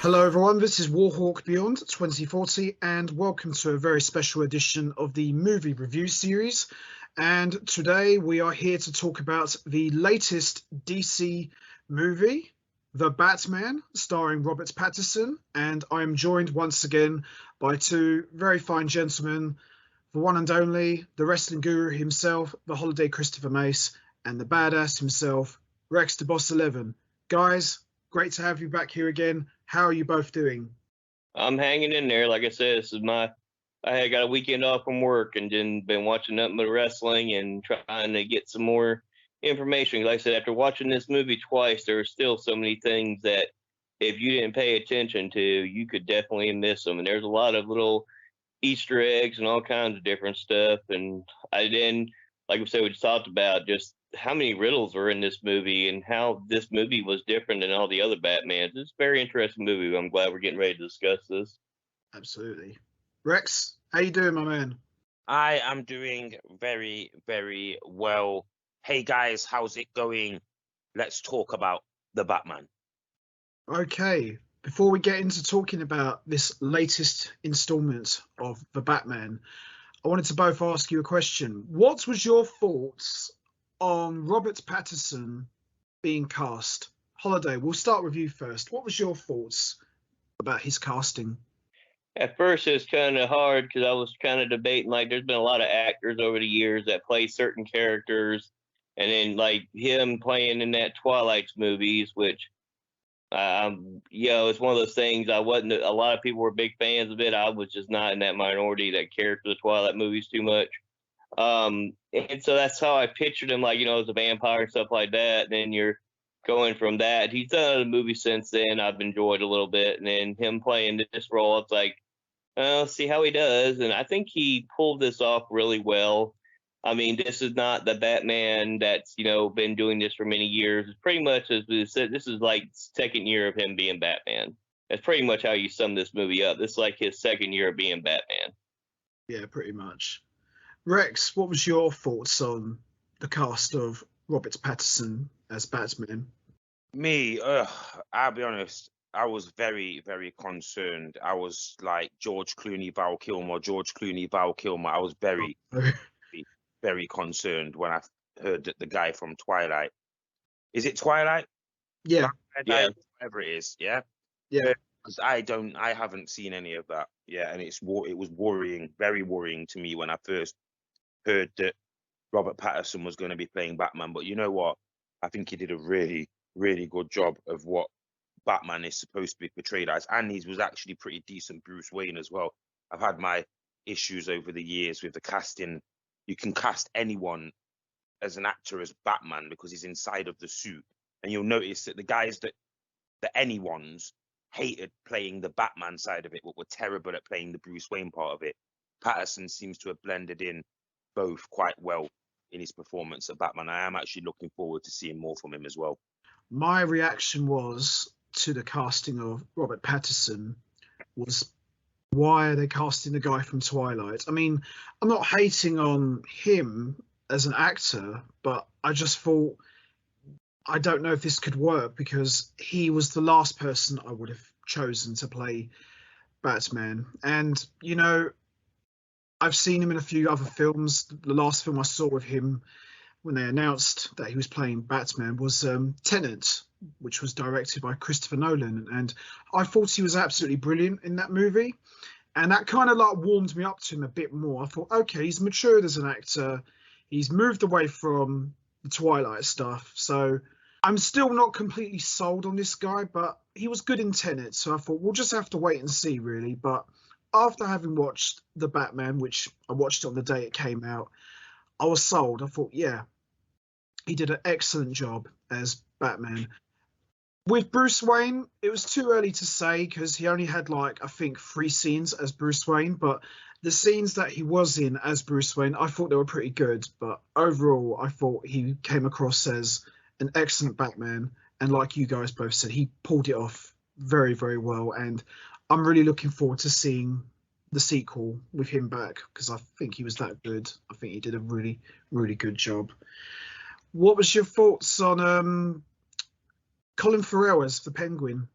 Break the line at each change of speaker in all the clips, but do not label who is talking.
Hello everyone, this is Warhawk Beyond 2040 and welcome to a very special edition of the movie review series. And today we are here to talk about the latest DC movie, The Batman, starring Robert Pattinson. And I am joined once again by two very fine gentlemen, the one and only, the wrestling guru himself, the holiday Christopher Mace, and the badass himself, Rex the Boss 11. Guys, great to have you back here again. How are you both doing?
I'm hanging in there. Like I said, I got a weekend off from work and then been watching nothing but wrestling and trying to get some more information. Like I said, after watching this movie twice, there are still so many things that if you didn't pay attention to, you could definitely miss them. And there's a lot of little Easter eggs and all kinds of different stuff. And like I said, we just talked about just how many riddles are in this movie and how this movie was different than all the other Batmans. It's a very interesting movie. I'm glad we're getting ready to discuss this.
Absolutely. Rex, how you doing, my man?
I am doing very, very well. Hey guys, how's it going? Let's talk about the Batman.
Okay, before we get into talking about this latest installment of the Batman, I wanted to both ask you a question. What was your thoughts on Robert Pattinson being cast? Holiday, we'll start with you first. What was your thoughts about his casting?
At first, it's kind of hard because I was kind of debating, like, there's been a lot of actors over the years that play certain characters, and then, like, him playing in that Twilight movies, which, it's one of those things. A lot of people were big fans of it. I was just not in that minority that cared for the Twilight movies too much. And so that's how I pictured him, like, as a vampire and stuff like that. And then you're going from that. He's done other movies since then I've enjoyed a little bit. And then him playing this role, it's like, see how he does. And I think he pulled this off really well. I mean, this is not the Batman that's, been doing this for many years. It's pretty much, as we said, this is like second year of him being Batman. That's pretty much how you sum this movie up. This is like his second year of being Batman.
Yeah, pretty much. Rex, what was your thoughts on the cast of Robert Pattinson as Batman?
Me, I'll be honest, I was very, very concerned. I was like George Clooney, Val Kilmer. I was very, very concerned when I heard that the guy from Twilight. Is it Twilight?
Yeah.
Whatever it is, yeah?
Yeah.
Because I haven't seen any of that. Yeah, and it was worrying, very worrying to me when I first heard that Robert Pattinson was going to be playing Batman. But you know what? I think he did a really, really good job of what Batman is supposed to be portrayed as. And he was actually pretty decent Bruce Wayne as well. I've had my issues over the years with the casting. You can cast anyone as an actor as Batman because he's inside of the suit. And you'll notice that the guys that anyone's hated playing the Batman side of it, but were terrible at playing the Bruce Wayne part of it. Pattinson seems to have blended in both quite well in his performance of Batman. I am actually looking forward to seeing more from him as well.
My reaction to the casting of Robert Pattinson was, why are they casting the guy from Twilight? I mean, I'm not hating on him as an actor, but I just thought, I don't know if this could work because he was the last person I would have chosen to play Batman. And, I've seen him in a few other films. The last film I saw with him when they announced that he was playing Batman was Tenet, which was directed by Christopher Nolan. And I thought he was absolutely brilliant in that movie. And that kind of like warmed me up to him a bit more. I thought, okay, he's matured as an actor. He's moved away from the Twilight stuff. So I'm still not completely sold on this guy, but he was good in Tenet. So I thought we'll just have to wait and see, really. But after having watched The Batman, which I watched it on the day it came out, I was sold. I thought, yeah, he did an excellent job as Batman. With Bruce Wayne, it was too early to say because he only had, I think 3 scenes as Bruce Wayne. But the scenes that he was in as Bruce Wayne, I thought they were pretty good. But overall, I thought he came across as an excellent Batman. And like you guys both said, he pulled it off very, very well. And I'm really looking forward to seeing the sequel with him back because I think he was that good. I think he did a really, really good job. What was your thoughts on Colin Farrell as the Penguin?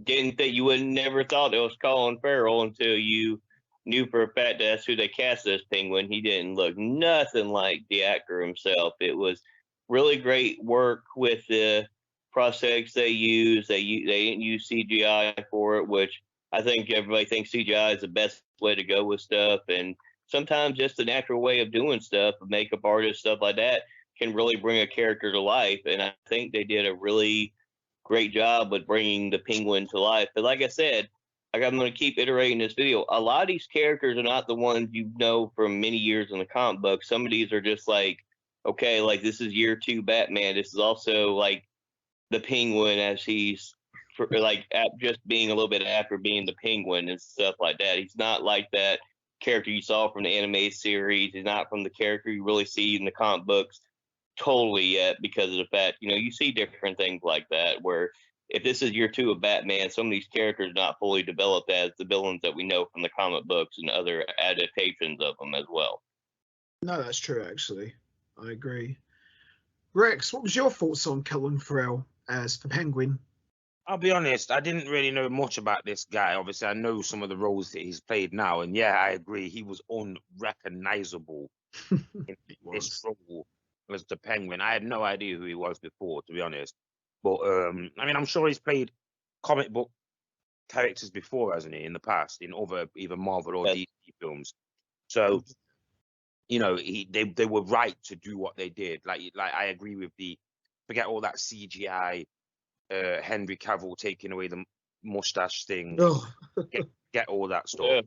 didn't think you would never thought it was Colin Farrell until you knew for a fact that's who they cast as Penguin. He didn't look nothing like the actor himself. It was really great work with the prosthetics they used. They didn't use CGI for it, which I think everybody thinks CGI is the best way to go with stuff. And sometimes just the natural way of doing stuff, makeup artists, stuff like that, can really bring a character to life. And I think they did a really great job with bringing the Penguin to life. But like I said, like I'm going to keep iterating this video, a lot of these characters are not the ones you know from many years in the comic book. Some of these are just like, okay, like this is year 2 Batman. This is also like the Penguin as he's just being a little bit after being the Penguin and stuff like that. He's not like that character you saw from the anime series. He's not from the character you really see in the comic books totally yet, because of the fact, you see different things like that where if this is year 2 of Batman, some of these characters are not fully developed as the villains that we know from the comic books and other adaptations of them as well.
No, that's true, actually. I agree. Rex, what was your thoughts on Colin Farrell as the Penguin?
I'll be honest, I didn't really know much about this guy. Obviously, I know some of the roles that he's played now, and yeah, I agree. He was unrecognizable in this role as the Penguin. I had no idea who he was before, to be honest. But I'm sure he's played comic book characters before, hasn't he, in the past, in other either Marvel or DC films. So, they were right to do what they did. Like I agree with forget all that CGI, Henry Cavill taking away the mustache thing, get all that stuff. Yeah.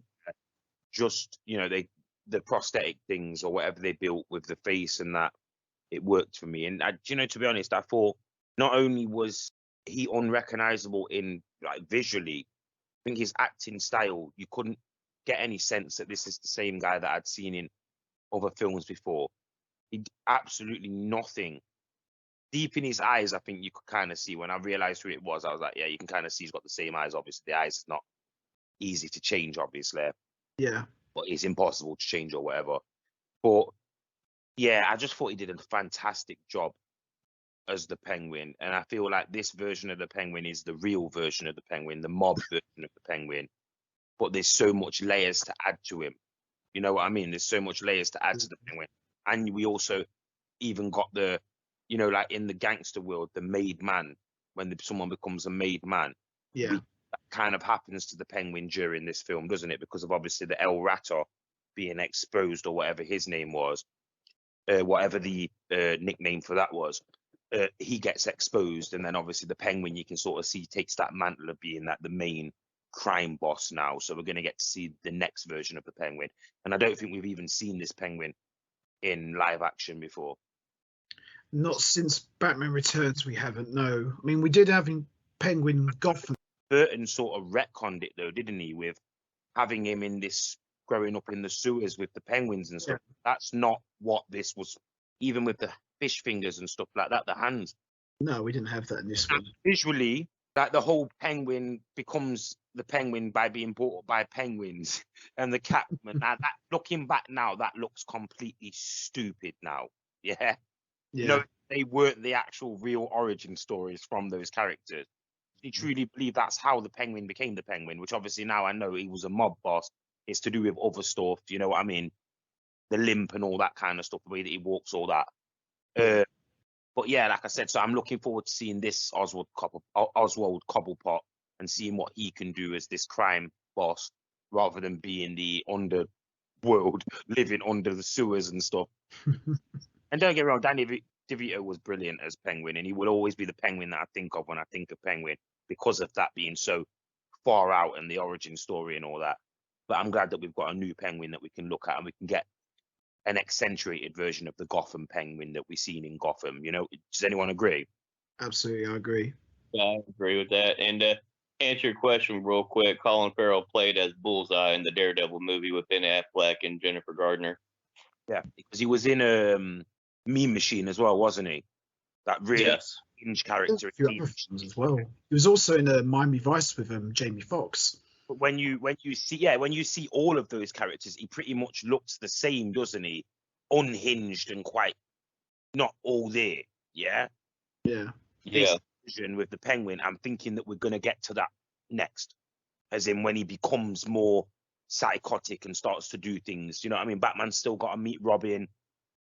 Just the prosthetic things or whatever they built with the face and that, it worked for me. And to be honest, I thought not only was he unrecognizable in visually, I think his acting style, you couldn't get any sense that this is the same guy that I'd seen in other films before. He absolutely nothing. Deep in his eyes, I think you could kind of see. When I realized who it was, I was like, yeah, you can kind of see he's got the same eyes. Obviously, the eyes is not easy to change, obviously.
Yeah.
But it's impossible to change or whatever. But yeah, I just thought he did a fantastic job as the Penguin. And I feel like this version of the Penguin is the real version of the Penguin, the mob version of the Penguin. But there's so much layers to add to him. You know what I mean? There's so much layers to add to the Penguin. And we also even got the, like in the gangster world, the made man, when someone becomes a made man.
Yeah.
That kind of happens to the Penguin during this film, doesn't it? Because of obviously the El Rato being exposed, or whatever his name was, whatever the nickname for that was. He gets exposed, and then obviously the Penguin, you can sort of see, takes that mantle of being the main crime boss now. So we're going to get to see the next version of the Penguin. And I don't think we've even seen this Penguin in live action before.
Not since Batman Returns, we haven't, no. I mean, we did have Penguin Gotham.
Burton sort of retconned it, though, didn't he, with having him in this, growing up in the sewers with the penguins and stuff. Yeah. That's not what this was, even with the fish fingers and stuff like that, the hands.
No, we didn't have that in this one.
Visually, the whole Penguin becomes the Penguin by being bought by penguins, and the Catman. Now, looking back now, that looks completely stupid now. Yeah. They weren't the actual real origin stories from those characters. You truly believe that's how the Penguin became the Penguin, which obviously now I know he was a mob boss. It's to do with other stuff, you know what I mean? The limp and all that kind of stuff, the way that he walks, all that. But yeah, like I said, so I'm looking forward to seeing this Oswald Cobblepot and seeing what he can do as this crime boss, rather than being the underworld, living under the sewers and stuff. And don't get me wrong, Danny DeVito was brilliant as Penguin, and he will always be the Penguin that I think of when I think of Penguin, because of that being so far out and the origin story and all that. But I'm glad that we've got a new Penguin that we can look at, and we can get an accentuated version of the Gotham Penguin that we've seen in Gotham. Does anyone agree?
Absolutely, I agree.
Yeah, I agree with that. And to answer your question real quick, Colin Farrell played as Bullseye in the Daredevil movie with Ben Affleck and Jennifer Gardner.
Yeah, because he was in Mean Machine as well, wasn't he? That really strange character
as well. He was also in Miami Vice with Jamie Foxx.
But when you see all of those characters, he pretty much looks the same, doesn't he? Unhinged and quite not all there. Yeah.
Yeah.
This version with the Penguin, I'm thinking that we're gonna get to that next, as in when he becomes more psychotic and starts to do things. You know what I mean? Batman's still got to meet Robin.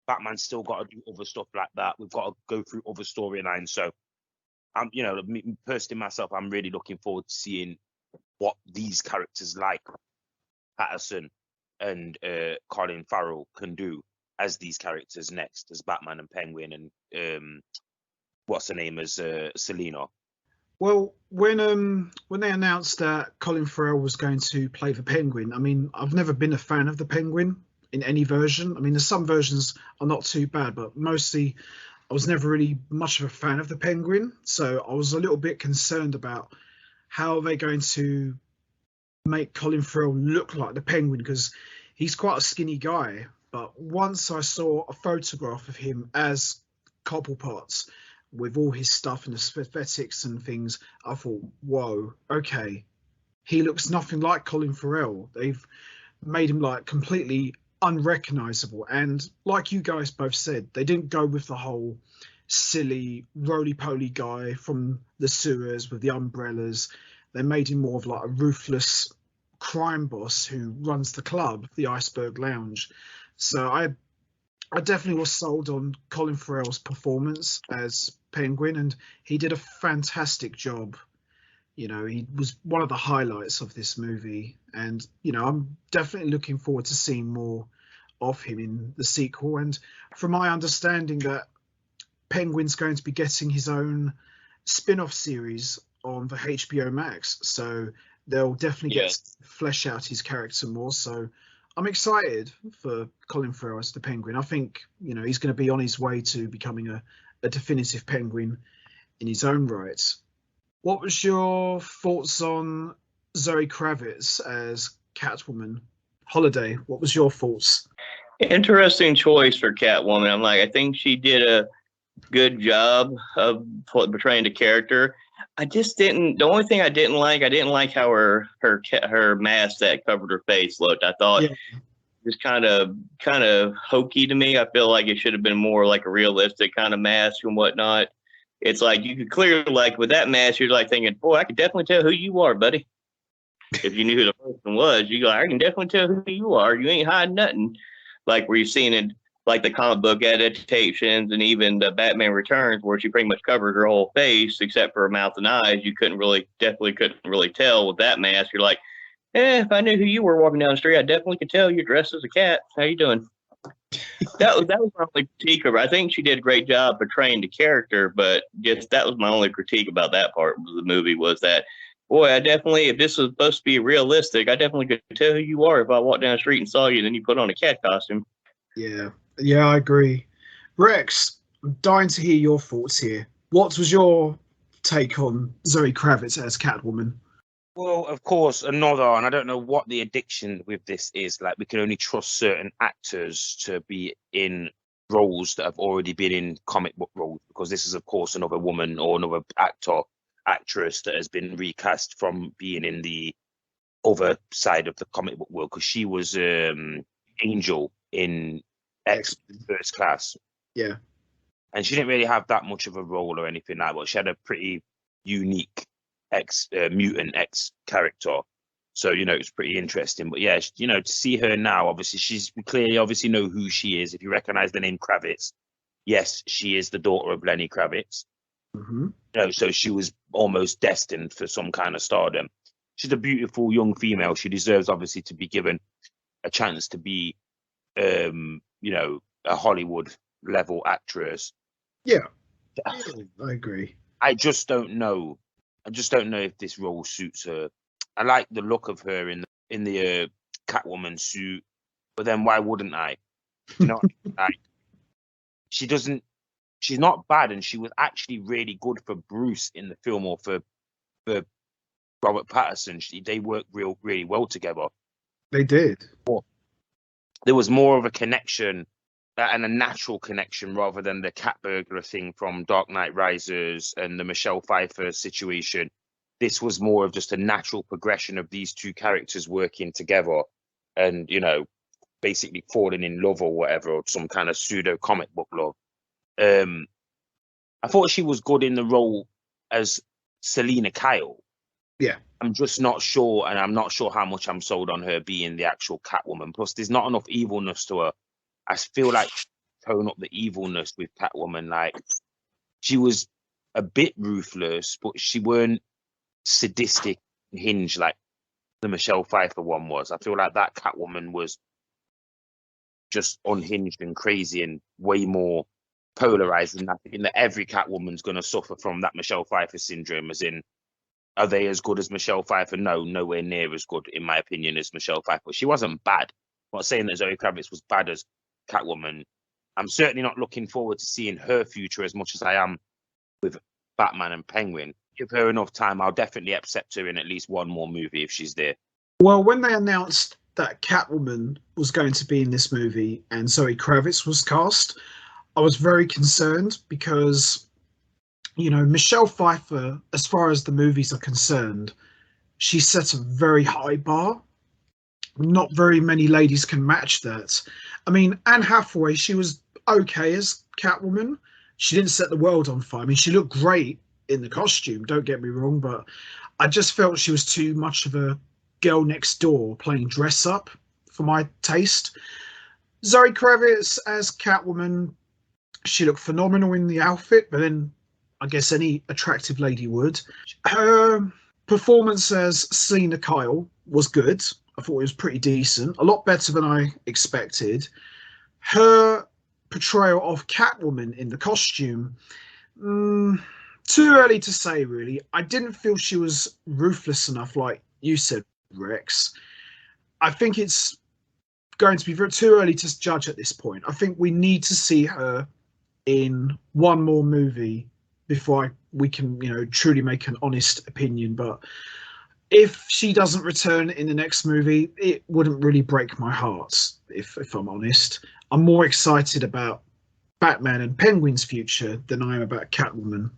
Batman's still got to do other stuff like that. We've got to go through other storylines. So I'm, you know, me, personally myself, I'm really looking forward to seeing what these characters like Patterson and Colin Farrell can do as these characters next, as Batman and Penguin and what's her name as Selina.
Well, when they announced that Colin Farrell was going to play the Penguin, I mean, I've never been a fan of the Penguin in any version. I mean, there's some versions are not too bad, but mostly I was never really much of a fan of the Penguin. So I was a little bit concerned about how they're going to make Colin Farrell look like the Penguin, because he's quite a skinny guy. But once I saw a photograph of him as Cobblepot with all his stuff and the aesthetics and things, I thought, whoa, okay, he looks nothing like Colin Farrell. They've made him like completely unrecognizable. And like you guys both said, they didn't go with the whole silly roly-poly guy from the sewers with the umbrellas. They made him more of like a ruthless crime boss who runs the club, the Iceberg Lounge. So I definitely was sold on Colin Farrell's performance as Penguin, and he did a fantastic job. You know, he was one of the highlights of this movie, and you know, I'm definitely looking forward to seeing more of him in the sequel. And from my understanding, that Penguin's going to be getting his own spin-off series on the HBO Max, so they'll definitely get to flesh out his character more. So I'm excited for Colin Farrell as the Penguin. I think, you know, he's going to be on his way to becoming a definitive Penguin in his own right. What was your thoughts on Zoe Kravitz as Catwoman? Holiday, what was your thoughts?
Interesting choice for Catwoman. I think she did a good job of portraying the character. I just didn't. The only thing I didn't like how her mask that covered her face looked. I thought it was kind of hokey to me. I feel like it should have been more like a realistic kind of mask and whatnot. It's like you could clearly, like with that mask, you're like thinking, boy, I could definitely tell who you are, buddy. If you knew who the person was, you go, I can definitely tell who you are. You ain't hiding nothing. Like where you've seen it, like the comic book adaptations and even the Batman Returns, where she pretty much covered her whole face except for her mouth and eyes. You definitely couldn't really tell with that mask. You're like, if I knew who you were walking down the street, I definitely could tell you're dressed as a cat. How you doing? That was my only critique of her. I think she did a great job portraying the character, but just that was my only critique about that part of the movie, was that, boy, I definitely, if this was supposed to be realistic, I definitely could tell who you are if I walked down the street and saw you, then you put on a cat costume.
Yeah, I agree. Rex, I'm dying to hear your thoughts here. What was your take on Zoe Kravitz as Catwoman?
Well, of course, and I don't know what the addiction with this is. Like, we can only trust certain actors to be in roles that have already been in comic book roles, because this is, of course, another woman or another actress that has been recast from being in the other side of the comic book world, because she was Angel in X First Class.
Yeah.
And she didn't really have that much of a role or anything like that, but she had a pretty unique mutant X character. So, you know, it's pretty interesting. But yeah, you know, to see her now, obviously, we clearly obviously know who she is. If you recognize the name Kravitz, yes, she is the daughter of Lenny Kravitz.
Mm-hmm.
You know, so she was almost destined for some kind of stardom. She's a beautiful young female. She deserves, obviously, to be given a chance to be, you know, a Hollywood level actress.
Yeah, I agree.
I just don't know if this role suits her. I like the look of her in the Catwoman suit, but then why wouldn't I? You know, she's not bad, and she was actually really good for Bruce in the film, or for Robert Pattinson. They worked really well together.
They did.
There was more of a connection and a natural connection rather than the cat burglar thing from Dark Knight Rises and the Michelle Pfeiffer situation. This was more of just a natural progression of these two characters working together and, you know, basically falling in love or whatever, or some kind of pseudo comic book love. I thought she was good in the role as Selina Kyle.
Yeah.
I'm just not sure, and I'm not sure how much I'm sold on her being the actual Catwoman. Plus, there's not enough evilness to her. I feel like tone up the evilness with Catwoman. Like, she was a bit ruthless, but she weren't sadistic, hinged like the Michelle Pfeiffer one was. I feel like that Catwoman was just unhinged and crazy and way more polarized. And I think that every Catwoman's going to suffer from that Michelle Pfeiffer syndrome, as in, are they as good as Michelle Pfeiffer? No, nowhere near as good, in my opinion, as Michelle Pfeiffer. She wasn't bad. I'm not saying that Zoe Kravitz was bad as Catwoman. I'm certainly not looking forward to seeing her future as much as I am with Batman and Penguin. Give her enough time, I'll definitely accept her in at least one more movie if she's there.
Well, when they announced that Catwoman was going to be in this movie and Zoe Kravitz was cast, I was very concerned because, you know, Michelle Pfeiffer, as far as the movies are concerned, she set a very high bar. Not very many ladies can match that. I mean, Anne Hathaway, she was okay as Catwoman. She didn't set the world on fire. I mean, she looked great in the costume, don't get me wrong, but I just felt she was too much of a girl next door playing dress up for my taste. Zoe Kravitz as Catwoman, she looked phenomenal in the outfit, but then I guess any attractive lady would. Her performance as Selena Kyle was good. I thought it was pretty decent, a lot better than I expected. Her portrayal of Catwoman in the costume, too early to say, really. I didn't feel she was ruthless enough, like you said, Rex. I think it's going to be too early to judge at this point. I think we need to see her in one more movie before we can, you know, truly make an honest opinion. But if she doesn't return in the next movie, it wouldn't really break my heart, if I'm honest. I'm more excited about Batman and Penguin's future than I am about Catwoman.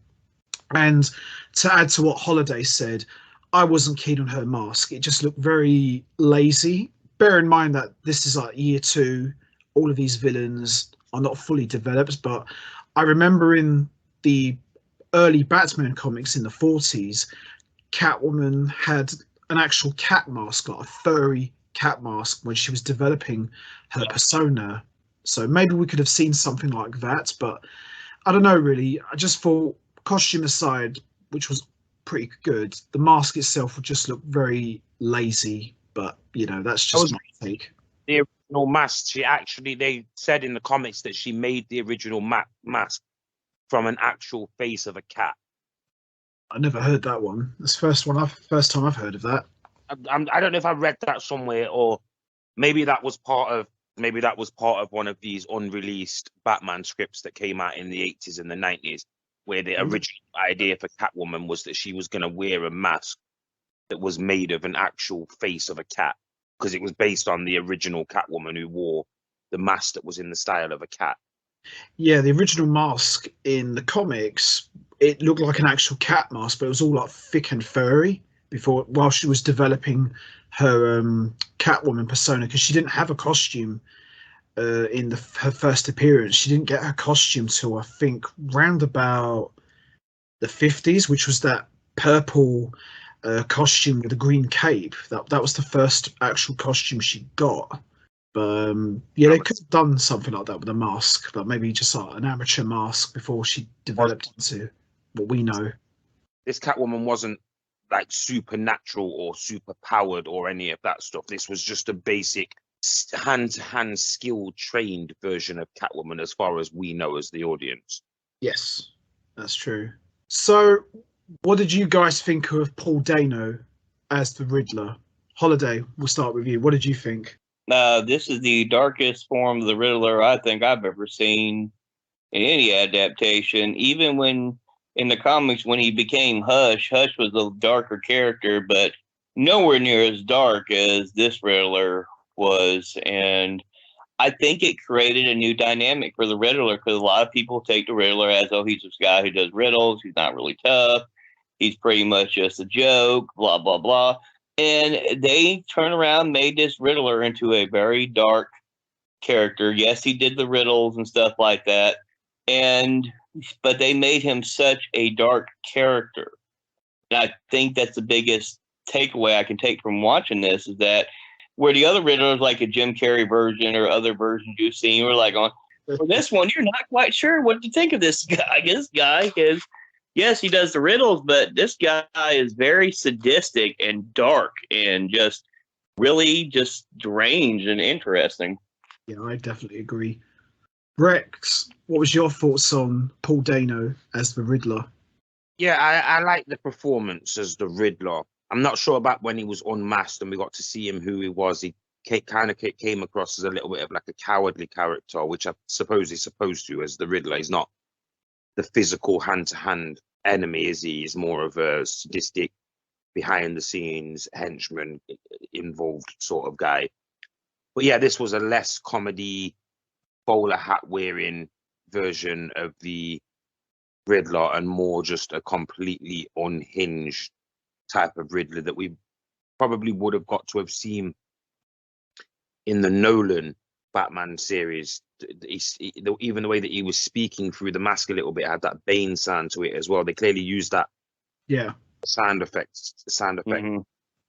And to add to what Holiday said, I wasn't keen on her mask. It just looked very lazy. Bear in mind that this is like year 2. All of these villains are not fully developed, but I remember in the early Batman comics in the 40s, Catwoman had an actual cat mask, like a furry cat mask, when she was developing her persona. So maybe we could have seen something like that, but I don't know, really. I just thought, costume aside, which was pretty good, the mask itself would just look very lazy, but, you know, that's just my take.
The original mask, they said in the comics that she made the original mask from an actual face of a cat.
I never heard that one. That's the first time I've heard of that.
I don't know if I read that somewhere, or maybe that was part of one of these unreleased Batman scripts that came out in the 80s and the 90s, where the original idea for Catwoman was that she was going to wear a mask that was made of an actual face of a cat, because it was based on the original Catwoman who wore the mask that was in the style of a cat.
Yeah, the original mask in the comics, it looked like an actual cat mask, but it was all like thick and furry while she was developing her Catwoman persona, because she didn't have a costume in her first appearance. She didn't get her costume till, I think, round about the 50s, which was that purple costume with a green cape. That was the first actual costume she got. But yeah, they could have done something like that with a mask, like maybe just like an amateur mask before she developed into what we know.
This Catwoman wasn't like supernatural or super powered or any of that stuff. This was just a basic hand-to-hand skill trained version of Catwoman, as far as we know as the audience.
Yes, that's true. So what did you guys think of Paul Dano as the Riddler? Holiday, we'll start with you. What did you think?
This is the darkest form of the Riddler I think I've ever seen in any adaptation. Even when in the comics, when he became Hush was a darker character, but nowhere near as dark as this Riddler was. And I think it created a new dynamic for the Riddler, because a lot of people take the Riddler as, oh, he's this guy who does riddles. He's not really tough. He's pretty much just a joke, blah, blah, blah. And they turned around, made this Riddler into a very dark character. Yes, he did the riddles and stuff like that. But they made him such a dark character. And I think that's the biggest takeaway I can take from watching this is that where the other Riddler is like a Jim Carrey version or other versions you've seen, we're like, for this one, you're not quite sure what to think of this guy. This guy is, yes, he does the riddles, but this guy is very sadistic and dark and just really just deranged and interesting.
Yeah, I definitely agree. Rex, what was your thoughts on Paul Dano as the Riddler?
Yeah, I like the performance as the Riddler. I'm not sure about when he was unmasked and we got to see him who he was. He kind of came across as a little bit of like a cowardly character, which I suppose he's supposed to as the Riddler. He's not the physical hand-to-hand enemy, is he? He's more of a sadistic, behind-the-scenes henchman involved sort of guy. But yeah, this was a less comedy, bowler hat wearing version of the Riddler and more just a completely unhinged type of Riddler that we probably would have got to have seen in the Nolan Batman series. Even the way that he was speaking through the mask a little bit had that Bane sound to it as well. They clearly used that sound effect to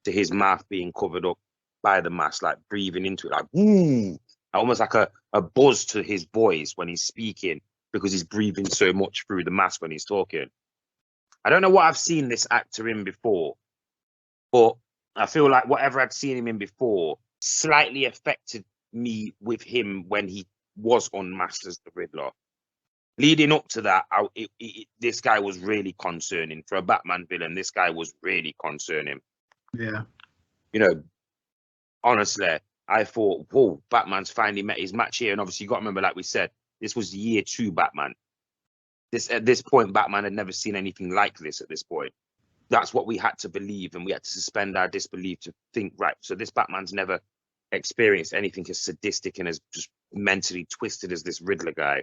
his mouth being covered up by the mask, like breathing into it, like woo, almost like a buzz to his voice when he's speaking because he's breathing so much through the mask when he's talking. I don't know what I've seen this actor in before, but I feel like whatever I'd seen him in before slightly affected me with him when he was unmasked as the Riddler. Leading up to that, this guy was really concerning. For a Batman villain, this guy was really concerning.
Yeah.
You know, honestly, I thought, whoa, Batman's finally met his match here. And obviously, you got to remember, like we said, this was year 2 Batman. At this point, Batman had never seen anything like this at this point. That's what we had to believe, and we had to suspend our disbelief to think, right, so this Batman's never experienced anything as sadistic and as just mentally twisted as this Riddler guy.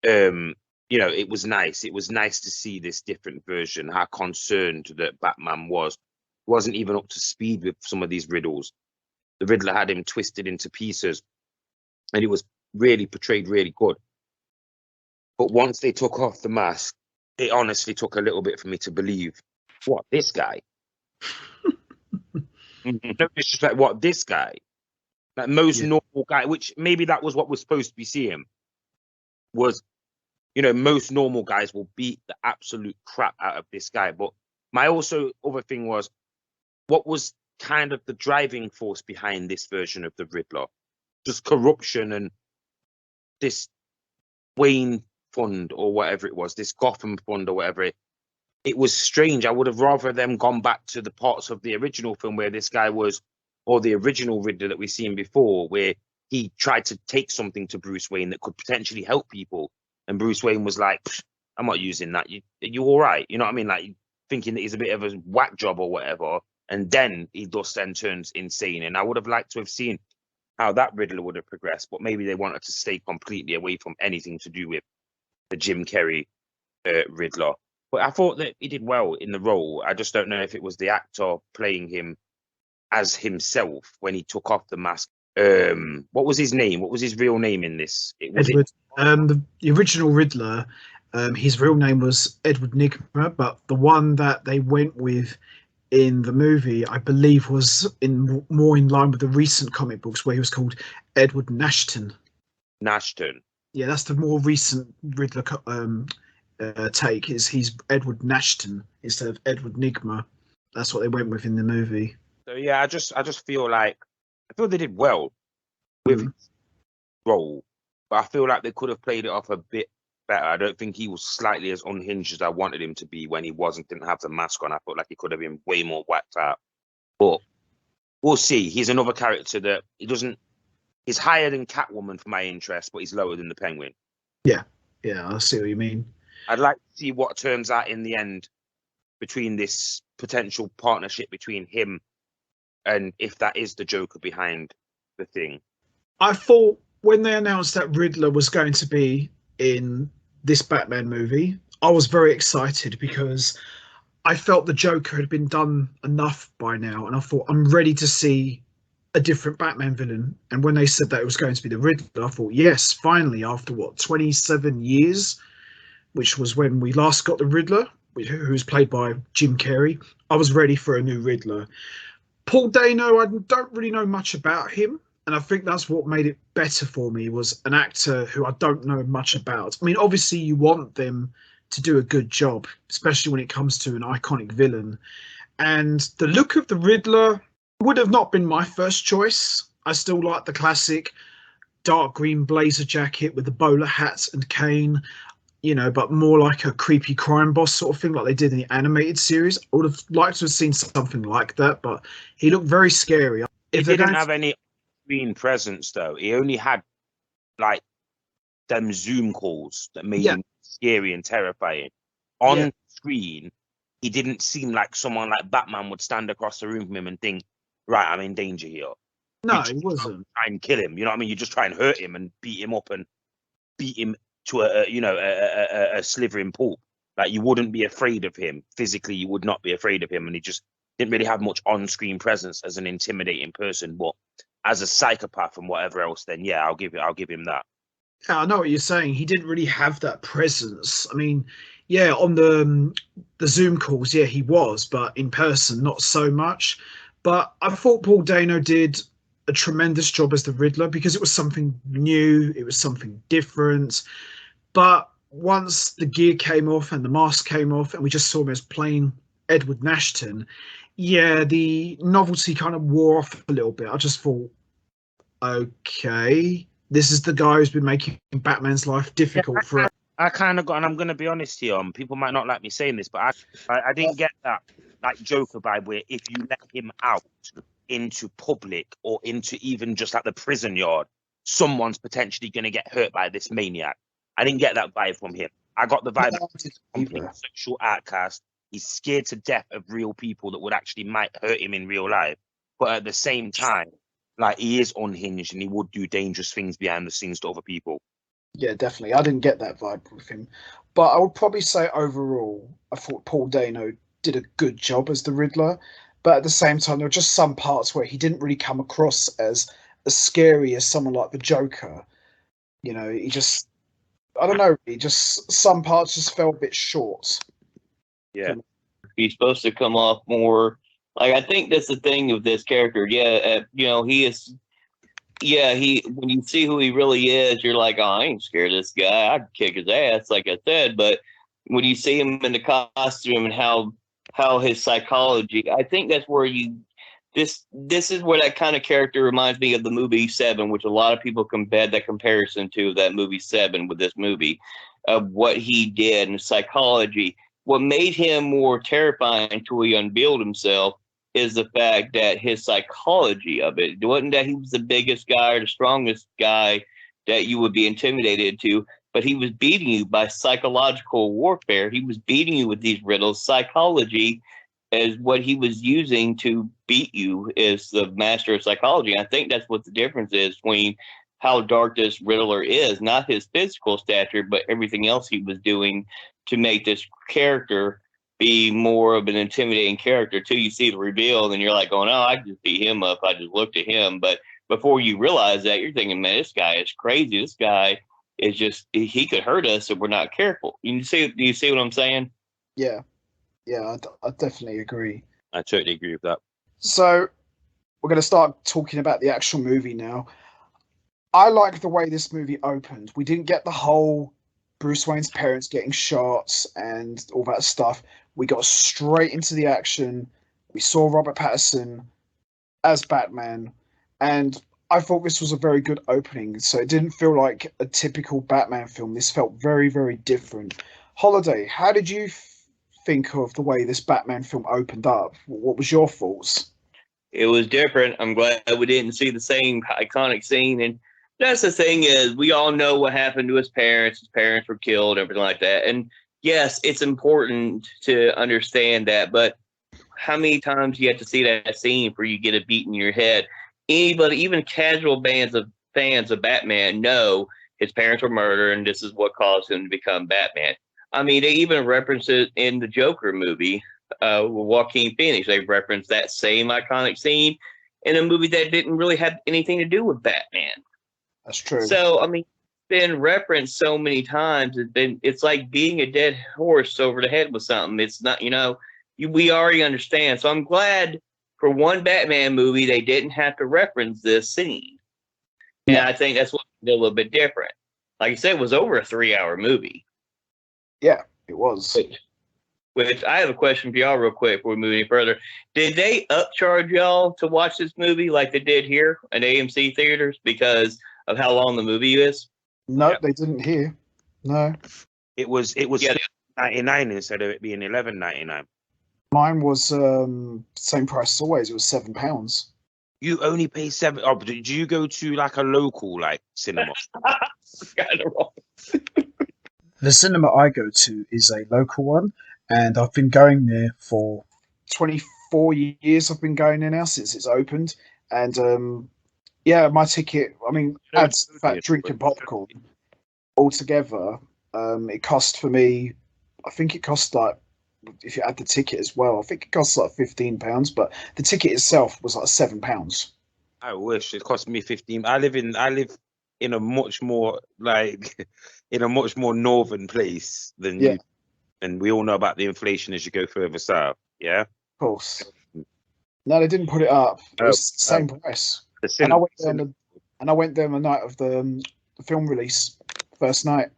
You know, it was nice. It was nice to see this different version, how concerned that Batman was. He wasn't even up to speed with some of these riddles. The Riddler had him twisted into pieces, and it was really portrayed really good. But once they took off the mask, it honestly took a little bit for me to believe, what, this guy? No disrespect, what, this guy? Like most normal guy, which maybe that was what we're supposed to be seeing, was, you know, most normal guys will beat the absolute crap out of this guy. But my other thing was, what was kind of the driving force behind this version of the Riddler? Just corruption and this Wayne fund or whatever it was, this Gotham fund or whatever. It was strange. I would have rather them gone back to the parts of the original film where this guy was, or the original Riddler that we've seen before, where he tried to take something to Bruce Wayne that could potentially help people. And Bruce Wayne was like, I'm not using that. You all right? You know what I mean? Like, thinking that he's a bit of a whack job or whatever. And then he just then turns insane. And I would have liked to have seen how that Riddler would have progressed. But maybe they wanted to stay completely away from anything to do with the Jim Carrey Riddler. But I thought that he did well in the role. I just don't know if it was the actor playing him as himself when he took off the mask. What was his name? What was his real name in this?
Edward. The original Riddler, his real name was Edward Nygma, but the one that they went with in the movie, I believe, was more in line with the recent comic books, where he was called Edward Nashton.
Nashton.
Yeah, that's the more recent Riddler take. He's Edward Nashton instead of Edward Nygma. That's what they went with in the movie.
So yeah, I just feel like they did well with his role, but I feel like they could have played it off a bit better. I don't think he was slightly as unhinged as I wanted him to be when he didn't have the mask on. I felt like he could have been way more whacked out. But we'll see. He's another character that he's higher than Catwoman for my interest, but he's lower than the Penguin.
Yeah, I see what you mean.
I'd like to see what turns out in the end between this potential partnership between him and if that is the Joker behind the thing. I
thought when they announced that Riddler was going to be in this Batman movie, I was very excited because I felt the Joker had been done enough by now, and I thought, I'm ready to see a different Batman villain. And when they said that it was going to be the Riddler, I thought, yes, finally, after 27 years, which was when we last got the Riddler. who's played by Jim Carrey. I was ready for a new Riddler. Paul Dano, I don't really know much about him, and I think that's what made it better for me, was an actor who I don't know much about. I mean, obviously you want them to do a good job, especially when it comes to an iconic villain. And the look of the Riddler would have not been my first choice. I still like the classic dark green blazer jacket with the bowler hat and cane, but more like a creepy crime boss sort of thing, like they did in the animated series. I would have liked to have seen something like that, but he looked very scary.
He didn't have any screen presence, though. He only had, like, them Zoom calls that made him scary and terrifying. On screen, he didn't seem like someone like Batman would stand across the room from him and think, right, I'm in danger here.
No, he wasn't.
Try and kill him. You know what I mean? You just try and hurt him and beat him up and beat him to a slithering pulp. Like, you wouldn't be afraid of him physically. You would not be afraid of him, and he just didn't really have much on-screen presence as an intimidating person. But as a psychopath and whatever else, then yeah, I'll give him that.
Yeah, I know what you're saying. He didn't really have that presence. I mean, yeah, on the Zoom calls, yeah, he was, but in person, not so much. But I thought Paul Dano did a tremendous job as the Riddler because it was something new, it was something different. But once the gear came off and the mask came off and we just saw him as plain Edward Nashton, yeah, the novelty kind of wore off a little bit. I just thought, okay, this is the guy who's been making Batman's life difficult for.
I kind of got, and I'm going to be honest here, people might not like me saying this, but I didn't get that like Joker vibe where if you let him out into public or into even just like the prison yard, someone's potentially going to get hurt by this maniac. I didn't get that vibe from him. I got the vibe that he's a complete social outcast. He's scared to death of real people that would actually might hurt him in real life. But at the same time, like, he is unhinged and he would do dangerous things behind the scenes to other people.
Yeah, definitely. I didn't get that vibe with him. But I would probably say overall, I thought Paul Dano did a good job as the Riddler. But at the same time, there were just some parts where he didn't really come across as scary as someone like the Joker. He just, I don't know, some parts just fell a bit short.
Yeah.
He's supposed to come off more, like, I think that's the thing with this character. Yeah, he is, when you see who he really is, you're like, oh, I ain't scared of this guy. I'd kick his ass, like I said. But when you see him in the costume and how his psychology, I think that's where this is where that kind of character reminds me of the movie Seven, which a lot of people compared that comparison to that movie Seven with this movie, of what he did and psychology. What made him more terrifying until he unveiled himself is the fact that his psychology of it wasn't that he was the biggest guy or the strongest guy that you would be intimidated to, but he was beating you by psychological warfare. He was beating you with these riddles. Psychology is what he was using to beat you, is the master of psychology. I think that's what the difference is between how dark this Riddler is, not his physical stature, but everything else he was doing to make this character be more of an intimidating character till you see the reveal, and then you're like going, oh, I just beat him up. I just looked at him. But before you realize that, you're thinking, man, this guy is crazy. This guy is just, he could hurt us if we're not careful. Do you see what I'm saying?
Yeah, I definitely agree.
I totally agree with that.
So we're going to start talking about the actual movie now. I like the way this movie opened. We didn't get the whole Bruce Wayne's parents getting shot and all that stuff. We got straight into the action. We saw Robert Pattinson as Batman, and I thought this was a very good opening. So it didn't feel like a typical Batman film. This felt very, very different. Holiday, how did you think of the way this Batman film opened up? What was your thoughts?
It was different. I'm glad we didn't see the same iconic scene. And that's the thing, is we all know what happened to his parents. His parents were killed, everything like that. And yes, it's important to understand that, but how many times you have to see that scene for you get a beat in your head? Anybody, even casual fans of Batman, know his parents were murdered and this is what caused him to become Batman. I mean, they even reference it in the Joker movie with Joaquin Phoenix. They referenced that same iconic scene in a movie that didn't really have anything to do with Batman.
That's true.
So, I mean, been referenced so many times. It's like being a dead horse over the head with something. It's not, we already understand. So I'm glad for one Batman movie they didn't have to reference this scene. And I think that's what made it a little bit different. Like you said, it was over a 3-hour movie.
Yeah, it was.
Which I have a question for y'all real quick before we move any further. Did they upcharge y'all to watch this movie like they did here at AMC theaters because of how long the movie is?
No, they didn't here. No.
It was $99 instead of it being $11.99.
Mine was same price as always. It was £7.
You only pay $7. Oh, but did you go to like a local cinema?
Kind of wrong.
The cinema I go to is a local one, and I've been going there for 24 years. I've been going there now since it's opened, and my ticket. I mean, adds that drink and popcorn altogether. It cost for me. I think it cost like, if you add the ticket as well, I think it costs like £15, but the ticket itself was like £7.
I wish it cost me 15. I live in a much more northern place than you, and we all know about the inflation as you go further south. Yeah, of
course. No, they didn't put it up. It was the same price. And I went there on the night of the film release, first night.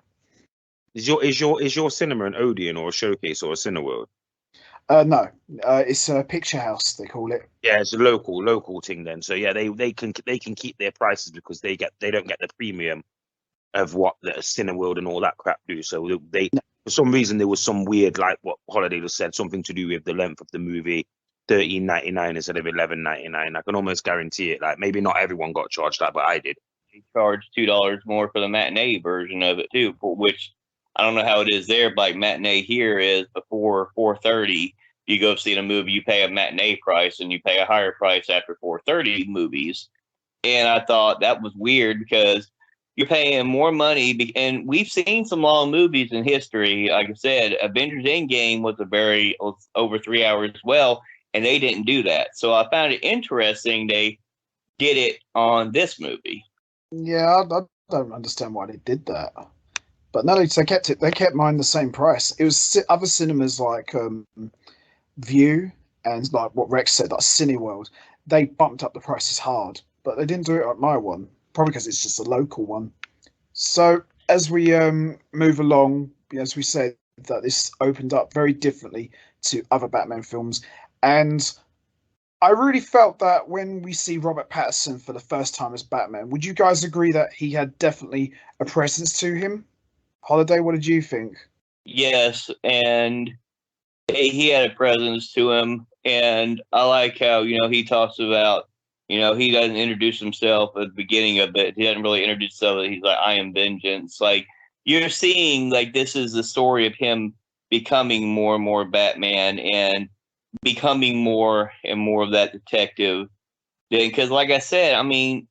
Is your cinema an Odeon or a Showcase or a Cineworld?
No, it's a Picture House, they call it. Yeah,
it's a local thing then. So yeah, they can keep their prices because they don't get the premium of what the Cineworld and all that crap do. So they for some reason there was some weird, like what Holiday just said, something to do with the length of the movie, $13.99 instead of $11.99. I can almost guarantee it. Like maybe not everyone got charged that, but I did.
They charged $2 more for the matinee version of it too, for which I don't know how it is there, but like matinee here is before 4:30. You go see the movie, you pay a matinee price, and you pay a higher price after 4:30 movies. And I thought that was weird because you're paying more money, and we've seen some long movies in history. Like I said, Avengers Endgame was over 3 hours as well, and they didn't do that. So I found it interesting they did it on this movie.
Yeah, I don't understand why they did that. But no, they kept mine the same price. It was other cinemas like View and like what Rex said, like Cineworld. They bumped up the prices hard, but they didn't do it at my one. Probably because it's just a local one. So as we move along, as we said, that this opened up very differently to other Batman films, and I really felt that when we see Robert Pattinson for the first time as Batman, would you guys agree that he had definitely a presence to him? Holiday, what did you think?
Yes, and he had a presence to him, and I like how, he talks about, he doesn't introduce himself at the beginning of it. He doesn't really introduce himself. He's like, I am vengeance. Like, you're seeing, like, this is the story of him becoming more and more Batman and becoming more and more of that detective. Because, like I said, I mean,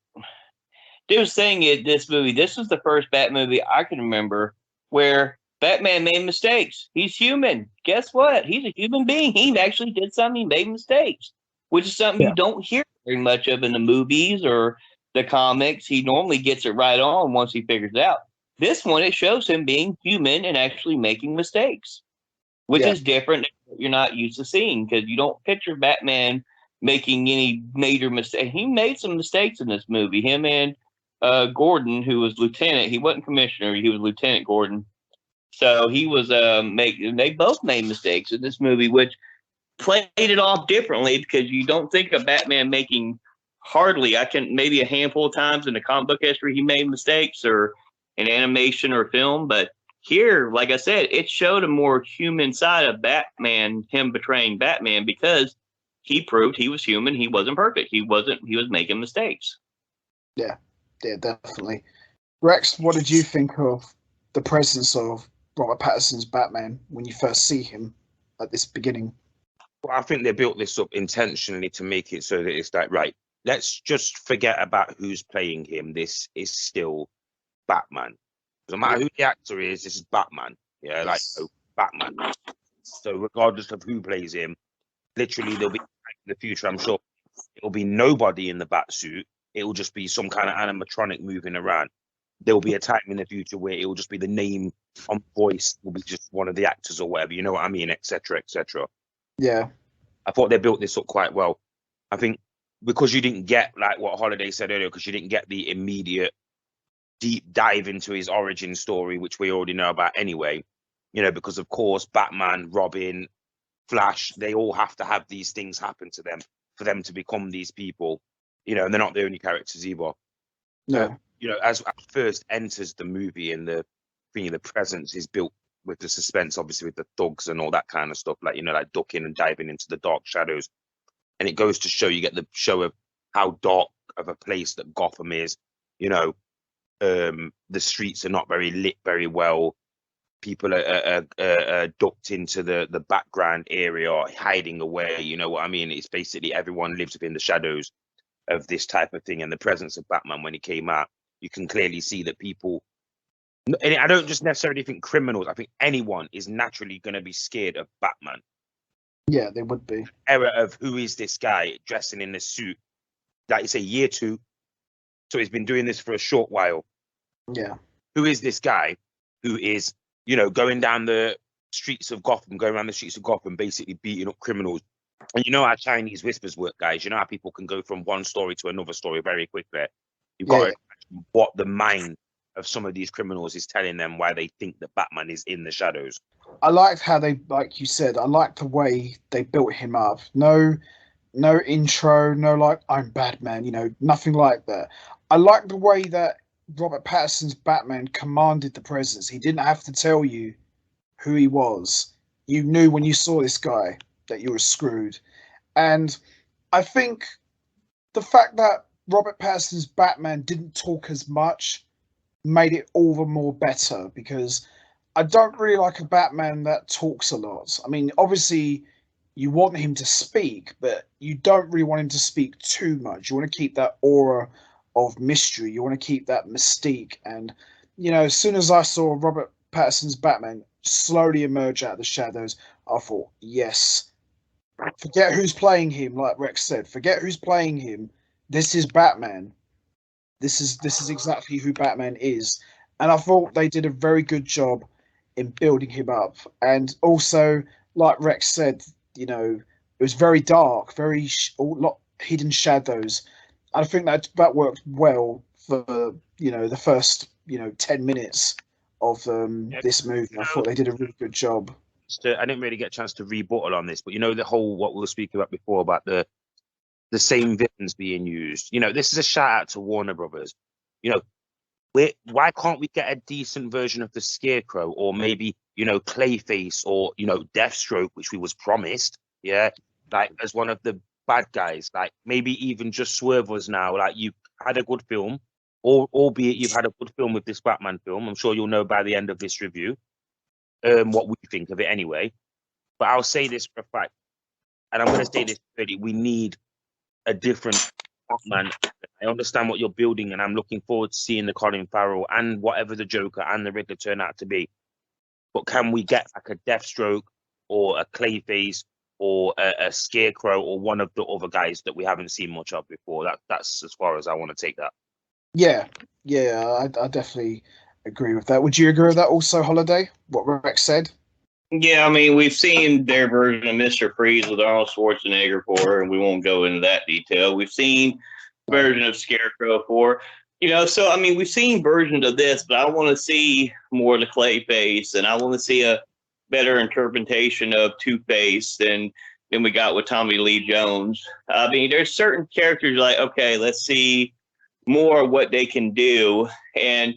they were saying it, this movie, this was the first Batman movie I can remember where Batman made mistakes. He's human. Guess what? He's a human being. He actually did something. He made mistakes, which is something you don't hear very much of in the movies or the comics. He normally gets it right on once he figures it out. This one, it shows him being human and actually making mistakes, which is different than what you're not used to seeing, because you don't picture Batman making any major mistake. He made some mistakes in this movie. Him and Gordon, who was lieutenant, he wasn't commissioner, he was Lieutenant Gordon. So he was they both made mistakes in this movie, which played it off differently, because you don't think of Batman making maybe a handful of times in the comic book history he made mistakes, or in animation or film, but here, like I said, it showed a more human side of Batman, him betraying Batman, because he proved he was human. He wasn't perfect. He was making mistakes.
Yeah, definitely. Rex, what did you think of the presence of Robert Pattinson's Batman when you first see him at this beginning?
Well, I think they built this up intentionally to make it so that it's like, right, let's just forget about who's playing him. This is still Batman. No matter who the actor is, this is Batman. Yeah, yes. Batman. So regardless of who plays him, literally there'll be in the future, I'm sure it'll be nobody in the bat suit. It will just be some kind of animatronic moving around. there will be a time in the future where it will just be the name on voice will be just one of the actors or whatever, you know what I mean, etc., etc.
Yeah.
I thought they built this up quite well. I think because you didn't get, like what Holiday said earlier, because you didn't get the immediate deep dive into his origin story, which we already know about anyway, you know, because of course Batman, Robin, Flash, they all have to have these things happen to them for them to become these people, you know, and they're not the only characters either.
No.
So, you know, as first enters the movie and the presence is built with the suspense, obviously with the thugs and all that kind of stuff, like, you know, like ducking and diving into the dark shadows. And it goes to show, you get the show of how dark of a place that Gotham is, you know. The streets are not very lit very well. People are ducked into the background area, hiding away, you know what I mean? It's basically everyone lives within the shadows of this type of thing. And the presence of Batman, when he came out, you can clearly see that people, and I don't just necessarily think criminals, I think anyone is naturally going to be scared of Batman.
Yeah, they would be.
Era of who is this guy dressing in this suit? Like you say, year 2. So he's been doing this for a short while.
Yeah.
Who is this guy who is, you know, going down the streets of Gotham, going around the streets of Gotham, basically beating up criminals? And you know how Chinese whispers work, guys. You know how people can go from one story to another story very quickly. You've got to imagine what the mind of some of these criminals is telling them why they think that Batman is in the shadows.
I liked how they, like you said, I liked the way they built him up. No intro, no like, I'm Batman, you know, nothing like that. I like the way that Robert Pattinson's Batman commanded the presence. He didn't have to tell you who he was. You knew when you saw this guy that you were screwed. And I think the fact that Robert Pattinson's Batman didn't talk as much made it all the more better, because I don't really like a Batman that talks a lot. I mean, obviously you want him to speak, but you don't really want him to speak too much. You want to keep that aura of mystery. You want to keep that mystique. And, you know, as soon as I saw Robert Pattinson's Batman slowly emerge out of the shadows, I thought, yes, forget who's playing him, like Rex said. Forget who's playing him. This is Batman. This is exactly who Batman is. And I thought they did a very good job in building him up. And also, like Rex said, you know, it was very dark, very a lot hidden shadows. I think that worked well for, you know, the first, you know, 10 minutes of this movie. I thought they did a really good job.
I didn't really get a chance to rebuttal on this, but you know, the whole, what we were speaking about before about the same villains being used. You know, this is a shout out to Warner Brothers. You know, why can't we get a decent version of the Scarecrow, or maybe, you know, Clayface, or, you know, Deathstroke, which we was promised, yeah, like as one of the bad guys, like maybe even just swerve us now, like you had a good film, or albeit you've had a good film with this Batman film. I'm sure you'll know by the end of this review what we think of it anyway. But I'll say this for a fact, and I'm going to say this clearly, we need a different Batman. I understand what you're building, and I'm looking forward to seeing the Colin Farrell and whatever the Joker and the Riddler turn out to be. But can we get like a Deathstroke or a Clayface or a Scarecrow or one of the other guys that we haven't seen much of before? That's as far as I want to take that.
Yeah, I definitely agree with that. Would you agree with that also, Holiday, what Rex said?
Yeah, I mean, we've seen their version of Mr. Freeze with Arnold Schwarzenegger for, and we won't go into that detail. We've seen version of Scarecrow for, you know, so, I mean, we've seen versions of this, but I want to see more of the Clayface, and I want to see a better interpretation of Two-Face than we got with Tommy Lee Jones. I mean, there's certain characters like, okay, let's see more of what they can do. And,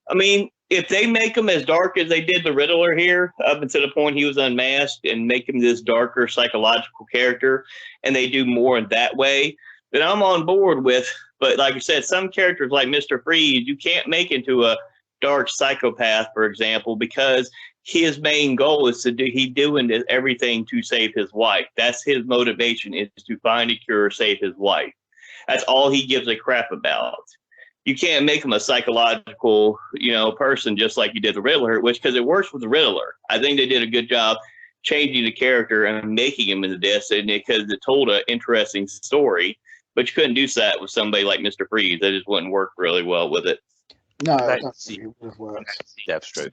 I mean, if they make him as dark as they did the Riddler here, up until the point he was unmasked, and make him this darker psychological character, and they do more in that way, then I'm on board with. But like I said, some characters like Mr. Freeze, you can't make into a dark psychopath, for example, because his main goal is he's doing everything to save his wife. That's his motivation, is to find a cure, save his wife. That's all he gives a crap about. You can't make him a psychological, you know, person just like you did the Riddler, because it works with the Riddler. I think they did a good job changing the character and making him into this, and because it told an interesting story. But you couldn't do that with somebody like Mr. Freeze. That just wouldn't work really well with it.
No, I
Let's
don't
see.
think it would have worked.
Deathstroke.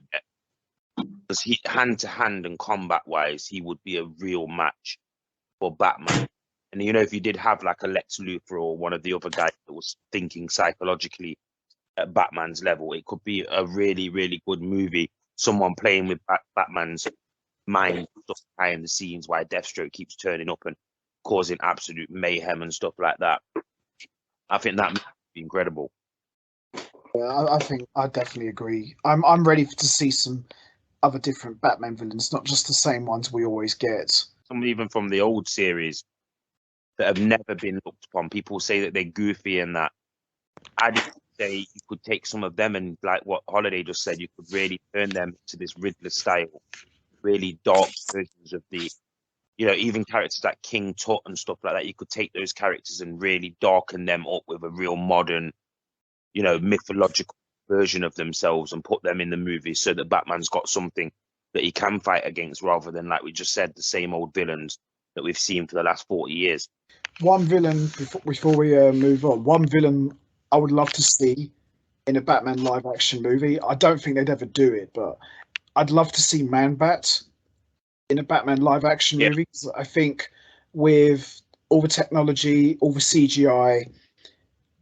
Because he, hand to hand and combat wise, he would be a real match for Batman. And you know, if you did have like a Lex Luthor or one of the other guys that was thinking psychologically at Batman's level, it could be a really, really good movie. Someone playing with Batman's mind stuff behind the scenes, why Deathstroke keeps turning up and causing absolute mayhem and stuff like that. I think that would be incredible.
Yeah, I think I definitely agree. I'm ready to see some other different Batman villains, not just the same ones we always get.
Some even from the old series that have never been looked upon. People say that they're goofy and that. I'd say you could take some of them and, like what Holiday just said, you could really turn them to this Riddler style, really dark versions of the, you know, even characters like King Tut and stuff like that. You could take those characters and really darken them up with a real modern, you know, mythological version of themselves and put them in the movie so that Batman's got something that he can fight against rather than, like we just said, the same old villains that we've seen for the last 40 years.
One villain, before we move on, one villain I would love to see in a Batman live action movie. I don't think they'd ever do it, but I'd love to see Man-Bat in a Batman live action movie. I think with all the technology, all the CGI,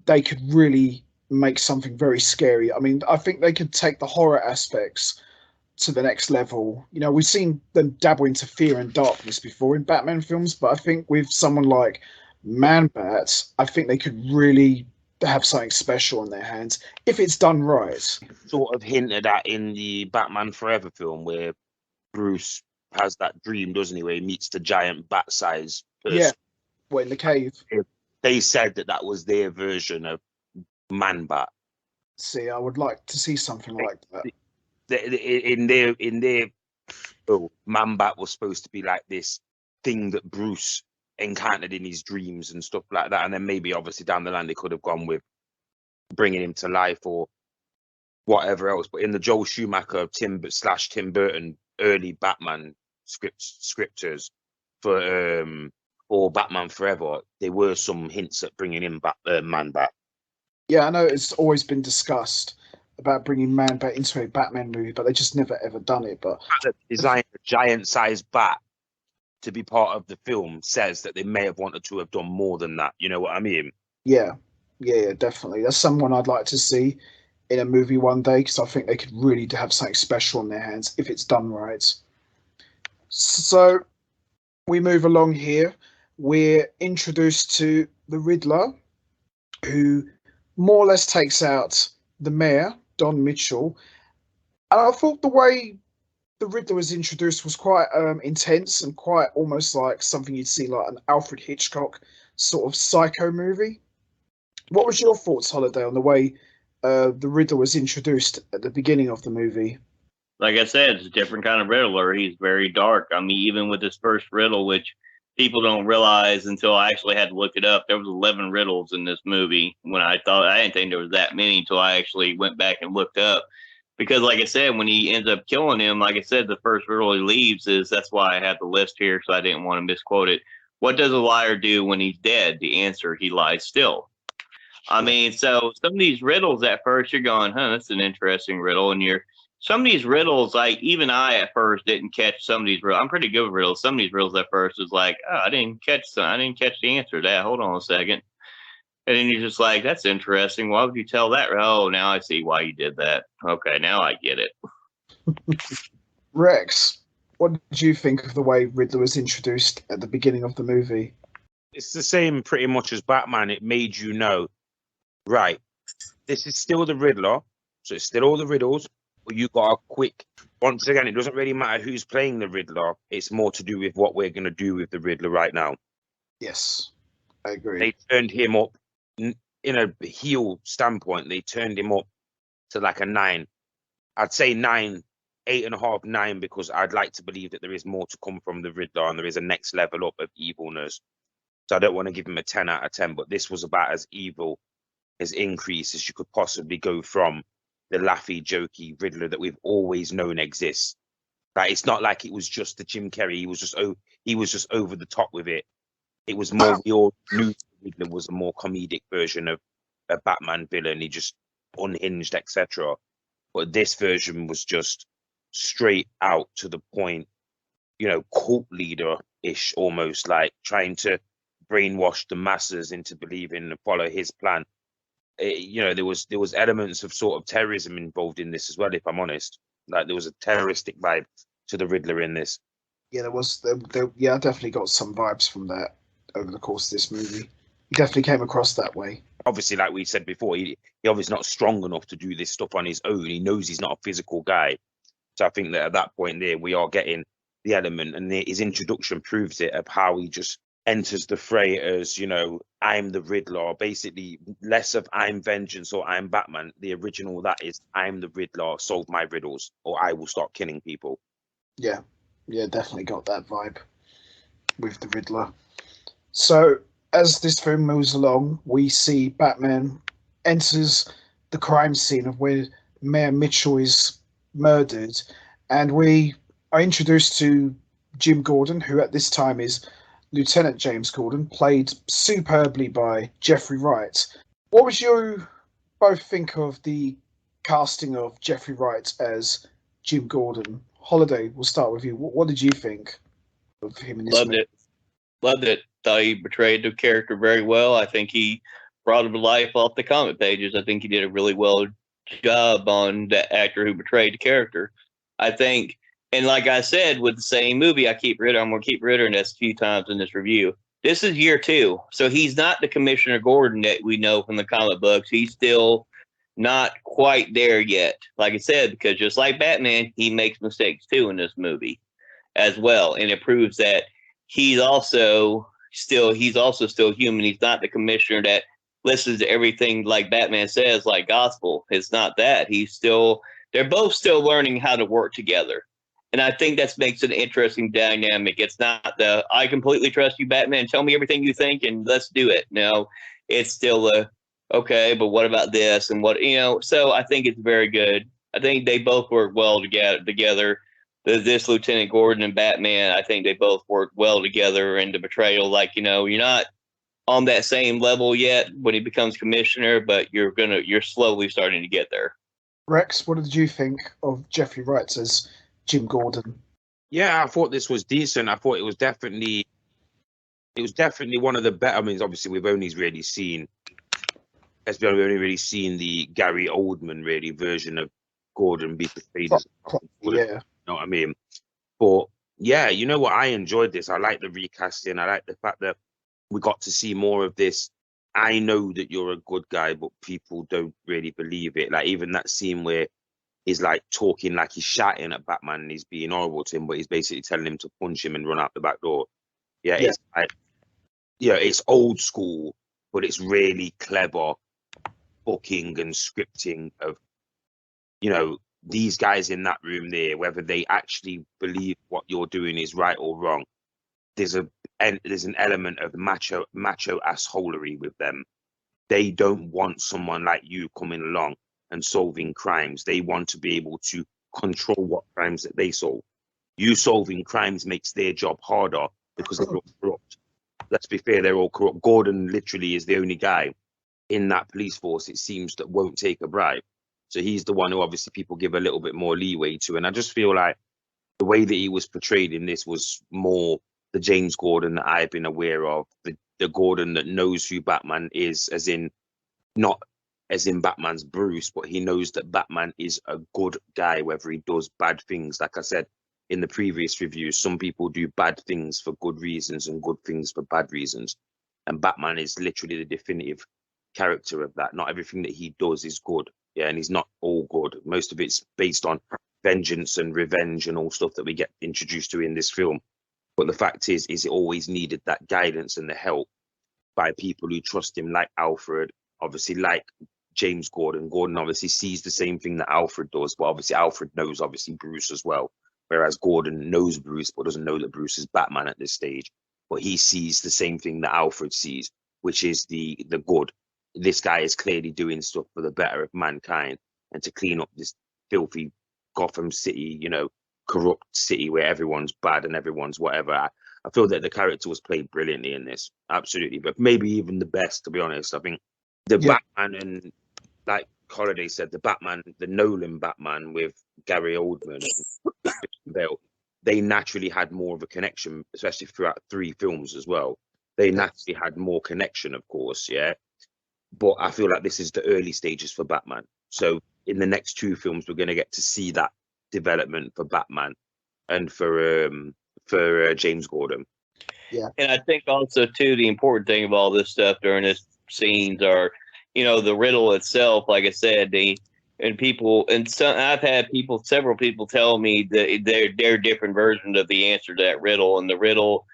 they could really make something very scary. I mean, I think they could take the horror aspects to the next level. You know, we've seen them dabble into fear and darkness before in Batman films, but I think with someone like Man-Bat, I think they could really have something special on their hands if it's done right.
Sort of hinted at in the Batman Forever film where Bruce has that dream, doesn't he, where he meets the giant bat-sized person.
Yeah, well, in the cave.
They said that that was their version of Man-Bat.
See, I would like to see something like that.
In their Man-Bat was supposed to be like this thing that Bruce encountered in his dreams and stuff like that, and then maybe obviously down the line they could have gone with bringing him to life or whatever else. But in the Joel Schumacher Tim Burton early Batman scripters for Batman Forever, there were some hints at bringing in Man-Bat.
Yeah, I know it's always been discussed about bringing Man-Bat into a Batman movie, but they just never ever done it. But
design a giant-sized bat to be part of the film says that they may have wanted to have done more than that. You know what I mean?
Yeah, definitely. That's someone I'd like to see in a movie one day because I think they could really have something special on their hands if it's done right. So we move along here. We're introduced to the Riddler, who more or less takes out the mayor, Don Mitchell. And I thought the way the Riddler was introduced was quite intense and quite almost like something you'd see like an Alfred Hitchcock sort of psycho movie. What was your thoughts, Holiday, on the way the Riddler was introduced at the beginning of the movie?
Like I said, it's a different kind of Riddler. He's very dark. I mean, even with his first riddle, which people don't realize until I actually had to look it up, there was 11 riddles in this movie. When I didn't think there was that many until I actually went back and looked up. Because, like I said, when he ends up killing him, like I said, the first riddle he leaves that's why I had the list here, so I didn't want to misquote it. What does a liar do when he's dead? The answer, he lies still. I mean, so some of these riddles at first, you're going, that's an interesting riddle. And some of these riddles, like even I at first didn't catch some of these riddles. I'm pretty good with riddles. Some of these riddles at first was like, I didn't catch the answer to that. Hold on a second. And then you're just like, that's interesting. Why would you tell that? Oh, now I see why you did that. Okay, now I get it.
Rex, what did you think of the way Riddler was introduced at the beginning of the movie?
It's the same pretty much as Batman. It made you know, right, this is still the Riddler, so it's still all the riddles, but you got a quick, once again, it doesn't really matter who's playing the Riddler. It's more to do with what we're going to do with the Riddler right now.
Yes, I agree.
They turned him up, in a heel standpoint, they turned him up to like a 9. I'd say 9, 8.5, 9, because I'd like to believe that there is more to come from the Riddler and there is a next level up of evilness. So I don't want to give him a 10 out of 10, but this was about as evil as increase as you could possibly go from the laughy, jokey Riddler that we've always known exists. Like, it's not like it was just the Jim Carrey. He was just over the top with it. It was more, we all knew Riddler was a more comedic version of a Batman villain. He just unhinged, etc. But this version was just straight out to the point, you know, cult leader-ish, almost like trying to brainwash the masses into believing and follow his plan. You know, there was elements of sort of terrorism involved in this as well, if I'm honest. Like there was a terroristic vibe to the Riddler in this.
Yeah, I definitely got some vibes from that over the course of this movie. He definitely came across that way.
Obviously, like we said before, he obviously not strong enough to do this stuff on his own. He knows he's not a physical guy. So I think that at that point there, we are getting the element, and his introduction proves it, of how he just enters the fray as, you know, I'm the Riddler. Basically, less of I'm vengeance or I'm Batman. The original that is I'm the Riddler, solve my riddles, or I will start killing people.
Yeah, definitely got that vibe with the Riddler. So as this film moves along, we see Batman enters the crime scene of where Mayor Mitchell is murdered, and we are introduced to Jim Gordon, who at this time is Lieutenant James Gordon, played superbly by Jeffrey Wright. What would you both think of the casting of Jeffrey Wright as Jim Gordon? Holiday, we'll start with you. What did you think of him in this movie?
Loved it. Thought he portrayed the character very well. I think he brought him to life off the comic pages. I think he did a really well job on the actor who portrayed the character. I think, and like I said, with the same movie, I'm going to keep reiterating this a few times in this review. This is year 2. So he's not the Commissioner Gordon that we know from the comic books. He's still not quite there yet. Like I said, because just like Batman, he makes mistakes too in this movie as well. And it proves that he's also still human. He's not the commissioner that listens to everything like Batman says, like gospel. It's not that. They're both still learning how to work together. And I think that makes an interesting dynamic. It's not the, I completely trust you, Batman. Tell me everything you think and let's do it. No, it's still okay, but what about this? And what, so I think it's very good. I think they both work well together. This Lieutenant Gordon and Batman, I think they both work well together in the betrayal. Like, you're not on that same level yet when he becomes commissioner, but you're slowly starting to get there.
Rex, what did you think of Jeffrey Wright as Jim Gordon?
Yeah, I thought this was decent. I thought it was definitely one of the better. I mean, obviously we've only really seen the Gary Oldman version of Gordon be portrayed as Gordon, yeah. You know what I mean? But yeah, you know what? I enjoyed this. I like the recasting. I like the fact that we got to see more of this. I know that you're a good guy, but people don't really believe it. Like even that scene where he's like talking like he's shouting at Batman and he's being horrible to him, but he's basically telling him to punch him and run out the back door. Yeah. It's like, it's old school, but it's really clever booking and scripting of, these guys in that room there, whether they actually believe what you're doing is right or wrong. There's an element of macho assholery with them. They don't want someone like you coming along and solving crimes. They want to be able to control what crimes that they solve. You solving crimes makes their job harder because they're all corrupt. Let's be fair, they're all corrupt. Gordon literally is the only guy in that police force, it seems, that won't take a bribe. So he's the one who obviously people give a little bit more leeway to. And I just feel like the way that he was portrayed in this was more the James Gordon that I've been aware of, the Gordon that knows who Batman is, not as in Batman's Bruce, but he knows that Batman is a good guy, whether he does bad things. Like I said in the previous review, some people do bad things for good reasons and good things for bad reasons. And Batman is literally the definitive character of that. Not everything that he does is good. Yeah, and he's not all good. Most of it's based on vengeance and revenge and all stuff that we get introduced to in this film. But the fact is it always needed that guidance and the help by people who trust him, like Alfred, obviously like James Gordon. Gordon obviously sees the same thing that Alfred does, but obviously Alfred knows Bruce as well. Whereas Gordon knows Bruce, but doesn't know that Bruce is Batman at this stage. But he sees the same thing that Alfred sees, which is the good. This guy is clearly doing stuff for the better of mankind and to clean up this filthy Gotham City, corrupt city where everyone's bad and everyone's whatever. I feel that the character was played brilliantly in this, absolutely, but maybe even the best, to be honest. I think the Batman and like Holiday said, the Nolan Batman with Gary Oldman, they naturally had more of a connection, especially throughout 3 films as well. They naturally had more connection, of course, yeah. But I feel like this is the early stages for Batman. So in the next 2 films, we're going to get to see that development for Batman and for James Gordon.
Yeah.
And I think also too, the important thing of all this stuff during this scenes are, the riddle itself. Like I said, I've had several people tell me that they're different versions of the answer to that riddle. And the riddle,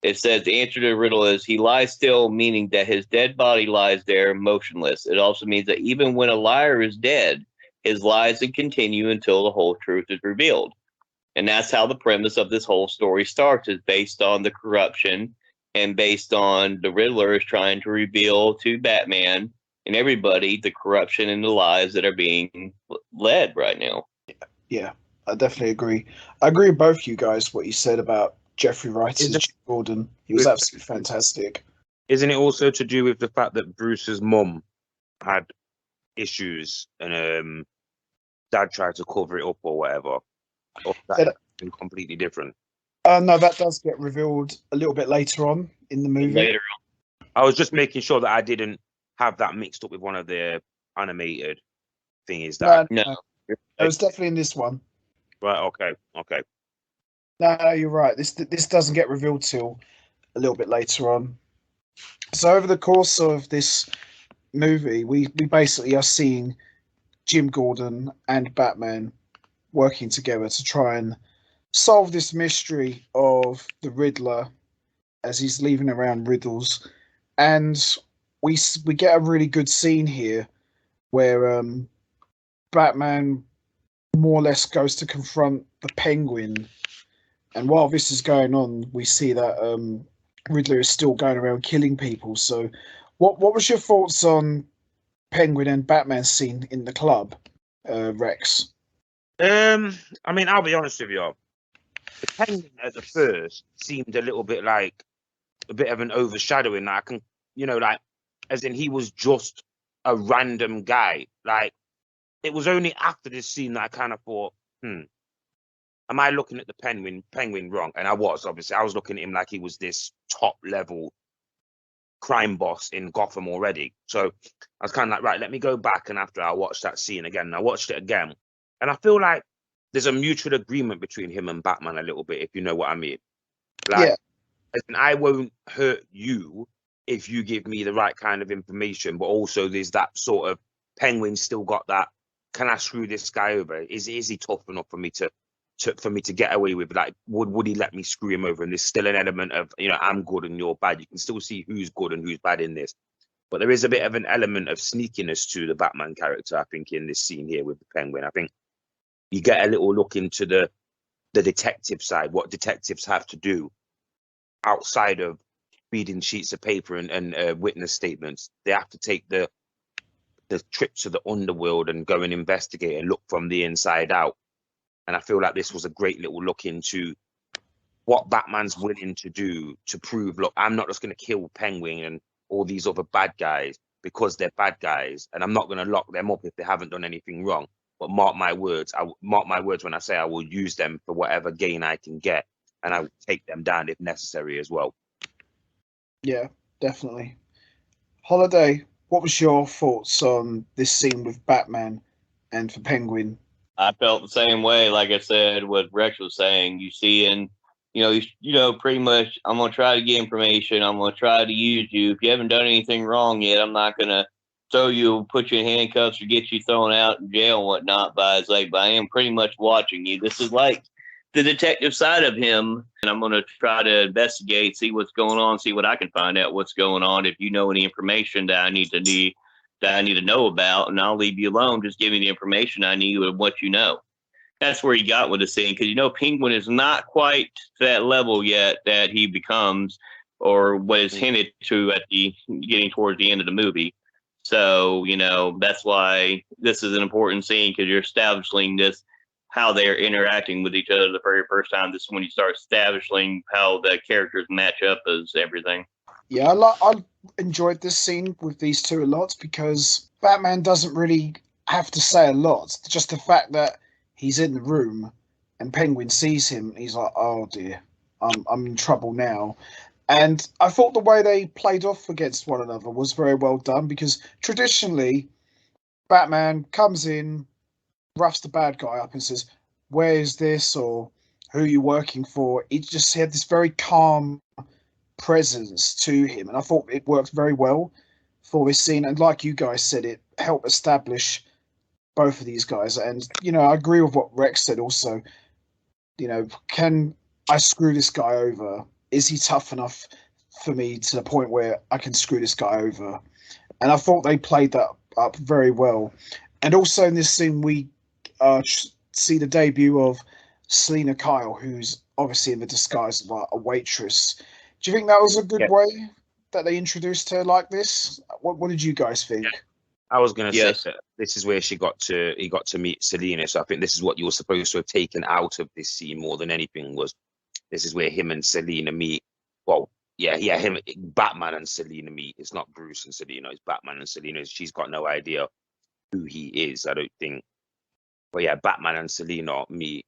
it says the answer to the riddle is he lies still, meaning that his dead body lies there motionless. It also means that even when a liar is dead, his lies can continue until the whole truth is revealed. And that's how the premise of this whole story starts, is based on the corruption and based on the Riddler is trying to reveal to Batman and everybody the corruption and the lies that are being led right now.
Yeah, I definitely agree. I agree with both you guys, what you said about Jeffrey Wright as Jim Gordon. He was absolutely fantastic.
Isn't it also to do with the fact that Bruce's mum had issues and Dad tried to cover it up or whatever? Or that completely different?
No, that does get revealed a little bit later on in the movie.
Later on.
I was just making sure that I didn't have that mixed up with one of the animated thingies.
No. It was definitely in this one.
Right, okay.
No, you're right. This doesn't get revealed till a little bit later on. So over the course of this movie, we basically are seeing Jim Gordon and Batman working together to try and solve this mystery of the Riddler as he's leaving around riddles. And we get a really good scene here where Batman more or less goes to confront the Penguin. And while this is going on, we see that Riddler is still going around killing people. So what was your thoughts on Penguin and Batman scene in the club, Rex?
I mean, I'll be honest with you. The Penguin at the first seemed a little bit like a bit of an overshadowing. Like, I can, like, as in he was just a random guy. Like, it was only after this scene that I kind of thought, am I looking at the Penguin wrong? And I was, obviously. I was looking at him like he was this top level crime boss in Gotham already. So I was kind of like, right, let me go back. And after I watched that scene again, and I watched it again. And I feel like there's a mutual agreement between him and Batman a little bit, if you know what I mean. Like, and I won't hurt you if you give me the right kind of information. But also there's that sort of Penguin still got that, can I screw this guy over? Is he tough enough for me to get away with? Like, would he let me screw him over? And there's still an element of, I'm good and you're bad. You can still see who's good and who's bad in this. But there is a bit of an element of sneakiness to the Batman character, I think, in this scene here with the Penguin. I think you get a little look into the detective side, what detectives have to do outside of reading sheets of paper and witness statements. They have to take the trip to the underworld and go and investigate and look from the inside out. And I feel like this was a great little look into what Batman's willing to do to prove, look, I'm not just going to kill Penguin and all these other bad guys because they're bad guys, and I'm not going to lock them up if they haven't done anything wrong. But mark my words when I say I will use them for whatever gain I can get, and I will take them down if necessary as well.
Yeah, definitely. Holiday, what was your thoughts on this scene with Batman and the Penguin?
I felt the same way. Like I said, what Rex was saying, you see, and pretty much, I'm gonna try to get information. I'm gonna try to use you. If you haven't done anything wrong yet, I'm not gonna throw you, put you in handcuffs, or get you thrown out in jail and whatnot. But I am pretty much watching you. This is like the detective side of him, and I'm gonna try to investigate, see what's going on, see what I can find out what's going on. If you know any information that I need to know about, and I'll leave you alone. Just give me the information I need and what you know. That's where he got with the scene, because Penguin is not quite to that level yet that he becomes, or what is hinted to at the getting towards the end of the movie. So that's why this is an important scene, because you're establishing this, how they're interacting with each other the very first time. This is when you start establishing how the characters match up as everything.
Yeah, I enjoyed this scene with these two a lot, because Batman doesn't really have to say a lot. Just the fact that he's in the room and Penguin sees him, he's like, "Oh dear, I'm in trouble now." And I thought the way they played off against one another was very well done, because traditionally Batman comes in, roughs the bad guy up and says, "Where is this?" or "Who are you working for?" He just had this very calm presence to him, and I thought it worked very well for this scene. And like you guys said, it helped establish both of these guys. And I agree with what Rex said also. Can I screw this guy over? Is he tough enough for me to the point where I can screw this guy over? And I thought they played that up very well. And also in this scene, we see the debut of Selena Kyle, who's obviously in the disguise of a waitress. Do you think that was a good way that they introduced her like this? What did you guys think?
I was going to say that this is where he got to meet Selena. So I think this is what you were supposed to have taken out of this scene more than anything, was this is where him and Selena meet. Well, Batman and Selena meet. It's not Bruce and Selena, it's Batman and Selena. She's got no idea who he is, I don't think. But yeah, Batman and Selena meet,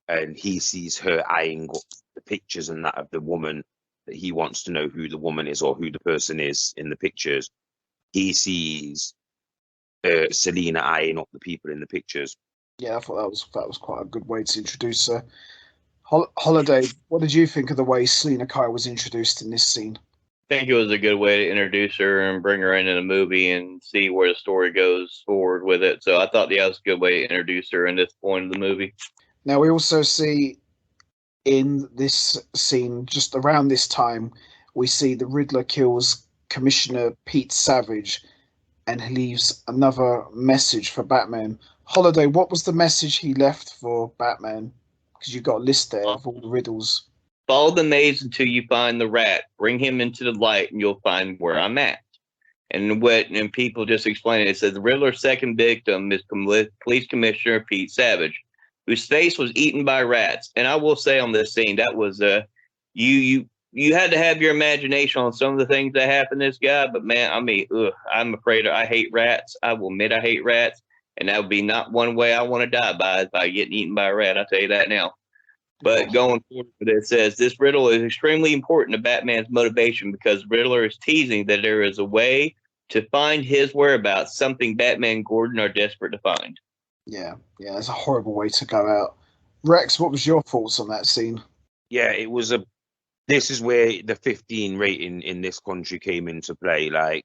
and he sees her eyeing up the pictures and that of the woman that he wants to know who the woman is or who the person is in the pictures. He sees Selena eyeing up the people in the pictures.
Yeah, I thought that was quite a good way to introduce her. Holiday, what did you think of the way Selena Kyle was introduced in this scene?
I think it was a good way to introduce her and bring her into the movie and see where the story goes forward with it. So I thought, it was a good way to introduce her in this point of the movie.
Now, we also see in this scene, just around this time, we see the Riddler kills Commissioner Pete Savage and he leaves another message for Batman. Holiday, what was the message he left for Batman? Because you've got a list there of all the riddles.
Follow the maze until you find the rat. Bring him into the light and you'll find where I'm at. And people just explain it. It says the Riddler's second victim is Police Commissioner Pete Savage, whose face was eaten by rats. And I will say on this scene, that was you had to have your imagination on some of the things that happened to this guy. But man, I'm afraid I hate rats. I will admit I hate rats. And that would be not one way I want to die by getting eaten by a rat. I'll tell you that now. But going forward, it says this riddle is extremely important to Batman's motivation because Riddler is teasing that there is a way to find his whereabouts, something Batman and Gordon are desperate to find.
Yeah, it's a horrible way to go out. Rex, what was your thoughts on that scene?
Yeah, it was this is where the 15 rating in this country came into play. Like,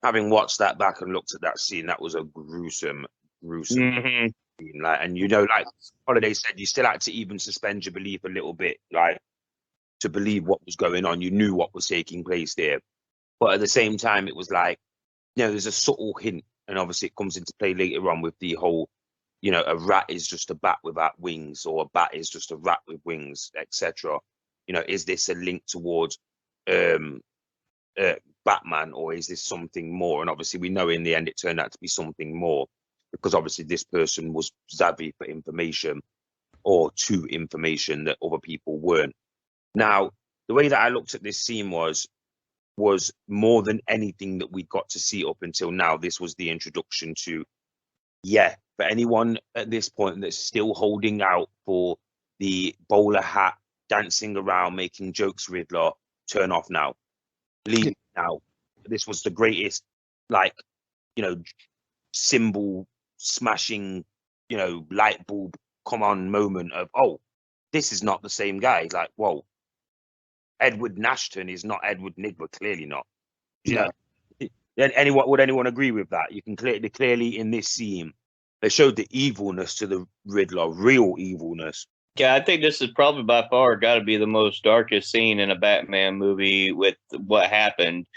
having watched that back and looked at that scene, that was a gruesome scene. Like, and like Holiday said, you still had to even suspend your belief a little bit, like, to believe what was going on. You knew what was taking place there, but at the same time, it was like, there's a subtle hint, and obviously it comes into play later on with the whole, a rat is just a bat without wings, or a bat is just a rat with wings, etc. Is this a link towards Batman, or is this something more? And obviously we know in the end it turned out to be something more, because obviously this person was savvy for information, or to information that other people weren't. Now, the way that I looked at this scene was more than anything that we got to see up until now, this was the introduction to, for anyone at this point that's still holding out for the bowler hat, dancing around, making jokes Riddler, turn off now. Leave now. This was the greatest, symbol smashing, light bulb come on moment of, this is not the same guy. Like, whoa, Edward Nashton is not Edward Nigma, clearly not. Would anyone agree with that? You can clearly in this scene, they showed the evilness to the Riddler, real evilness.
Yeah, I think this is probably by far got to be the most darkest scene in a Batman movie with what happened.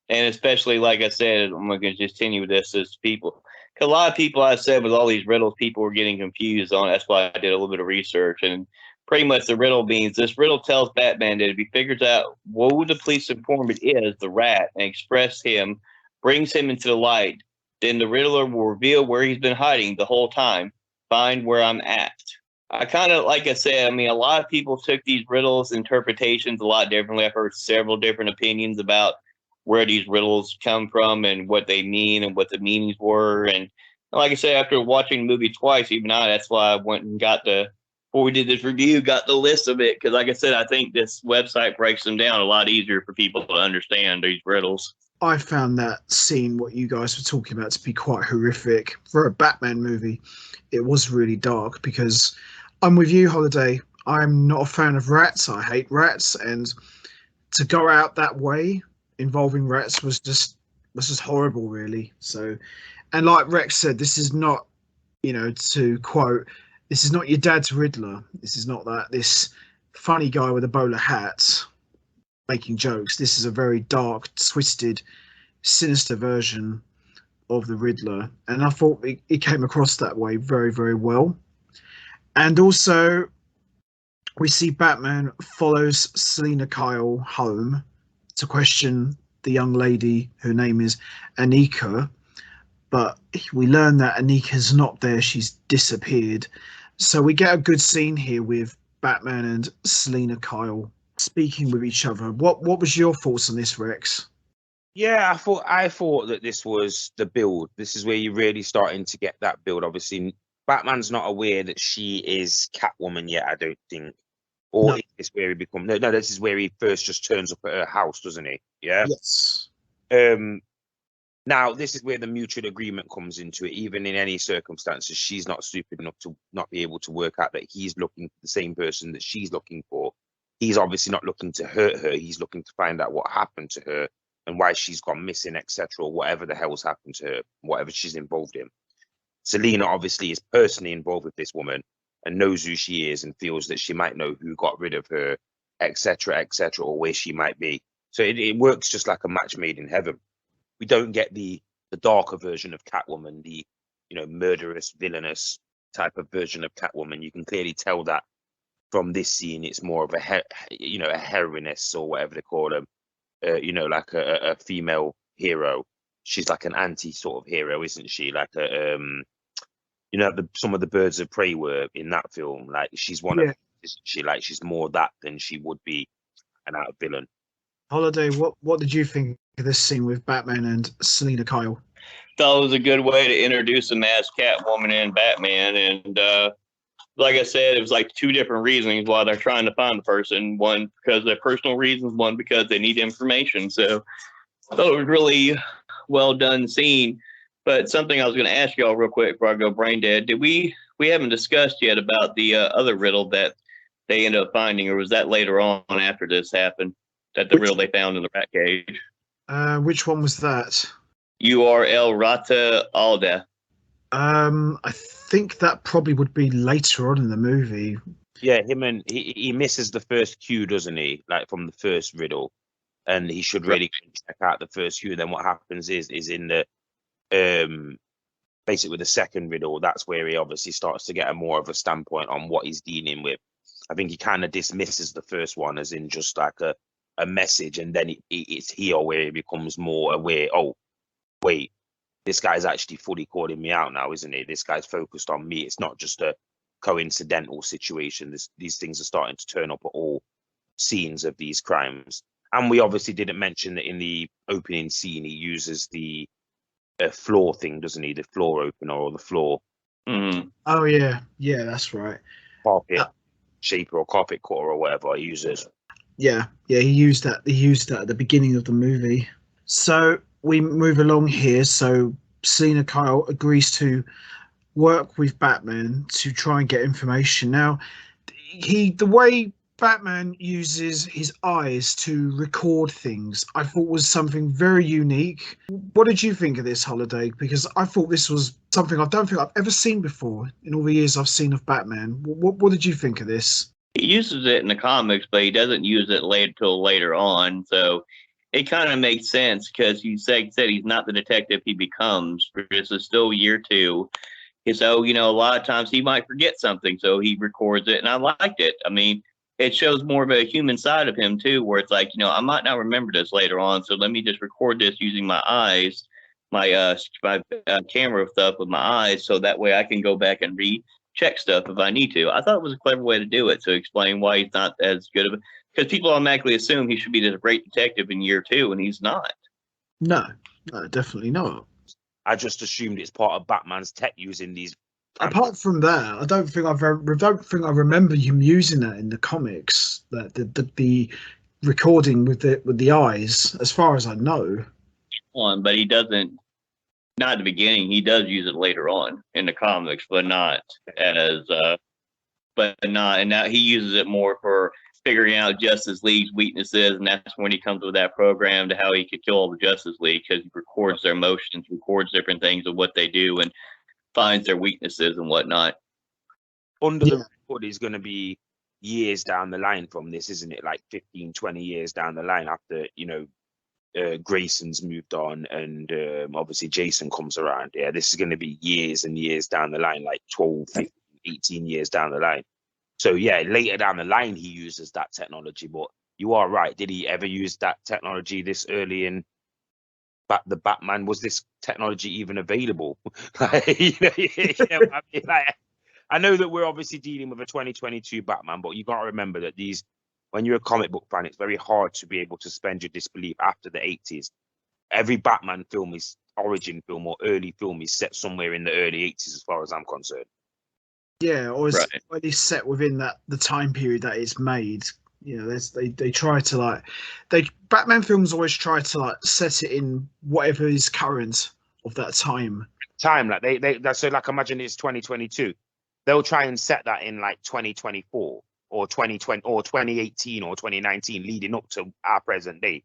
And especially, like I said, I'm going to continue with this as people. Because a lot of people, I said, with all these riddles, people were getting confused on it. That's why I did a little bit of research. And pretty much the riddle means this riddle tells Batman that if he figures out who the police informant is, the rat, and express him, brings him into the light, then the Riddler will reveal where he's been hiding the whole time. Find where I'm at. I kind of, like I said, a lot of people took these riddles interpretations a lot differently. I've heard several different opinions about where these riddles come from and what they mean and what the meanings were. And Like I said, after watching the movie twice, even that's why I went and got before we did this review, got the list of it. Because like I said, I think this website breaks them down a lot easier for people to understand these riddles.
I found that scene, what you guys were talking about, to be quite horrific. For a Batman movie, it was really dark because I'm with you, Holiday. I'm not a fan of rats. I hate rats. And to go out that way involving rats was just horrible, really. So, and like Rex said, this is not, to quote, this is not your dad's Riddler. This is not this funny guy with a bowler hat making jokes. This is a very dark, twisted, sinister version of the Riddler. And I thought it came across that way very, very well. And also, we see Batman follows Selina Kyle home to question the young lady. Her name is Anika. But we learn that Anika's not there. She's disappeared. So we get a good scene here with Batman and Selina Kyle speaking with each other. What was your thoughts on this, Rex?
Yeah, I thought that this was the build. This is where you're really starting to get that build. Obviously, Batman's not aware that she is Catwoman yet, I don't think. Or
No.
it's where he becomes no, this is where he first just turns up at her house, doesn't he? Yeah.
Yes.
Now, this is where the mutual agreement comes into it. Even in any circumstances, she's not stupid enough to not be able to work out that he's looking for the same person that she's looking for. He's obviously not looking to hurt her. He's looking to find out what happened to her and why she's gone missing, etc., or whatever the hell's happened to her, whatever she's involved in. Selina obviously is personally involved with this woman and knows who she is and feels that she might know who got rid of her, etc., or where she might be. So it works just like a match made in heaven. We don't get the darker version of Catwoman, the murderous, villainous type of version of Catwoman. You can clearly tell that from this scene. It's more of a heroiness or whatever they call them. Like a female hero. She's like an anti sort of hero, isn't she? Like some of the Birds of Prey were in that film. Like she's one of, isn't she? Like she's more that than she would be an out villain.
Holiday, what did you think of this scene with Batman and Selina Kyle?
Thought it was a good way to introduce them as Catwoman and Batman. And like I said, it was like two different reasons why they're trying to find the person. One because of their personal reasons, one because they need information. So I thought it was really well done scene. But something I was going to ask y'all real quick before I go brain dead. We haven't discussed yet about the other riddle that they ended up finding, or was that later on after this happened? That the riddle they found in the rat cage.
Which one was that?
URL Rata Alda.
I think that probably would be later on in the movie.
Yeah, he misses the first cue, doesn't he? Like from the first riddle, and he should really check out the first cue. Then what happens is in the basically with the second riddle, that's where he obviously starts to get a more of a standpoint on what he's dealing with. I think he kind of dismisses the first one as in just like a message, and then it's here where he becomes more aware. Oh, wait, this guy's actually fully calling me out now, isn't he? This guy's focused on me. It's not just a coincidental situation. These things are starting to turn up at all scenes of these crimes. And we obviously didn't mention that in the opening scene, he uses the floor thing, doesn't he? The floor opener or the floor.
Mm-hmm.
Oh, yeah. Yeah, that's right.
Carpet shaper or carpet cutter or whatever he uses.
Yeah, he used that. He used that at the beginning of the movie. So we move along here. So Selina Kyle agrees to work with Batman to try and get information. Now, the way Batman uses his eyes to record things, I thought was something very unique. What did you think of this, Holiday? Because I thought this was something I don't think I've ever seen before in all the years I've seen of Batman. What did you think of this?
He uses it in the comics, but he doesn't use it till later on. So it kind of makes sense because he said he's not the detective he becomes. This is still year 2. And so, a lot of times he might forget something, so he records it, and I liked it. I mean, it shows more of a human side of him, too, where it's like, I might not remember this later on, so let me just record this using my eyes, my camera stuff with my eyes, so that way I can go back and check stuff if I need to. I thought it was a clever way to do it, to explain why he's not as good of a, because people automatically assume he should be this great detective in year 2, and he's not.
No, definitely not.
I just assumed it's part of Batman's tech using these.
Apart from that, I don't think I remember him using that in the comics. That the recording with the eyes, as far as I know.
But he doesn't. Not at the beginning. He does use it later on in the comics, but not as. And now he uses it more for figuring out Justice League's weaknesses, and that's when he comes with that program to how he could kill all the Justice League, because he records their motions, records different things of what they do, and finds their weaknesses and whatnot.
Under the Hood is going to be years down the line from this, isn't it? Like 15, 20 years down the line after, Grayson's moved on and obviously Jason comes around. Yeah, this is going to be years and years down the line, like 12, 15, 18 years down the line. So yeah, later down the line, he uses that technology. But you are right. Did he ever use that technology this early in the Batman? Was this technology even available? I know that we're obviously dealing with a 2022 Batman, but you got to remember that when you're a comic book fan, it's very hard to be able to suspend your disbelief after the 80s. Every Batman film is origin film or early film is set somewhere in the early 80s, as far as I'm concerned.
Yeah, or is at least set within the time period that it's made. They try to Batman films always try to set it in whatever is current of that time. Imagine it's 2022. They'll try and set that in 2024 or 2020 or 2018 or 2019, leading up to our present day.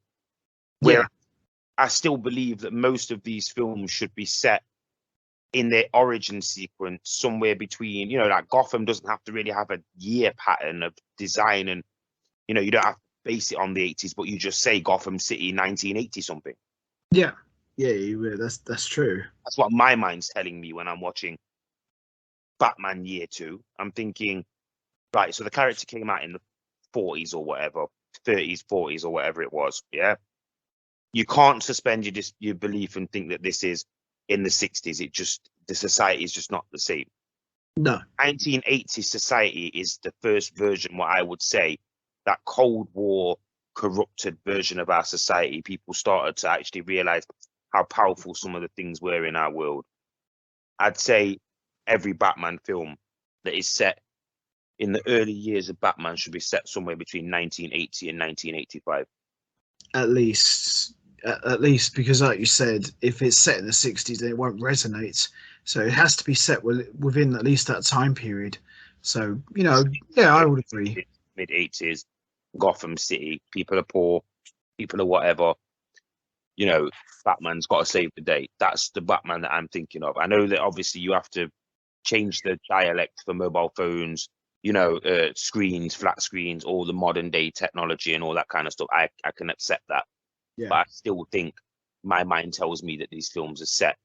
Where I still believe that most of these films should be set in their origin sequence somewhere between, Gotham doesn't have to really have a year pattern of design, and you don't have to base it on the 80s, but you just say Gotham City 1980 something. Yeah, that's true.
That's what my mind's telling me when I'm watching Batman Year 2. I'm thinking, right, so the character came out in the 40s or whatever, 30s, 40s or whatever it was. Yeah, you can't suspend your belief and think that this is in the 60s. The society is just not the same.
No.
1980s society is the first version, what I would say, that Cold War corrupted version of our society. People started to actually realize how powerful some of the things were in our world. I'd say every Batman film that is set in the early years of Batman should be set somewhere between 1980 and 1985.
At least, because like you said, if it's set in the 60s, then it won't resonate. So it has to be set within at least that time period. So, I would agree.
Mid-80s, Gotham City, people are poor, people are whatever. Batman's got to save the day. That's the Batman that I'm thinking of. I know that obviously you have to change the dialect for mobile phones, screens, flat screens, all the modern day technology and all that kind of stuff. I can accept that. Yeah. But I still think my mind tells me that these films are set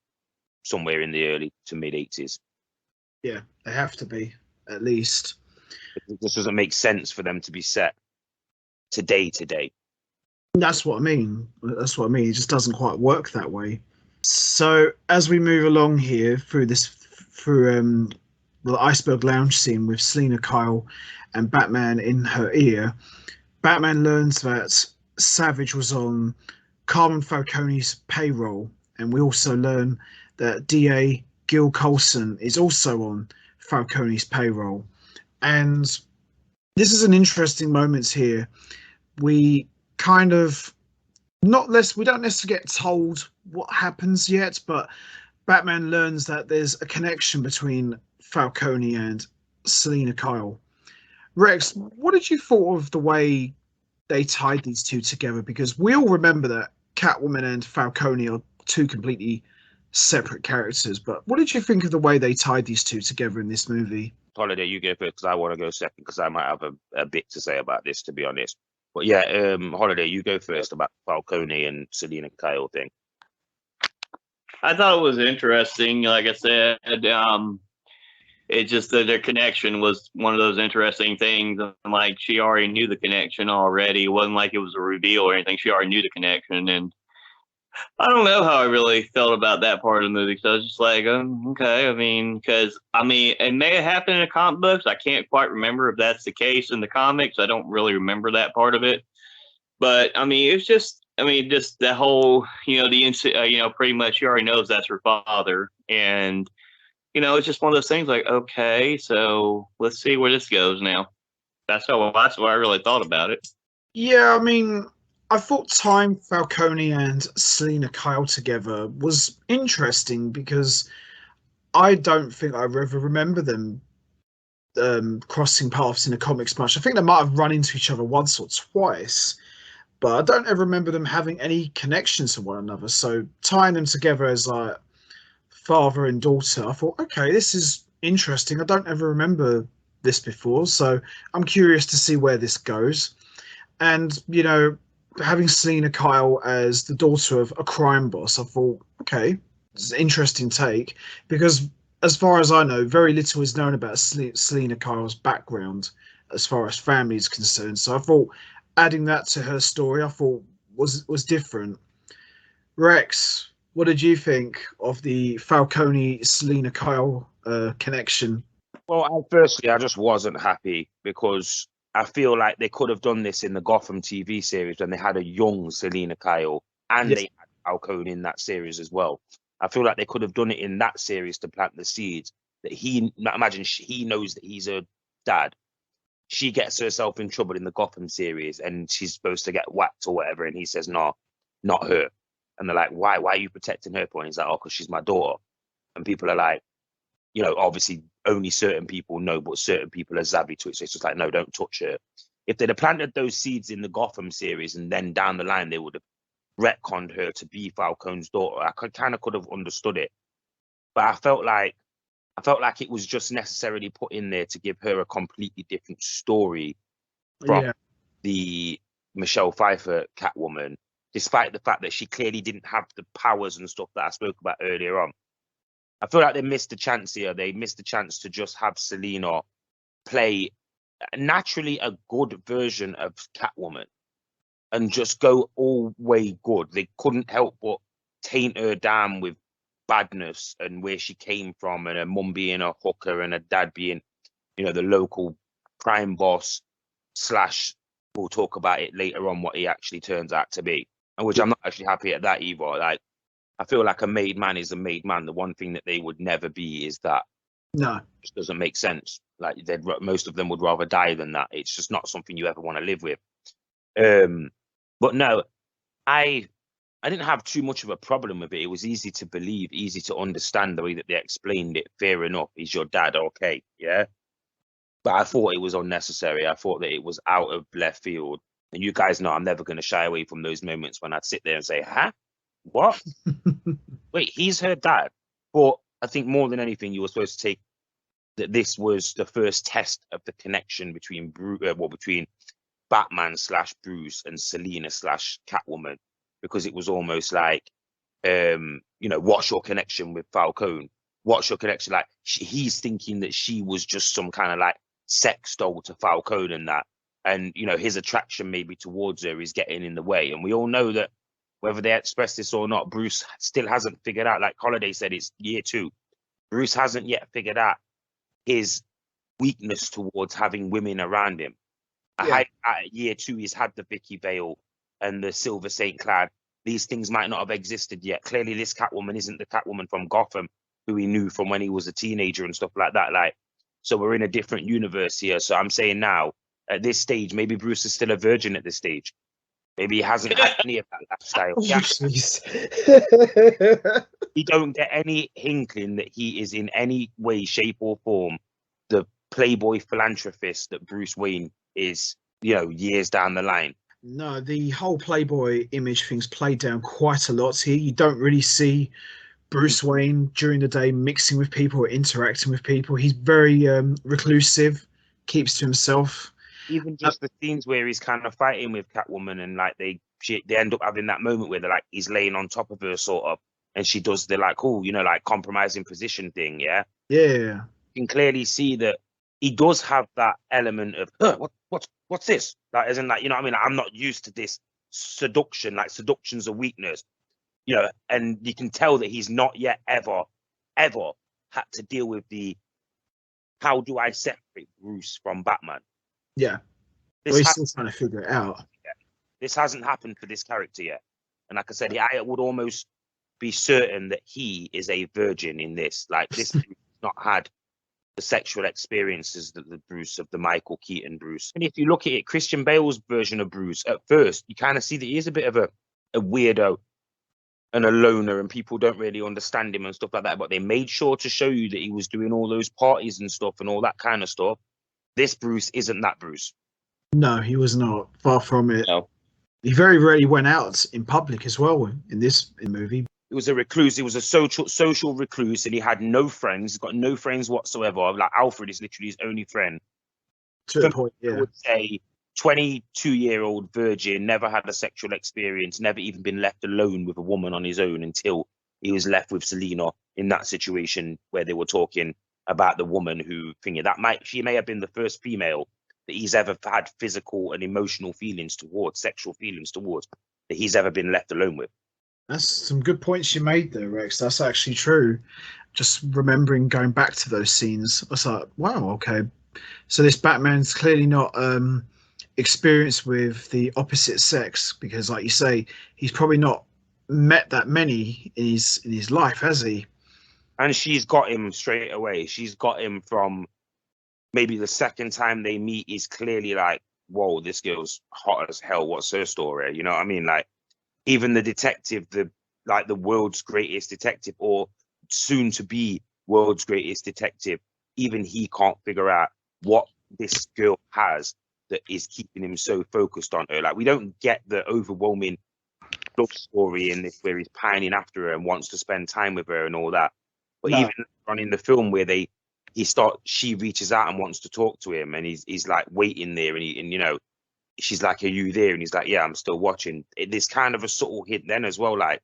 somewhere in the early to mid 80s.
Yeah, they have to be, at least.
This doesn't make sense for them to be set today.
That's what I mean. It just doesn't quite work that way. So as we move along here through the Iceberg Lounge scene with Selina Kyle and Batman in her ear, Batman learns that Savage was on Carmen Falcone's payroll, and we also learn that DA Gil Colson is also on Falcone's payroll. And this is an interesting moment here. We kind of we don't necessarily get told what happens yet, but Batman learns that there's a connection between Falcone and Selina Kyle. Rex, what did you thought of the way they tied these two together? Because we all remember that Catwoman and Falcone are two completely separate characters, but what did you think of the way they tied these two together in this movie?
Holiday, you go first, because I want to go second, because I might have a bit to say about this, to be honest. But yeah, Holiday, you go first about Falcone and Selina Kyle thing.
I thought it was interesting. Like I said, it's just that their connection was one of those interesting things. Like, she already knew the connection already. It wasn't like it was a reveal or anything. She already knew the connection. And I don't know how I really felt about that part of the movie. So I was just like, okay. Because it may have happened in the comic books. I can't quite remember if that's the case in the comics. I don't really remember that part of it. But it's just I mean, just the whole, pretty much she already knows that's her father. And, it's just one of those things like, okay, so let's see where this goes now. That's what I really thought about it.
Yeah, I mean, I thought time Falcone and Selena Kyle together was interesting because I don't think I ever remember them crossing paths in the comics much. I think they might have run into each other once or twice, but I don't ever remember them having any connections to one another. So tying them together as like father and daughter, I thought, okay, this is interesting. I don't ever remember this before, so I'm curious to see where this goes. And having Selena Kyle as the daughter of a crime boss, I thought, okay, it's an interesting take because, as far as I know, very little is known about Selena Kyle's background as far as family is concerned. So I thought adding that to her story, I thought was different. Rex, what did you think of the Falcone Selena Kyle connection?
Well, firstly, I just wasn't happy because I feel like they could have done this in the Gotham TV series when they had a young Selena Kyle and they had Falcone in that series as well. I feel like they could have done it in that series to plant the seeds that he knows that he's a dad. She gets herself in trouble in the Gotham series and she's supposed to get whacked or whatever. And he says, no, not her. And they're like, why? Why are you protecting her? And he's like, oh, because she's my daughter. And people are like, obviously only certain people know, but certain people are savvy to it. So it's just like, no, don't touch her. If they'd have planted those seeds in the Gotham series and then down the line, they would have retconned her to be Falcone's daughter, I could have understood it. But I felt like it was just necessarily put in there to give her a completely different story from the Michelle Pfeiffer Catwoman, despite the fact that she clearly didn't have the powers and stuff that I spoke about earlier on. I feel like they missed a chance here. They missed a chance to just have Selena play naturally a good version of Catwoman and just go all way good. They couldn't help but taint her down with badness and where she came from, and her mum being a hooker and her dad being, the local crime boss / we'll talk about it later on what he actually turns out to be, and which I'm not actually happy at that either. Like, I feel like a made man is a made man. The one thing that they would never be is that.
No,
it just doesn't make sense. Like, most of them would rather die than that. It's just not something you ever want to live with. But no, I didn't have too much of a problem with it. It was easy to believe, easy to understand the way that they explained it. Fair enough. He's your dad. Okay. Yeah. But I thought it was unnecessary. I thought that it was out of left field. And you guys know I'm never going to shy away from those moments when I'd sit there and say, huh? What? Wait, he's her dad. But I think more than anything, you were supposed to take that this was the first test of the connection between between Batman / Bruce and Selena / Catwoman, because it was almost like, what's your connection with Falcone? What's your connection? Like, he's thinking that she was just some kind of like sex doll to Falcone and that. And, his attraction maybe towards her is getting in the way. And we all know that whether they express this or not, Bruce still hasn't figured out, like Holiday said, it's year 2. Bruce hasn't yet figured out his weakness towards having women around him. At year 2, he's had the Vicky Vale and the Silver St. Cloud. These things might not have existed yet. Clearly, this Catwoman isn't the Catwoman from Gotham who he knew from when he was a teenager and stuff like that. Like, so we're in a different universe here. So I'm saying now, at this stage, maybe Bruce is still a virgin at this stage. Maybe he hasn't had any of that lifestyle. You don't get any inkling that he is in any way, shape, or form the playboy philanthropist that Bruce Wayne is, years down the line.
No, the whole playboy image thing's played down quite a lot here. You don't really see Bruce Wayne during the day mixing with people or interacting with people. He's very reclusive, keeps to himself.
Even just the scenes where he's kind of fighting with Catwoman and like they end up having that moment where they're like, he's laying on top of her sort of, and she does the like, like compromising position thing. Yeah.
Yeah.
You can clearly see that he does have that element of, what's this? Like, isn't that, I'm not used to this seduction. Like, seduction's a weakness, and you can tell that he's not yet ever had to deal with the, how do I separate Bruce from Batman?
Yeah. He's still trying to figure it out.
This hasn't happened for this character yet. And like I said, I would almost be certain that he is a virgin in this. Like, this Bruce has not had the sexual experiences that the Bruce of the Michael Keaton Bruce. And if you look at it, Christian Bale's version of Bruce, at first, you kind of see that he is a bit of a weirdo and a loner, and people don't really understand him and stuff like that. But they made sure to show you that he was doing all those parties and stuff and all that kind of stuff. This Bruce isn't that Bruce.
No, he was not. Far from it.
No.
He very rarely went out in public as well in this movie.
He was a recluse. He was a social recluse, and he had no friends. He's got no friends whatsoever. Like, Alfred is literally his only friend.
To the point, yeah.
I would say 22-year-old virgin, never had a sexual experience, never even been left alone with a woman on his own until he was left with Selena in that situation where they were talking about the woman who she may have been the first female that he's ever had physical and emotional feelings towards, sexual feelings towards, that he's ever been left alone with.
That's some good points you made there, Rex. That's actually true. Just remembering going back to those scenes, I was like, wow, okay. So this Batman's clearly not experienced with the opposite sex, because, like you say, he's probably not met that many in his life, has he?
And she's got him straight away. She's got him from maybe the second time they meet. He's clearly like, whoa, this girl's hot as hell. What's her story? You know what I mean? Like, even the detective, the world's greatest detective, or soon to be world's greatest detective, even he can't figure out what this girl has that is keeping him so focused on her. Like, we don't get the overwhelming love story in this where he's pining after her and wants to spend time with her and all that. But even on in the film where she reaches out and wants to talk to him, and he's like waiting there, and you know, she's like, are you there? And he's like, yeah, I'm still watching. There's kind of a subtle hint then as well, like,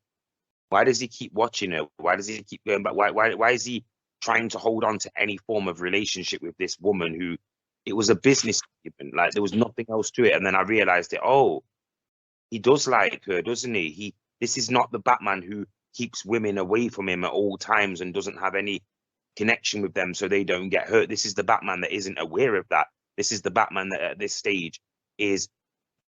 why does he keep watching her? Why does he keep going back? Why is he trying to hold on to any form of relationship with this woman who, it was a business statement, like there was nothing else to it. And then I realized that, oh, he does like her, doesn't he? This is not the Batman who keeps women away from him at all times and doesn't have any connection with them so they don't get hurt. This is the Batman that isn't aware of that. This is the Batman that at this stage is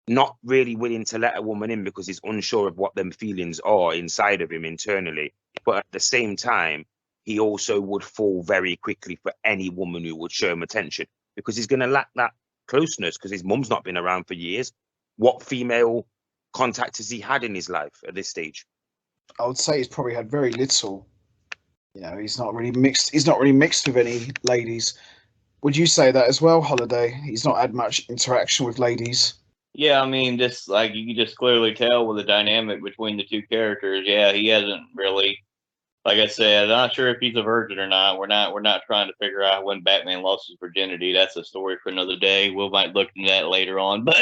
not really willing to let a woman in because he's unsure of what them feelings are inside of him internally. But at the same time, he also would fall very quickly for any woman who would show him attention, because he's going to lack that closeness because his mum's not been around for years. What female contact has he had in his life at this stage?
I would say he's probably had very little. You know, he's not really mixed. He's not really mixed with any ladies. Would you say that as well, Holiday? He's not had much interaction with ladies.
Yeah, I mean, just like you can just clearly tell with the dynamic between the two characters. Yeah, he hasn't really, like I said, I'm not sure if he's a virgin or not. We're not trying to figure out when Batman lost his virginity. That's a story for another day. We might look into that later on, but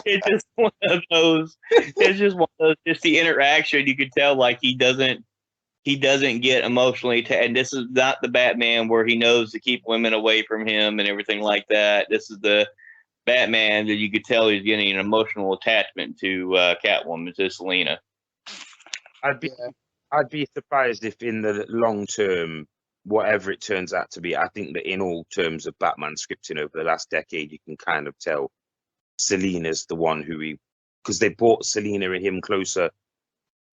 it's just one of those. It's just one of those. Just the interaction, you could tell like he doesn't get emotionally attached. And this is not the Batman where he knows to keep women away from him and everything like that. This is the Batman that you could tell he's getting an emotional attachment to Catwoman, to Selena.
I'd be surprised if in the long term, whatever it turns out to be, I think that in all terms of Batman scripting over the last decade, you can kind of tell Selena's the one who because they brought Selena and him closer,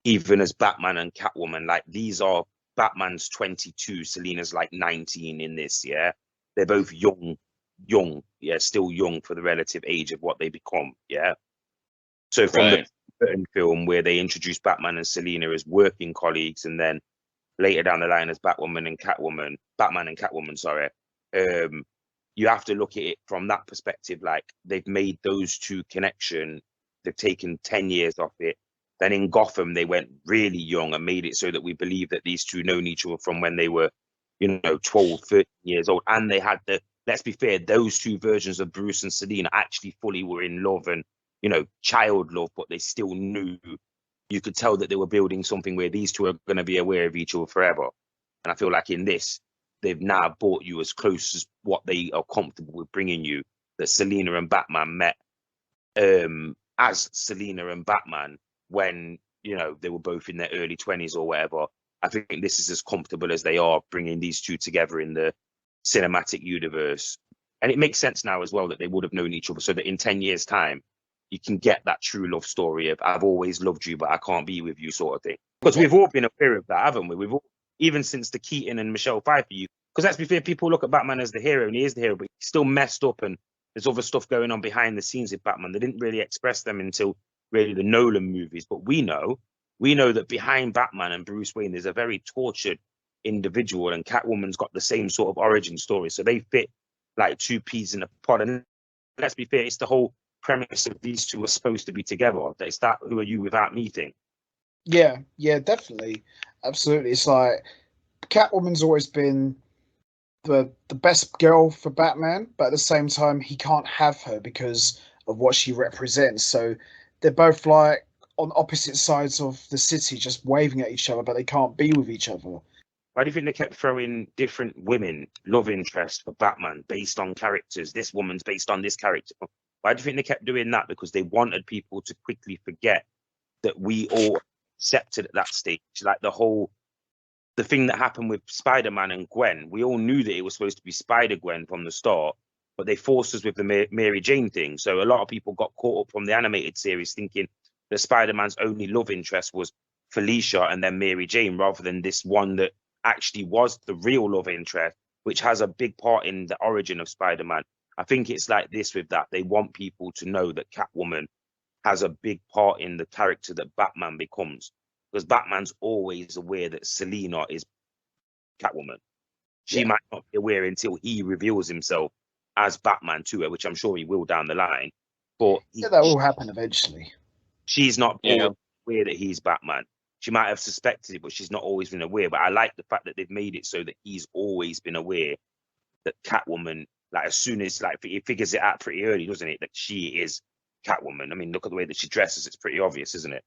even as Batman and Catwoman. Like, these are Batman's 22, Selena's like 19 in this, yeah? They're both young, yeah, still young for the relative age of what they become, yeah? So from the Burton film where they introduced Batman and Selena as working colleagues, and then later down the line as Batman and Catwoman, sorry, you have to look at it from that perspective. Like, they've made those two connection, they've taken 10 years off it. Then in Gotham, they went really young and made it so that we believe that these two known each other from when they were, 12, 13 years old. And they had let's be fair, those two versions of Bruce and Selena actually fully were in love and, child love, but they still knew. You could tell that they were building something where these two are going to be aware of each other forever. And I feel like in this, they've now brought you as close as what they are comfortable with bringing you, that Selena and Batman met as Selena and Batman when, they were both in their early 20s or whatever. I think this is as comfortable as they are bringing these two together in the cinematic universe. And it makes sense now as well that they would have known each other, so that in 10 years' time, you can get that true love story of I've always loved you, but I can't be with you sort of thing. Because we've all been aware of that, haven't we? We've all, even since the Keaton and Michelle Pfeiffer. Because let's be fair, people look at Batman as the hero, and he is the hero, but he's still messed up, and there's other stuff going on behind the scenes with Batman. They didn't really express them until really the Nolan movies, but we know that behind Batman and Bruce Wayne, there's a very tortured individual, and Catwoman's got the same sort of origin story, so they fit like two peas in a pod. And let's be fair, it's the whole premise of these two are supposed to be together. It's that who are you without me thing.
Yeah, definitely, absolutely. It's like Catwoman's always been the best girl for Batman, but at the same time, he can't have her because of what she represents. So they're both like on opposite sides of the city, just waving at each other, but they can't be with each other.
Why do you think they kept throwing different women love interest for Batman based on characters? This woman's based on this character. Why do you think they kept doing that? Because they wanted people to quickly forget that we all accepted at that stage, like the thing that happened with Spider-Man and Gwen. We all knew that it was supposed to be Spider-Gwen from the start, but they forced us with the Mary Jane thing. So a lot of people got caught up from the animated series thinking that Spider-Man's only love interest was Felicia and then Mary Jane, rather than this one that actually was the real love interest, which has a big part in the origin of Spider-Man. I think it's like this with that. They want people to know that Catwoman has a big part in the character that Batman becomes, because Batman's always aware that Selina is Catwoman. She might not be aware until he reveals himself as Batman to her, which I'm sure he will down the line. But
that will happen eventually.
She's not aware that he's Batman. She might have suspected it, but she's not always been aware. But I like the fact that they've made it so that he's always been aware that Catwoman, like as soon as like he figures it out pretty early, doesn't it, that she is Catwoman. I mean, look at the way that she dresses; it's pretty obvious, isn't it?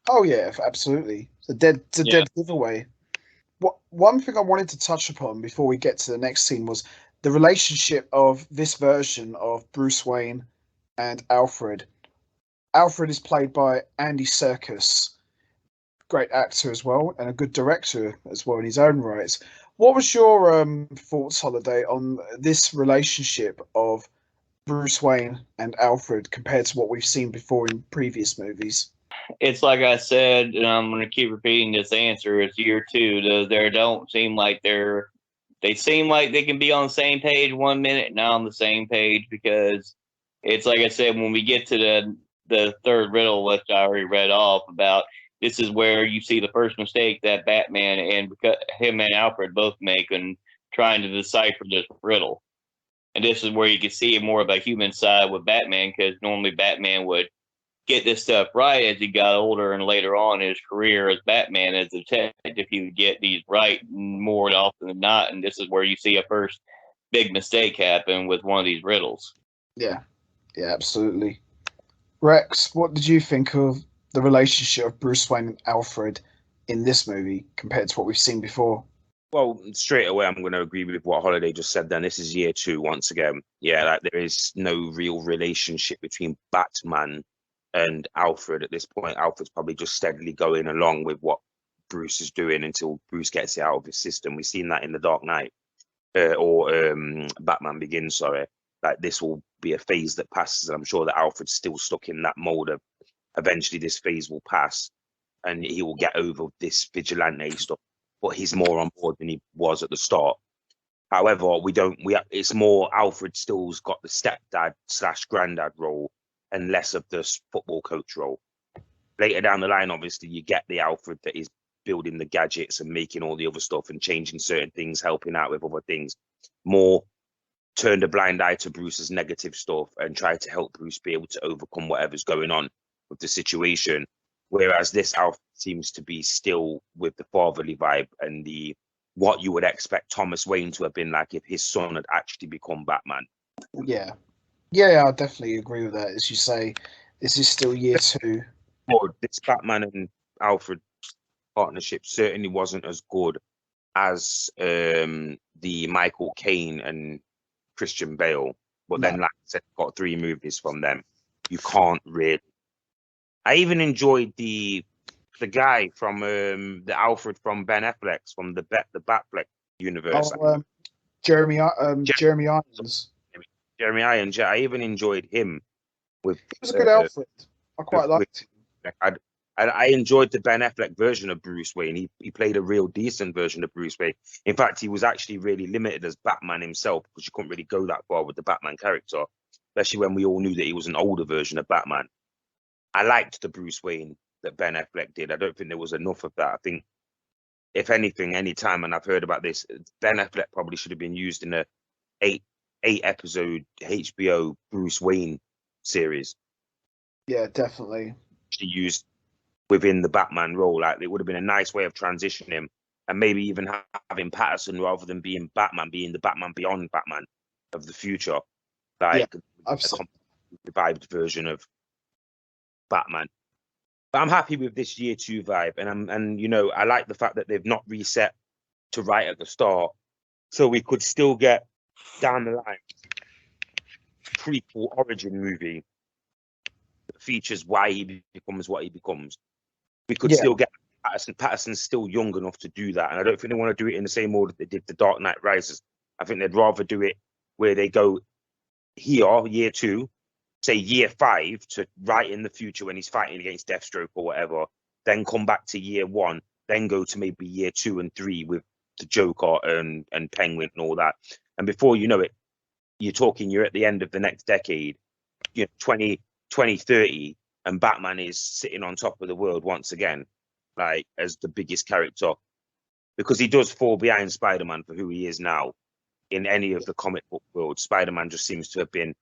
Oh yeah, absolutely. It's a dead giveaway. One thing I wanted to touch upon before we get to the next scene was the relationship of this version of Bruce Wayne and Alfred. Alfred is played by Andy Serkis, great actor as well, and a good director as well in his own right. What was your thoughts, Holiday, on this relationship of Bruce Wayne and Alfred compared to what we've seen before in previous movies?
It's like I said, and I'm going to keep repeating this answer. It's year two. They don't seem like they seem like they can be on the same page 1 minute, not on the same page, because it's like I said, when we get to the third riddle, which I already read off about, this is where you see the first mistake that Batman and him and Alfred both make in trying to decipher this riddle. And this is where you can see more of a human side with Batman, because normally Batman would get this stuff right as he got older, and later on in his career as Batman, as a detective, he would get these right more often than not. And this is where you see a first big mistake happen with one of these riddles.
Yeah, absolutely. Rex, what did you think of the relationship of Bruce Wayne and Alfred in this movie compared to what we've seen before?
Well, straight away, I'm going to agree with what Holiday just said then. This is year two once again. Yeah, like there is no real relationship between Batman and Alfred at this point. Alfred's probably just steadily going along with what Bruce is doing until Bruce gets it out of his system. We've seen that in The Dark Knight or Batman Begins, sorry. Like this will be a phase that passes, and I'm sure that Alfred's still stuck in that mold of eventually this phase will pass and he will get over this vigilante stuff, but he's more on board than he was at the start. However, it's more Alfred still's got the stepdad / granddad role and less of the football coach role. Later down the line, obviously, you get the Alfred that is building the gadgets and making all the other stuff and changing certain things, helping out with other things. More turned a blind eye to Bruce's negative stuff and tried to help Bruce be able to overcome whatever's going on with the situation. Whereas this Alfred seems to be still with the fatherly vibe and what you would expect Thomas Wayne to have been like if his son had actually become Batman.
Yeah, I definitely agree with that. As you say, this is still year two.
Well, this Batman and Alfred partnership certainly wasn't as good as the Michael Caine and Christian Bale. But then, like I said, got 3 movies from them. You can't really. I even enjoyed the guy from the Alfred from Ben Affleck's from the Batfleck universe.
Jeremy Irons.
Jeremy Irons, yeah, I even enjoyed him With
It was a good Alfred. I quite
with,
liked it.
I enjoyed the Ben Affleck version of Bruce Wayne. He played a real decent version of Bruce Wayne. In fact, he was actually really limited as Batman himself because you couldn't really go that far with the Batman character, especially when we all knew that he was an older version of Batman. I liked the Bruce Wayne that Ben Affleck did. I don't think there was enough of that. I think, if anything, any time, and I've heard about this, Ben Affleck probably should have been used in a eight episode HBO Bruce Wayne series.
Yeah, definitely.
Actually used within the Batman role. Like, it would have been a nice way of transitioning him, and maybe even having Patterson, rather than being Batman, being the Batman beyond Batman of the future, like a revived version of Batman. But I'm happy with this year 2 vibe, and you know, I like the fact that they've not reset to right at the start, so we could still get down the line prequel origin movie that features why he becomes what he becomes. We could still get Patterson. Patterson's still young enough to do that, and I don't think they want to do it in the same order they did The Dark Knight Rises. I think they'd rather do it where they go here, year 2, say year 5 to right in the future when he's fighting against Deathstroke or whatever, then come back to year 1, then go to maybe year 2 and 3 with the Joker and Penguin and all that. And before you know it, you're at the end of the next decade, 2030, and Batman is sitting on top of the world once again, like as the biggest character, because he does fall behind Spider-Man for who he is now. In any of the comic book world, Spider-Man just seems to have been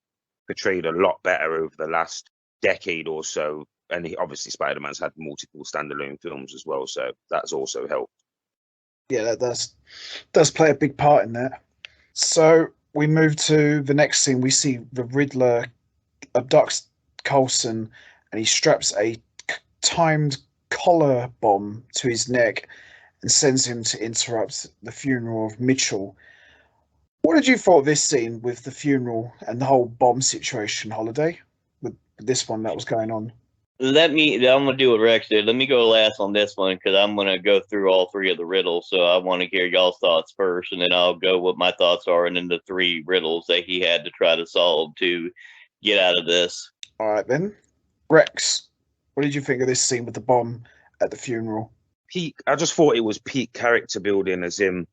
portrayed a lot better over the last decade or so, and obviously Spider-Man's had multiple standalone films as well, so that's also helped.
Yeah, that does play a big part in that. So we move to the next scene. We see the Riddler abducts Coulson, and he straps a timed collar bomb to his neck and sends him to interrupt the funeral of Mitchell. What did you thought of this scene with the funeral and the whole bomb situation, Holiday, with this one that was going on?
I'm going to do what Rex did. Let me go last on this one because I'm going to go through all 3 of the riddles. So I want to hear y'all's thoughts first, and then I'll go what my thoughts are, and then the 3 riddles that he had to try to solve to get out of this.
All right, then. Rex, what did you think of this scene with the bomb at the funeral?
I just thought it was peak character building, as in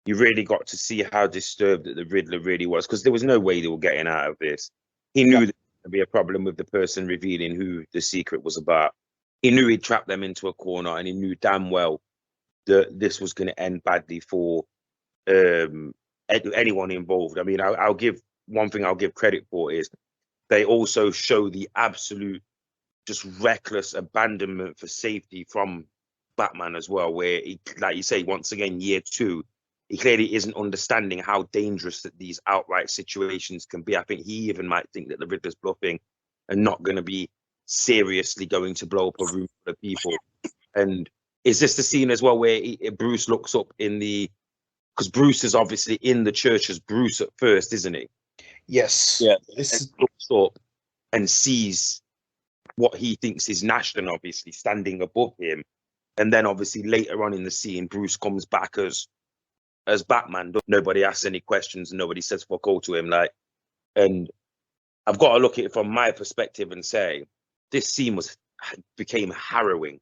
you really got to see how disturbed that the Riddler really was, because there was no way they were getting out of this. He knew there would be a problem with the person revealing who the secret was about. He knew he'd trapped them into a corner, and he knew damn well that this was going to end badly for anyone involved. I mean, I'll give credit for is they also show the absolute just reckless abandonment for safety from Batman as well, where he, like you say, once again, year 2, he clearly isn't understanding how dangerous that these outright situations can be. I think he even might think that the Riddler's bluffing and not going to be seriously going to blow up a room full of people. And is this the scene as well where Bruce looks up because Bruce is obviously in the church as Bruce at first, isn't he?
Yes.
Yeah.
Looks up and sees what he thinks is Nashton, obviously standing above him. And then obviously later on in the scene, Bruce comes back as Batman. Nobody asks any questions, and nobody says fuck all to him. And I've got to look at it from my perspective and say this scene became harrowing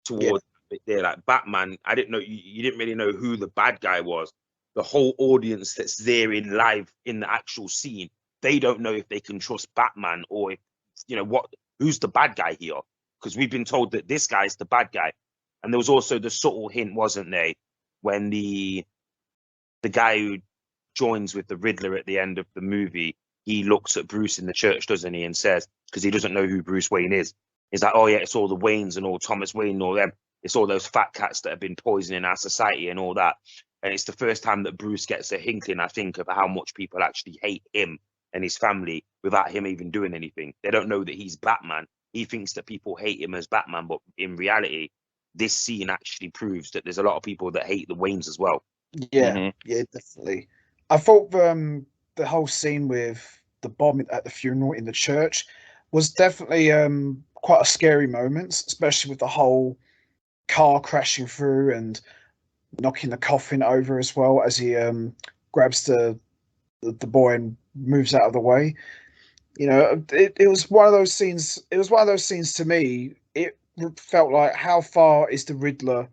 towards there. Like Batman, I didn't know you didn't really know who the bad guy was. The whole audience that's there in live in the actual scene, they don't know if they can trust Batman or if who's the bad guy here, because we've been told that this guy's the bad guy. And there was also the subtle hint, wasn't there, when the guy who joins with the Riddler at the end of the movie, he looks at Bruce in the church, doesn't he, and says, because he doesn't know who Bruce Wayne is, he's like, oh yeah, it's all the Waynes and all Thomas Wayne and all them. It's all those fat cats that have been poisoning our society and all that. And it's the first time that Bruce gets a inkling, I think, of how much people actually hate him and his family without him even doing anything. They don't know that he's Batman. He thinks that people hate him as Batman, but in reality, this scene actually proves that there's a lot of people that hate the Waynes as well.
Yeah, yeah, definitely. I thought the whole scene with the bomb at the funeral in the church was definitely quite a scary moment, especially with the whole car crashing through and knocking the coffin over as well as he grabs the boy and moves out of the way. You know, it was one of those scenes. It was one of those scenes to me. It felt like, how far is the Riddler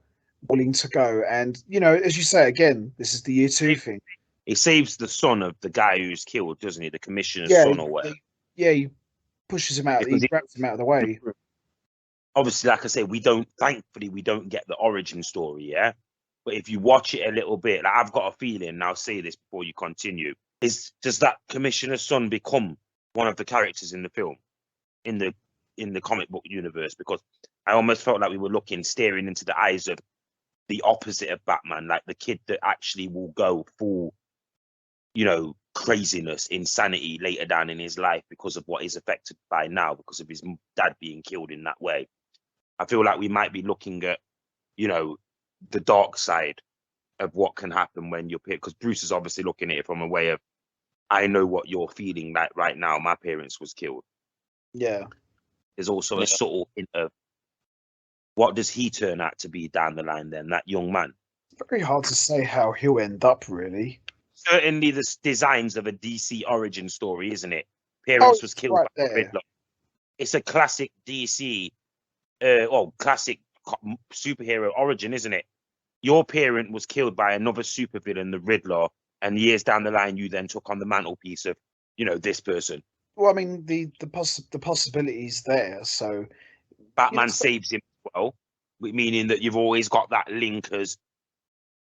willing to go? And you know, as you say again, this is the year two thing.
He saves the son of the guy who's killed, doesn't he? The commissioner's
Yeah,
son or whatever.
he pushes him out. He
Because
grabs him out of the way.
obviously, like I say, thankfully, we don't get the origin story, yeah? But if you watch it a little bit, like, I've got a feeling, and I'll say this before you continue, does that commissioner's son become one of the characters in the film, in the comic book universe? Because I almost felt like we were staring into the eyes of the opposite of Batman, like the kid that actually will go full, you know, craziness, insanity later down in his life because of what he's affected by now, because of his dad being killed in that way. I feel like we might be looking at, you know, the dark side of what can happen when you're, because Bruce is obviously looking at it from a way of, I know what you're feeling like right now. My parents was killed.
Yeah.
There's also a subtle hint of what does he turn out to be down the line then, that young man?
Very hard to say how he'll end up, really.
Certainly the designs of a DC origin story, isn't it? Parents was killed
right
by the Riddler. It's a classic DC, classic superhero origin, isn't it? Your parent was killed by another supervillain, the Riddler, and years down the line, you then took on the mantelpiece of, you know, this person.
Well, I mean, the possibilities there. So
Batman saves him as well, meaning that you've always got that link as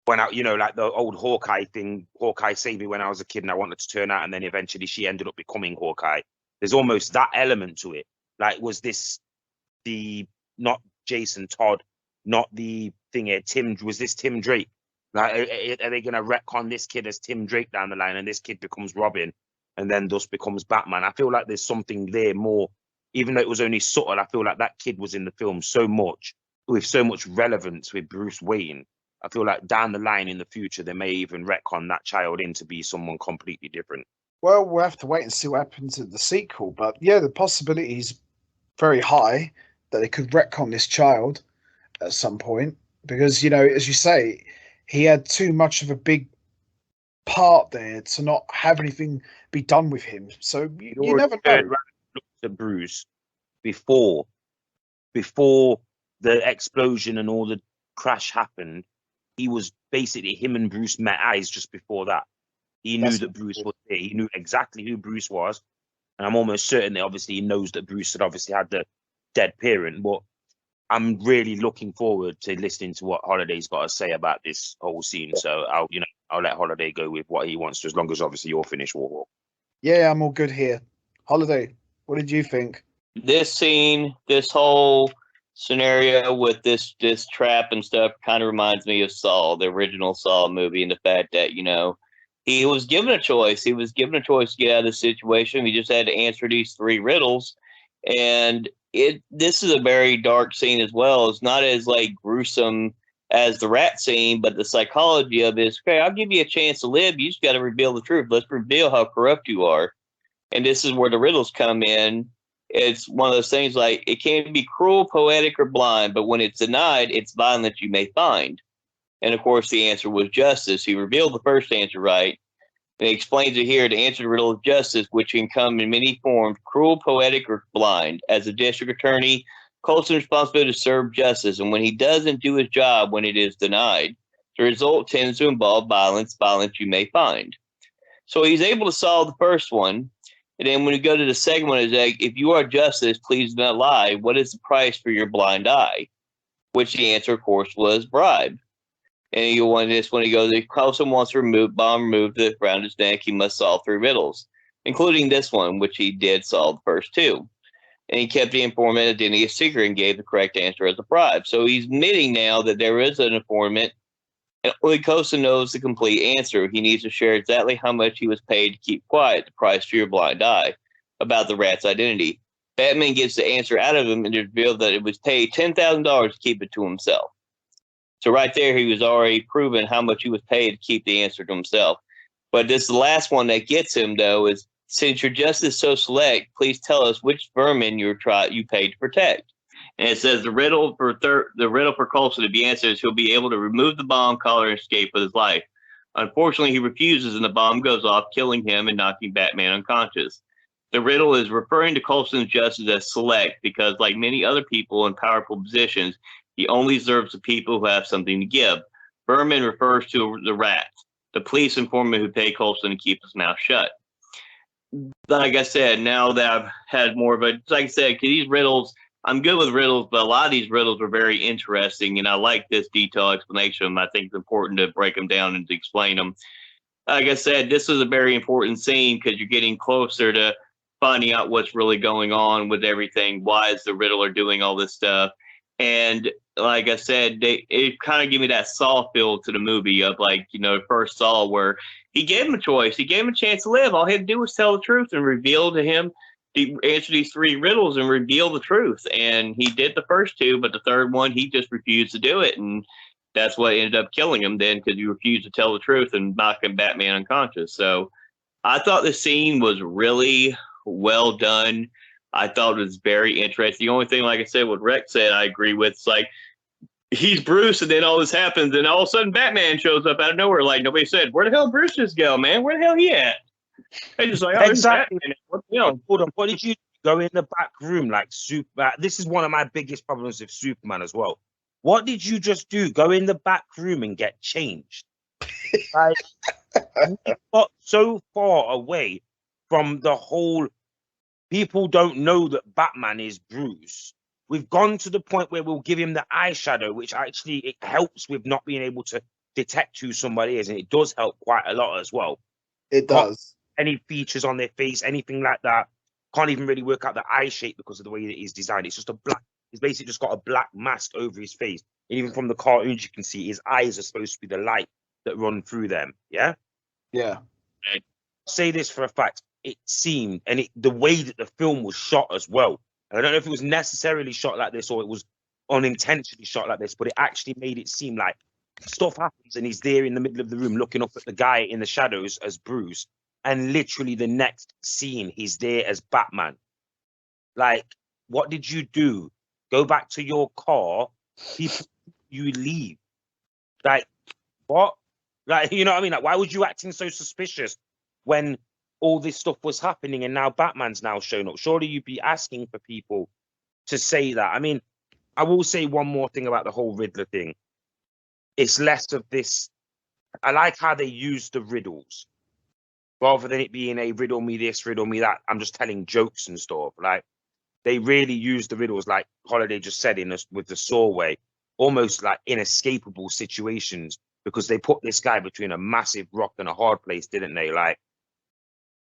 when I, you know, like the old Hawkeye thing. Hawkeye saved me when I was a kid, and I wanted to turn out, and then eventually she ended up becoming Hawkeye. There's almost that element to it. Like, was this not Jason Todd, not the thing here, was this Tim Drake? Like, are they going to retcon this kid as Tim Drake down the line, and this kid becomes Robin, and then thus becomes Batman? I feel like there's something there more, even though it was only subtle. I feel like that kid was in the film so much, with so much relevance with Bruce Wayne. I feel like down the line in the future, they may even retcon that child in to be someone completely different.
Well, we'll have to wait and see what happens in the sequel. But yeah, the possibility is very high that they could retcon this child at some point, because, you know, as you say, he had too much of a big part there to not have anything be done with him. So you never know.
Looked at Bruce before the explosion and all the crash happened. He was basically, him and Bruce met eyes just before that. He knew that Bruce was there. He knew exactly who Bruce was. And I'm almost certain that obviously he knows that Bruce had obviously had the dead parent. But I'm really looking forward to listening to what Holiday's got to say about this whole scene. So I'll let Holiday go with what he wants to, as long as obviously you're finished, Warhawk.
Yeah, I'm all good here. Holiday, what did you think?
This scene, this whole scenario with this trap and stuff kind of reminds me of Saw, the original Saw movie, and the fact that, you know, he was given a choice. He was given a choice to get out of the situation. He just had to answer these 3 riddles. And this is a very dark scene as well. It's not as like gruesome as the rat scene, but the psychology of it is, okay, I'll give you a chance to live. You just got to reveal the truth. Let's reveal how corrupt you are. And this is where the riddles come in. It's one of those things like, it can be cruel, poetic, or blind, but when it's denied, it's violent you may find. And of course, the answer was justice. He revealed the first answer right. And he explains it here. To answer the riddle of justice, which can come in many forms, cruel, poetic, or blind. As a district attorney, Colson's responsibility to serve justice. And when he doesn't do his job, when it is denied, the result tends to involve violence you may find. So he's able to solve the first one. And then when we go to the second one, it's like, if you are justice, please do not lie. What is the price for your blind eye? Which the answer, of course, was bribe. And you want this when he goes, if Colson wants to bomb removed around his neck, he must solve 3 riddles, including this one, which he did solve the first 2. And he kept the informant identity a secret and gave the correct answer as a bribe. So he's admitting now that there is an informant, and only Colson knows the complete answer. He needs to share exactly how much he was paid to keep quiet, the price for your blind eye, about the rat's identity. Batman gets the answer out of him and revealed that it was paid $10,000 to keep it to himself. So right there, he was already proven how much he was paid to keep the answer to himself. But this the last one that gets him, though, is, since your justice so select, please tell us which vermin you paid to protect. And it says the riddle for Coulson to be answered is he'll be able to remove the bomb collar and escape with his life. Unfortunately, he refuses, and the bomb goes off, killing him and knocking Batman unconscious. The riddle is referring to Coulson's justice as select because, like many other people in powerful positions, he only serves the people who have something to give. Berman refers to the rats, the police informant who paid Coulson to keep his mouth shut. Like I said, now that I've had more of a, like I said, these riddles, I'm good with riddles, but a lot of these riddles are very interesting, and I like this detailed explanation. I think it's important to break them down and to explain them. Like I said, this is a very important scene because you're getting closer to finding out what's really going on with everything. Why is the Riddler doing all this stuff? And like I said, it kind of gave me that Saw feel to the movie of like, first Saw, where he gave him a choice. He gave him a chance to live. All he had to do was tell the truth and reveal to him, answer these 3 riddles and reveal the truth. And he did the first 2, but the third one, he just refused to do it. And that's what ended up killing him then, because he refused to tell the truth and knocking Batman unconscious. So I thought the scene was really well done. I thought it was very interesting. The only thing, like I said, what Rex said, I agree with. It's like he's Bruce, and then all this happens, and all of a sudden Batman shows up out of nowhere. Like nobody said, "Where the hell Bruce just go, man? Where the hell he at?" They just like, "Oh,
exactly."
Hold
on. What did you go in the back room like Super? This is one of my biggest problems with Superman as well. What did you just do? Go in the back room and get changed? Like, we got so far away from the whole. People don't know that Batman is Bruce. We've gone to the point where we'll give him the eyeshadow, which actually it helps with not being able to detect who somebody is, and it does help quite a lot as well.
It does.
Any features on their face, anything like that, can't even really work out the eye shape because of the way that he's designed. It's just a black. He's basically just got a black mask over his face. And even from the cartoons, you can see his eyes are supposed to be the light that run through them. Yeah.
Yeah.
I'll say this for a fact. It seemed, and the way that the film was shot as well. And I don't know if it was necessarily shot like this or it was unintentionally shot like this, but it actually made it seem like stuff happens and he's there in the middle of the room looking up at the guy in the shadows as Bruce, and literally the next scene he's there as Batman. Like, what did you do? Go back to your car. People, you leave. Like, what? Like, you know what I mean? Like, why was you acting so suspicious when all this stuff was happening and now Batman's now shown up? Surely you'd be asking for people to say that. I mean, I will say one more thing about the whole Riddler thing. It's less of this. I like how they use the riddles rather than it being a riddle me this, riddle me that. I'm just telling jokes and stuff. Like, they really use the riddles, like Holiday just said with the Saw way, almost like inescapable situations, because they put this guy between a massive rock and a hard place, didn't they? Like,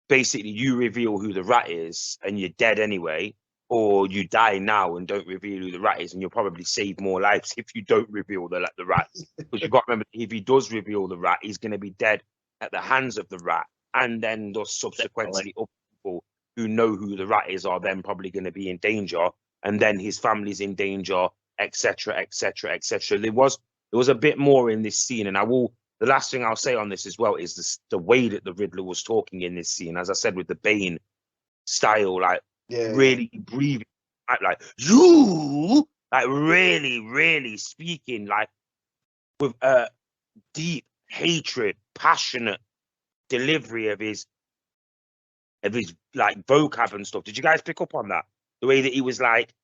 basically you reveal who the rat is and you're dead anyway, or you die now and don't reveal who the rat is, and you'll probably save more lives if you don't reveal the rat. Because you've got to remember, if he does reveal the rat, he's going to be dead at the hands of the rat, and then those subsequently other people who know who the rat is are then probably going to be in danger, and then his family's in danger, etc., etc., etc. There was a bit more in this scene, and the last thing I'll say on this as well is the way that the Riddler was talking in this scene, as I said, with the Bane style, like really breathing, like you, like really, really speaking like with a deep hatred, passionate delivery of his like vocab and stuff. Did you guys pick up on that? The way that he was like,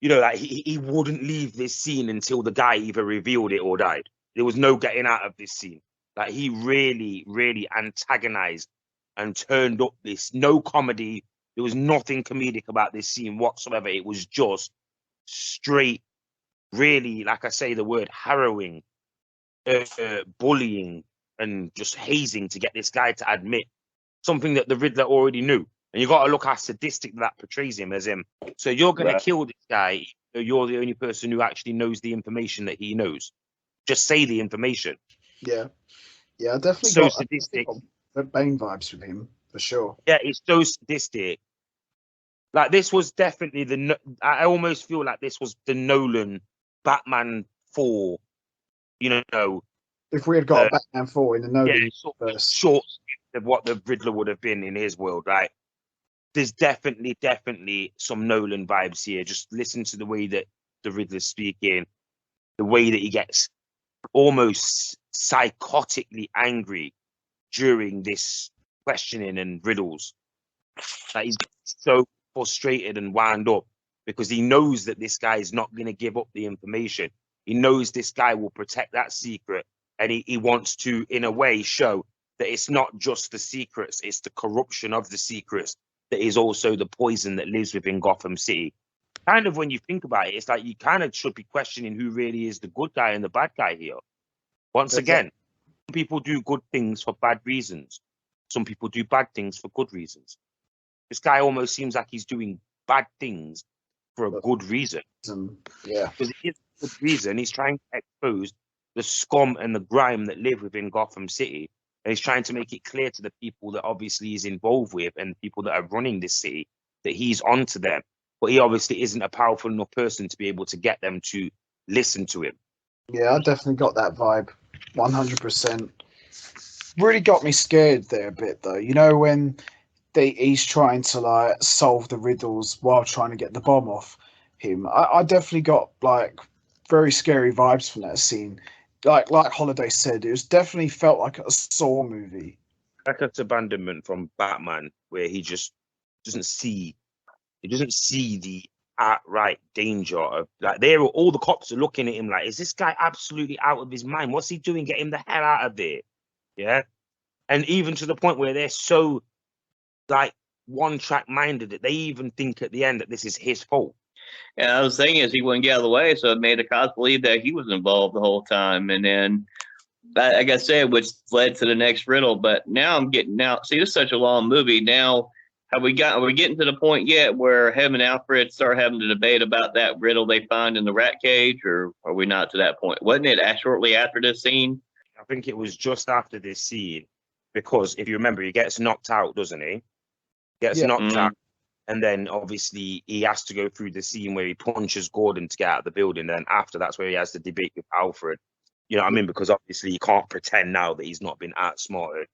like he wouldn't leave this scene until the guy either revealed it or died. There was no getting out of this scene. Like, he really, really antagonized and turned up this. No comedy. There was nothing comedic about this scene whatsoever. It was just straight, really, like I say, the word harrowing, bullying, and just hazing to get this guy to admit something that the Riddler already knew. And you got to look how sadistic that portrays him as him. So you're going to kill this guy. You're the only person who actually knows the information that he knows. Just say the information.
Yeah, I definitely
so
got
sadistic.
Bane vibes with him for sure.
Yeah, it's so sadistic. Like, this was definitely I almost feel like this was the Nolan Batman 4.
If we had got a Batman 4 in the Nolan
short of what the Riddler would have been in his world, right? There's definitely some Nolan vibes here. Just listen to the way that the Riddler's speaking, the way that he gets almost psychotically angry during this questioning and riddles. Like he's so frustrated and wound up because he knows that this guy is not going to give up the information. He knows this guy will protect that secret, and he wants to, in a way, show that it's not just the secrets, it's the corruption of the secrets that is also the poison that lives within Gotham City. Kind of, when you think about it, it's like you kind of should be questioning who really is the good guy and the bad guy here. Once again, some people do good things for bad reasons. Some people do bad things for good reasons. This guy almost seems like he's doing bad things for a good reason.
Yeah.
Because it is a good reason. He's trying to expose the scum and the grime that live within Gotham City. And he's trying to make it clear to the people that obviously he's involved with and people that are running this city that he's onto them. But he obviously isn't a powerful enough person to be able to get them to listen to him.
Yeah, I definitely got that vibe. 100%. Really got me scared there a bit, though. You know, when he's trying to like solve the riddles while trying to get the bomb off him. I definitely got like very scary vibes from that scene. Like Holiday said, it was definitely felt like a Saw movie.
Like an abandonment from Batman, where he just doesn't see the outright danger of like all the cops are looking at him like, is this guy absolutely out of his mind? What's he doing? Get him the hell out of there. Yeah. And even to the point where they're so like one track minded that they even think at the end that this is his fault.
And I was saying is he wouldn't get out of the way, so it made the cops believe that he was involved the whole time. And then, like I said, which led to the next riddle. But now see, this is such a long movie. Now, are we getting to the point yet where him and Alfred start having to debate about that riddle they find in the rat cage, or are we not to that point? Wasn't it shortly after this scene?
I think it was just after this scene, because if you remember, he gets knocked out, doesn't he? Gets knocked out. And then obviously he has to go through the scene where he punches Gordon to get out of the building. Then after that's where he has the debate with Alfred. You know what I mean? Because obviously he can't pretend now that he's not been outsmarted.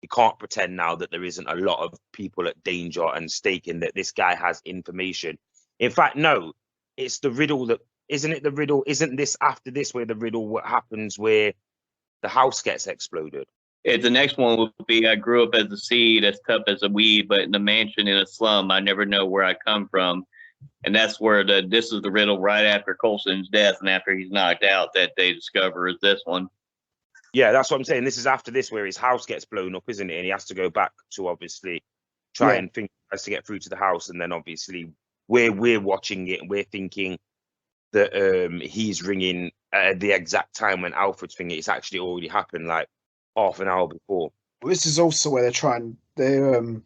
He can't pretend now that there isn't a lot of people at danger and staking that this guy has information. In fact, no, it's the riddle that isn't it the riddle? Isn't this after this where the riddle what happens where the house gets exploded?
The next one would be I grew up as a seed, as tough as a weed, but in a mansion in a slum, I never know where I come from. And that's where this is the riddle right after Coulson's death and after he's knocked out that they discover is this one.
Yeah, that's what I'm saying. This is after this where his house gets blown up, isn't it? And he has to go back to obviously try and think has to get through to the house. And then obviously where we're watching it, we're thinking that he's ringing at the exact time when Alfred's thinking it's actually already happened, like half an hour before.
This is also where they're trying to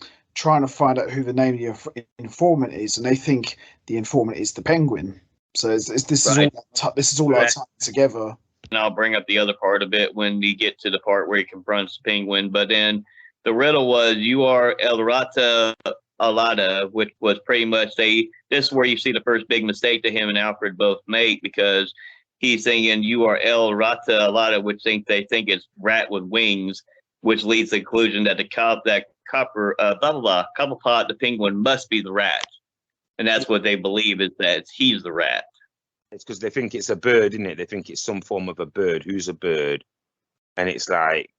find out who the name of the informant is, and they think the informant is the Penguin. So this is all tied together.
And I'll bring up the other part of it when you get to the part where he confronts the Penguin. But then the riddle was, you are El Rata Alada, which was pretty much this is where you see the first big mistake that him and Alfred both make, because he's saying you are El Rata Alada, which they think it's rat with wings, which leads to the conclusion that Cobblepot, the Penguin, must be the rat. And that's what they believe, is that he's the rat.
It's because they think it's a bird, isn't it? They think it's some form of a bird. Who's a bird? And it's like,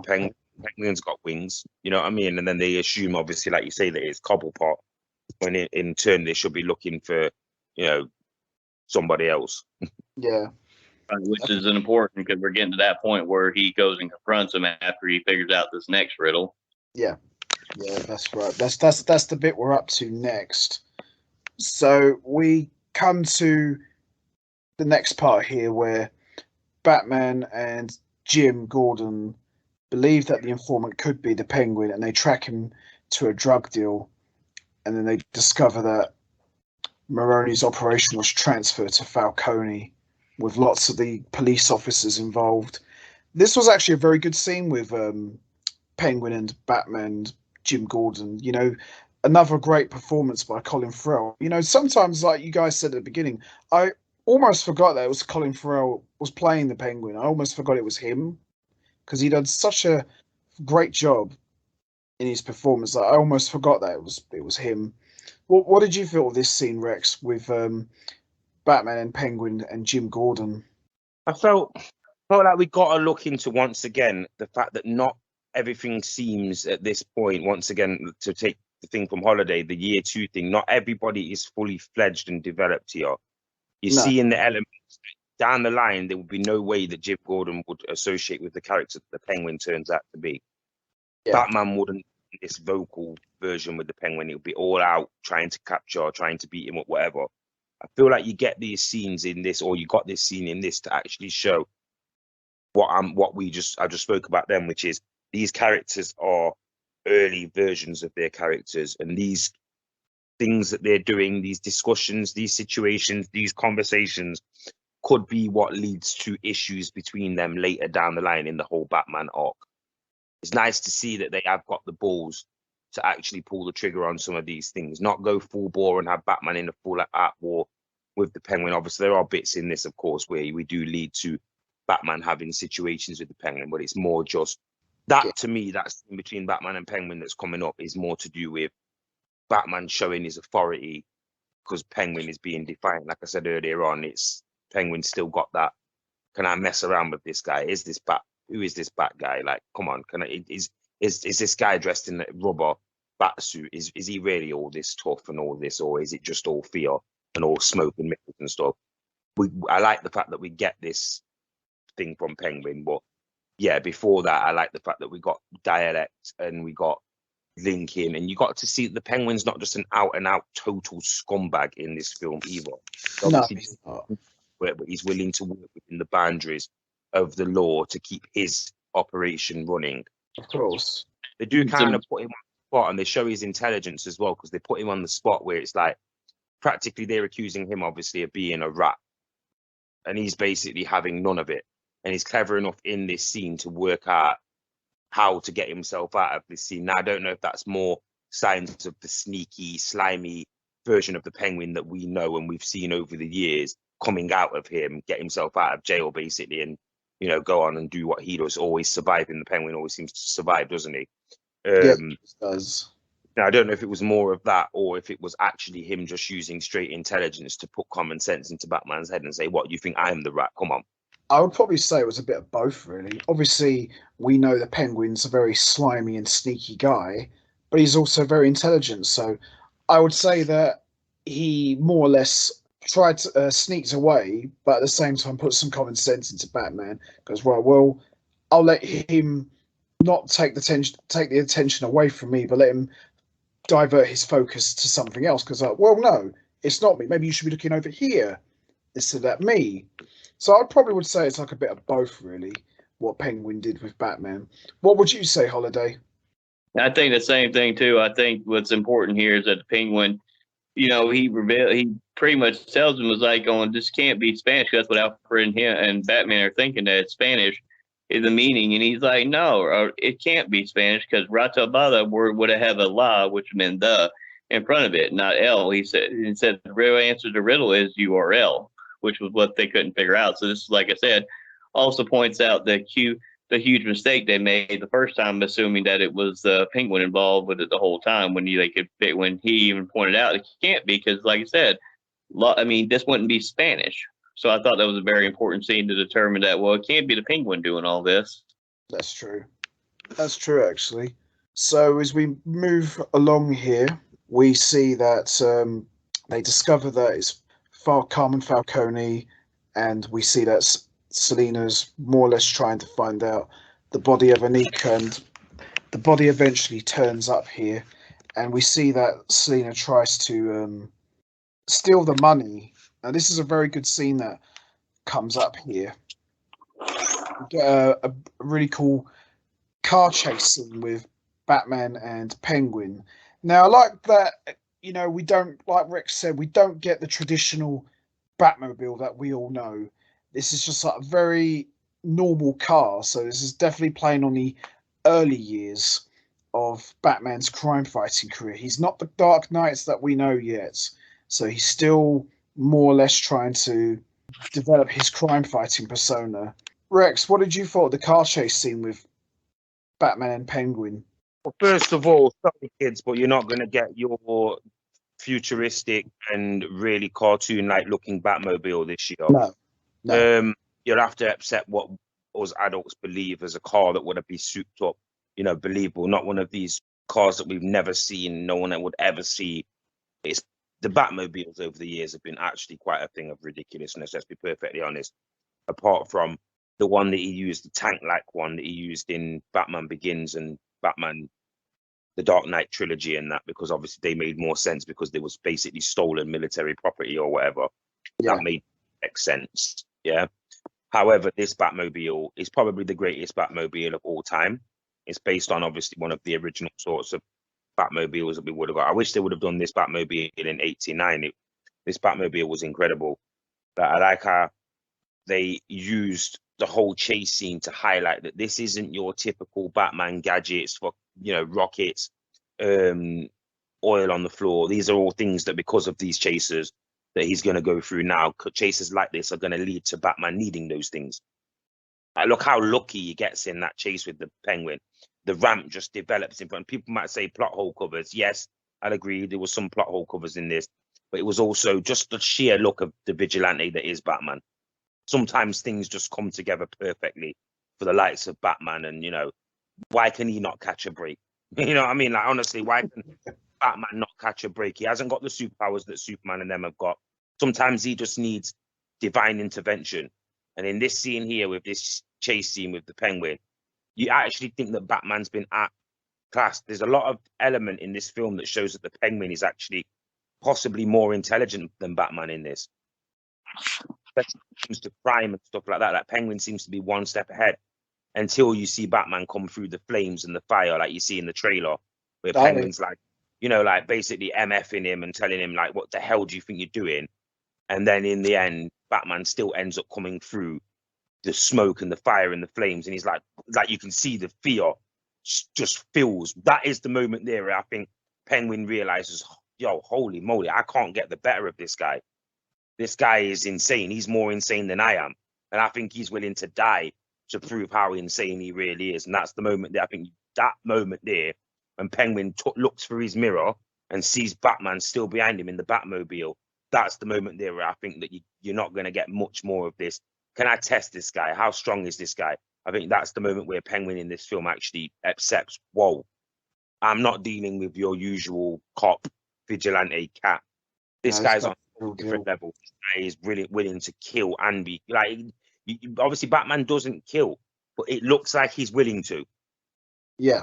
penguin's got wings, you know what I mean? And then they assume, obviously, like you say, that it's Cobblepot, when in turn they should be looking for, somebody else.
Yeah.
Which is important, because we're getting to that point where he goes and confronts him after he figures out this next riddle.
Yeah, that's right. That's the bit we're up to next. So we come to the next part here where Batman and Jim Gordon believe that the informant could be the Penguin, and they track him to a drug deal, and then they discover that Maroni's operation was transferred to Falcone, with lots of the police officers involved. This was actually a very good scene with Penguin and Batman, Jim Gordon. Another great performance by Colin Farrell. Sometimes, like you guys said at the beginning, I almost forgot that it was Colin Farrell was playing the Penguin. I almost forgot it was him, because he did such a great job in his performance. I almost forgot that it was him. What did you feel of this scene, Rex, with Batman and Penguin and Jim Gordon?
I felt like we got to look into, once again, the fact that not everything seems at this point, once again, to take the thing from Holiday, the year 2 thing. Not everybody is fully fledged and developed here. You see in the elements down the line, there would be no way that Jim Gordon would associate with the character that the Penguin turns out to be. Yeah. Batman wouldn't be this vocal version with the Penguin. It would be all out, trying to capture, trying to beat him or whatever. I feel like you get these scenes in this, or you got this scene in this to actually show what I just spoke about them, which is these characters are early versions of their characters, and these things that they're doing, these discussions, these situations, these conversations could be what leads to issues between them later down the line in the whole Batman arc. It's nice to see that they have got the balls to actually pull the trigger on some of these things, not go full bore and have Batman in a full at war with the Penguin. Obviously, there are bits in this, of course, where we do lead to Batman having situations with the Penguin, but it's more just that, to me, that's in between Batman and Penguin that's coming up is more to do with Batman showing his authority because Penguin is being defiant. Like I said earlier on, it's Penguin still got that. Can I mess around with this guy? Is this Bat? Who is this Bat guy? Like, come on, can I? Is this guy dressed in a rubber bat suit? Is he really all this tough and all this, or is it just all fear and all smoke and mirrors and stuff? I like the fact that we get this thing from Penguin, but yeah, before that, I like the fact that we got dialect and we got linking, and you got to see the Penguin's not just an out and out total scumbag in this film either.
No, he's not.
But he's willing to work within the boundaries of the law to keep his operation running.
Of course.
They do kind of put him on the spot, and they show his intelligence as well, because they put him on the spot where it's like, practically they're accusing him, obviously, of being a rat. And he's basically having none of it. And he's clever enough in this scene to work out how to get himself out of this scene. Now, I don't know if that's more signs of the sneaky, slimy version of the Penguin that we know and we've seen over the years coming out of him, get himself out of jail, basically, and, you know, go on and do what he does, always surviving. The Penguin always seems to survive, doesn't he?
Yeah, he does.
Now, I don't know if it was more of that or if it was actually him just using straight intelligence to put common sense into Batman's head and say, what, you think I'm the rat? Come on.
I would probably say it was a bit of both, really. Obviously, we know the Penguin's a very slimy and sneaky guy, but he's also very intelligent. So I would say that he more or less tried to sneaked away, but at the same time put some common sense into Batman. Because, well, I'll let him not take the attention away from me, but let him divert his focus to something else. Because, well, no, it's not me. Maybe you should be looking over here instead of at me. So I probably would say it's like a bit of both, really, what Penguin did with Batman. What would you say, Holiday?
I think the same thing, too. I think what's important here is that the Penguin, you know, he pretty much tells him, was like, going, this can't be Spanish. That's what Alfred and him and Batman are thinking, that it's Spanish is the meaning. And he's like, no, it can't be Spanish, because Rata Bada would have a la, which meant the, in front of it, not L. He said the real answer to the riddle is URL, which was what they couldn't figure out. So this is, like I said, also points out the huge mistake they made the first time, assuming that it was the Penguin involved with it the whole time, when he even pointed out it can't be, because, like I said, this wouldn't be Spanish. So I thought that was a very important scene to determine that, well, it can't be the Penguin doing all this.
That's true. That's true, actually. So as we move along here, we see that they discover that it's Carmen Falcone, and we see that Selina's more or less trying to find out the body of Anika, and the body eventually turns up here, and we see that Selina tries to steal the money. Now, this is a very good scene that comes up here. We get a really cool car chase scene with Batman and Penguin. Now, I like that. You know, we don't, like Rex said, we don't get the traditional Batmobile that we all know. This is just like a very normal car. So this is definitely playing on the early years of Batman's crime fighting career. He's not the Dark Knights that we know yet. So he's still more or less trying to develop his crime fighting persona. Rex, what did you thought of the car chase scene with Batman and Penguin?
Well, first of all, sorry kids, but you're not going to get your futuristic and really cartoon-like looking Batmobile this year. No. You'll have to accept what us adults believe as a car that would be souped up, you know, believable, not one of these cars that we've never seen, no one would ever see. It's the Batmobiles over the years have been actually quite a thing of ridiculousness. Let's be perfectly honest. Apart from the one that he used, the tank-like one that he used in Batman Begins and Batman the Dark Knight trilogy, and that, because obviously they made more sense because they was basically stolen military property or whatever.
Yeah.
That made sense. Yeah. However, this Batmobile is probably the greatest Batmobile of all time. It's based on obviously one of the original sorts of Batmobiles that we would have got. I wish they would have done this Batmobile in '89. This Batmobile was incredible. But I like how they used the whole chase scene to highlight that this isn't your typical Batman gadgets for, you know, rockets, oil on the floor. These are all things that, because of these chases that he's going to go through now, chases like this are going to lead to Batman needing those things. Like, look how lucky he gets in that chase with the Penguin. The ramp just develops in front. People might say plot hole covers. Yes, I'd agree. There was some plot hole covers in this, but it was also just the sheer look of the vigilante that is Batman. Sometimes things just come together perfectly for the likes of Batman, and, you know, why can he not catch a break? You know what I mean? Like, honestly, why can Batman not catch a break? He hasn't got the superpowers that Superman and them have got. Sometimes he just needs divine intervention. And in this scene here, with this chase scene with the Penguin, you actually think that Batman's been outclassed. There's a lot of element in this film that shows that the Penguin is actually possibly more intelligent than Batman in this. Especially when it comes to crime and stuff like that. Like, Penguin seems to be one step ahead until you see Batman come through the flames and the fire, like you see in the trailer, where Penguin's like, you know, like basically MFing him and telling him, like, what the hell do you think you're doing? And then in the end, Batman still ends up coming through the smoke and the fire and the flames. And he's like you can see the fear just fills. That is the moment there where I think Penguin realizes, yo, holy moly, I can't get the better of this guy. This guy is insane. He's more insane than I am. And I think he's willing to die to prove how insane he really is. And that's the moment there. I think that moment there, when Penguin looks through his mirror and sees Batman still behind him in the Batmobile, that's the moment there where I think that you're not going to get much more of this. Can I test this guy? How strong is this guy? I think that's the moment where Penguin in this film actually accepts, whoa, I'm not dealing with your usual cop, vigilante cat. This guy's on a different level. This guy is really willing to kill and be like, obviously Batman doesn't kill, but it looks like he's willing to.
Yeah,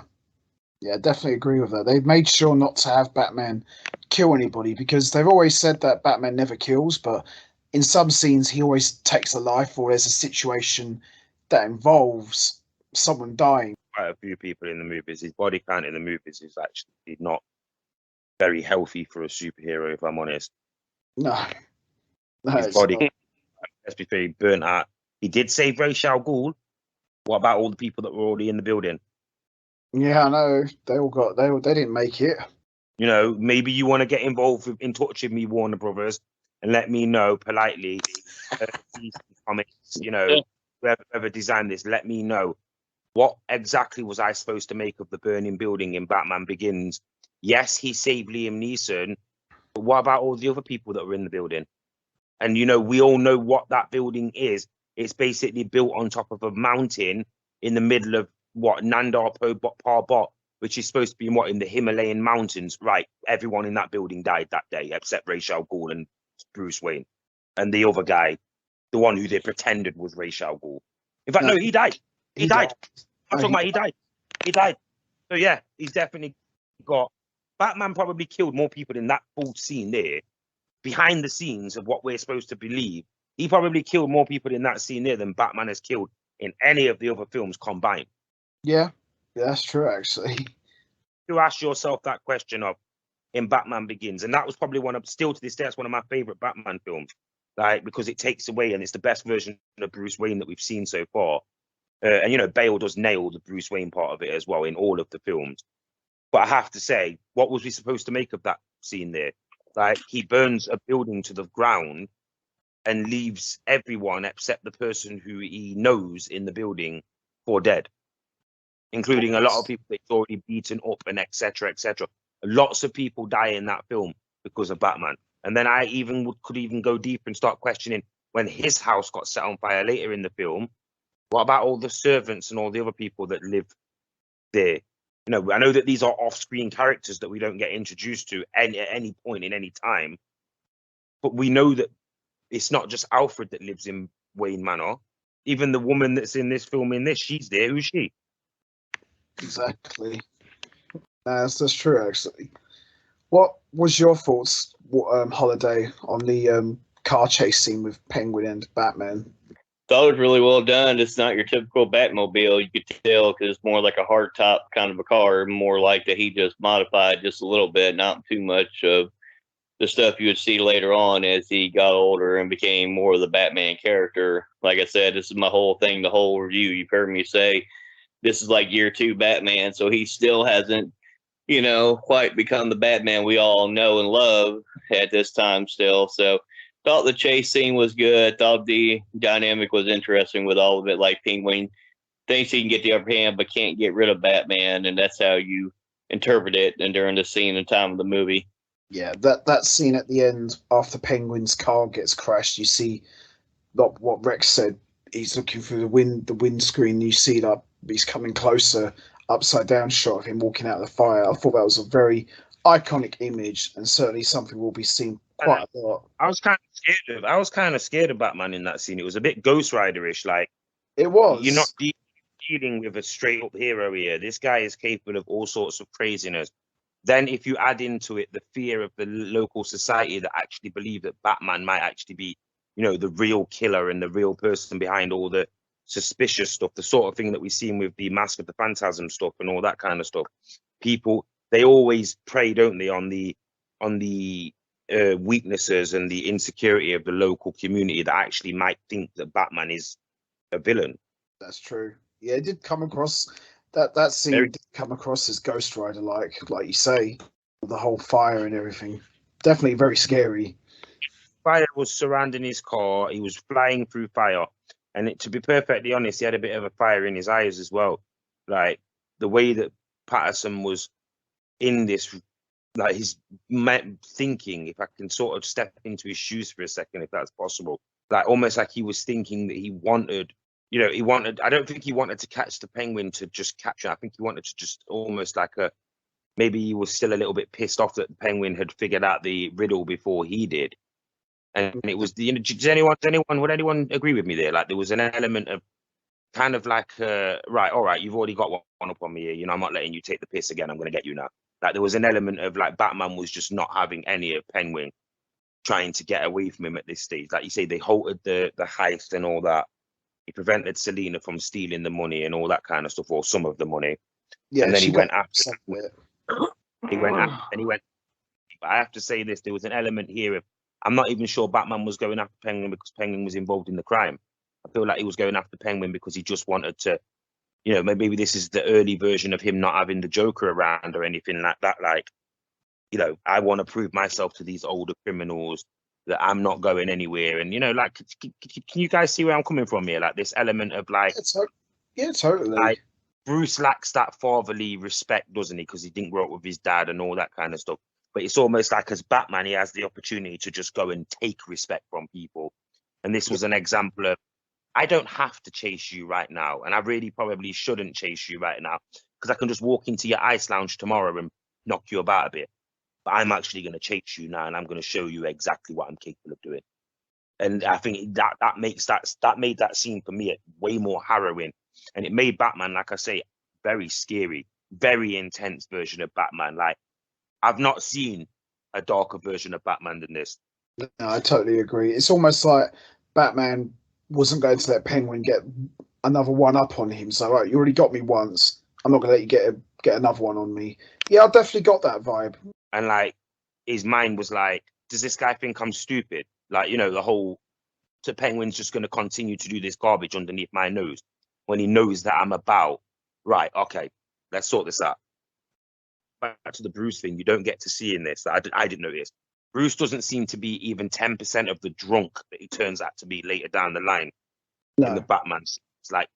definitely agree with that. They've made sure not to have Batman kill anybody, because they've always said that Batman never kills, but in some scenes he always takes a life, or there's a situation that involves someone dying.
Quite a few people in the movies. His body count in the movies is actually not very healthy for a superhero, if I'm honest.
No,
his body, let's be fair, burnt out. He did save Ra's al Ghul. What about all the people that were already in the building?
Yeah, I know. They didn't make it.
You know, maybe you want to get involved in touch with me, Warner Brothers, and let me know politely. Comics, you know, whoever designed this, let me know. What exactly was I supposed to make of the burning building in Batman Begins? Yes, he saved Liam Neeson, but what about all the other people that were in the building? And, you know, we all know what that building is. It's basically built on top of a mountain in the middle of Nandar Parbat, which is supposed to be in the Himalayan mountains. Right, everyone in that building died that day except Ra's al Ghul and Bruce Wayne. And the other guy, the one who they pretended was Ra's al Ghul. In fact, no, he died. He died. I'm talking about he died. He died. So, yeah, he's definitely got... Batman probably killed more people in that full scene there, behind the scenes of what we're supposed to believe. He probably killed more people in that scene there than Batman has killed in any of the other films combined.
Yeah, that's true, actually.
You ask yourself that question in Batman Begins, and that was probably still to this day, that's one of my favorite Batman films, like, because it takes away, and it's the best version of Bruce Wayne that we've seen so far. And, you know, Bale does nail the Bruce Wayne part of it as well in all of the films. But I have to say, what was we supposed to make of that scene there? Like, he burns a building to the ground and leaves everyone except the person who he knows in the building for dead, including a lot of people that's already beaten up and etc. etc. Lots of people die in that film because of Batman. And then I could even go deeper and start questioning, when his house got set on fire later in the film, what about all the servants and all the other people that live there? You know, I know that these are off-screen characters that we don't get introduced to at any point in any time, but we know that it's not just Alfred that lives in Wayne Manor. Even the woman that's in this film, she's there. Who's she?
Exactly. That's true, actually. What was your thoughts, Holiday, on the car chase scene with Penguin and Batman?
Thought it was really well done. It's not your typical Batmobile. You could tell because it's more like a hardtop kind of a car, more like that he just modified just a little bit, not too much of the stuff you would see later on as he got older and became more of the Batman character. Like I said, this is my whole thing, the whole review. You've heard me say this is like year 2 Batman, so he still hasn't, quite become the Batman we all know and love at this time still. So thought the chase scene was good. Thought the dynamic was interesting with all of it. Like Penguin thinks he can get the upper hand, but can't get rid of Batman, and that's how you interpret it. And during the scene and time of the movie,
yeah, that scene at the end after Penguin's car gets crashed, you see what Rex said. He's looking through the windscreen. You see that he's coming closer, upside down shot of him walking out of the fire. I thought that was a very iconic image, and certainly something we'll be seeing quite a lot.
I was kind of scared of Batman in that scene. It was a bit Ghost Rider-ish. Like,
it was.
You're not dealing with a straight up hero here. This guy is capable of all sorts of craziness. Then if you add into it the fear of the local society that actually believe that Batman might actually be, the real killer and the real person behind all the suspicious stuff, the sort of thing that we've seen with the Mask of the Phantasm stuff and all that kind of stuff. People, they always prey, don't they, on the weaknesses and the insecurity of the local community that actually might think that Batman is a villain.
That's true. Yeah, it did come across that scene did come across as Ghost Rider like you say, the whole fire and everything. Definitely very scary.
Fire was surrounding his car. He was flying through fire, and to be perfectly honest, he had a bit of a fire in his eyes as well. Like the way that Patterson was in this, like his thinking. If I can sort of step into his shoes for a second, if that's possible, like almost like he was thinking that he wanted. I don't think he wanted to catch the Penguin to just capture. I think he wanted to just almost like maybe he was still a little bit pissed off that the Penguin had figured out the riddle before he did. And it was would anyone agree with me there? Like there was an element of kind of like, right, all right, you've already got one up on me here. I'm not letting you take the piss again. I'm going to get you now. Like there was an element of like Batman was just not having any of Penguin trying to get away from him at this stage. Like you say, they halted the heist and all that. He prevented Selina from stealing the money and all that kind of stuff, or some of the money.
Yeah,
and then he went after it. He went and he went. But I have to say this: there was an element here of I'm not even sure Batman was going after Penguin because Penguin was involved in the crime. I feel like he was going after Penguin because he just wanted to, maybe this is the early version of him not having the Joker around or anything like that. Like, I want to prove myself to these older criminals that I'm not going anywhere. And, like, can you guys see where I'm coming from here? Like this element of like,
yeah, totally.
Like, Bruce lacks that fatherly respect, doesn't he? Because he didn't grow up with his dad and all that kind of stuff. But it's almost like as Batman, he has the opportunity to just go and take respect from people. And this was an example of, I don't have to chase you right now. And I really probably shouldn't chase you right now because I can just walk into your ice lounge tomorrow and knock you about a bit. But I'm actually going to chase you now and I'm going to show you exactly what I'm capable of doing. And I think that made that scene for me way more harrowing. And it made Batman, like I say, very scary, very intense version of Batman. Like, I've not seen a darker version of Batman than this.
No, I totally agree. It's almost like Batman wasn't going to let Penguin get another one up on him. So, right, you already got me once. I'm not going to let you get another one on me. Yeah, I definitely got that vibe.
And like, his mind was like, does this guy think I'm stupid? Like, the whole, so Penguin's just going to continue to do this garbage underneath my nose when he knows that I'm about, right, okay, let's sort this out. Back to the Bruce thing, you don't get to see in this. I didn't know this. Bruce doesn't seem to be even 10% of the drunk that he turns out to be later down the line in the Batman. It's like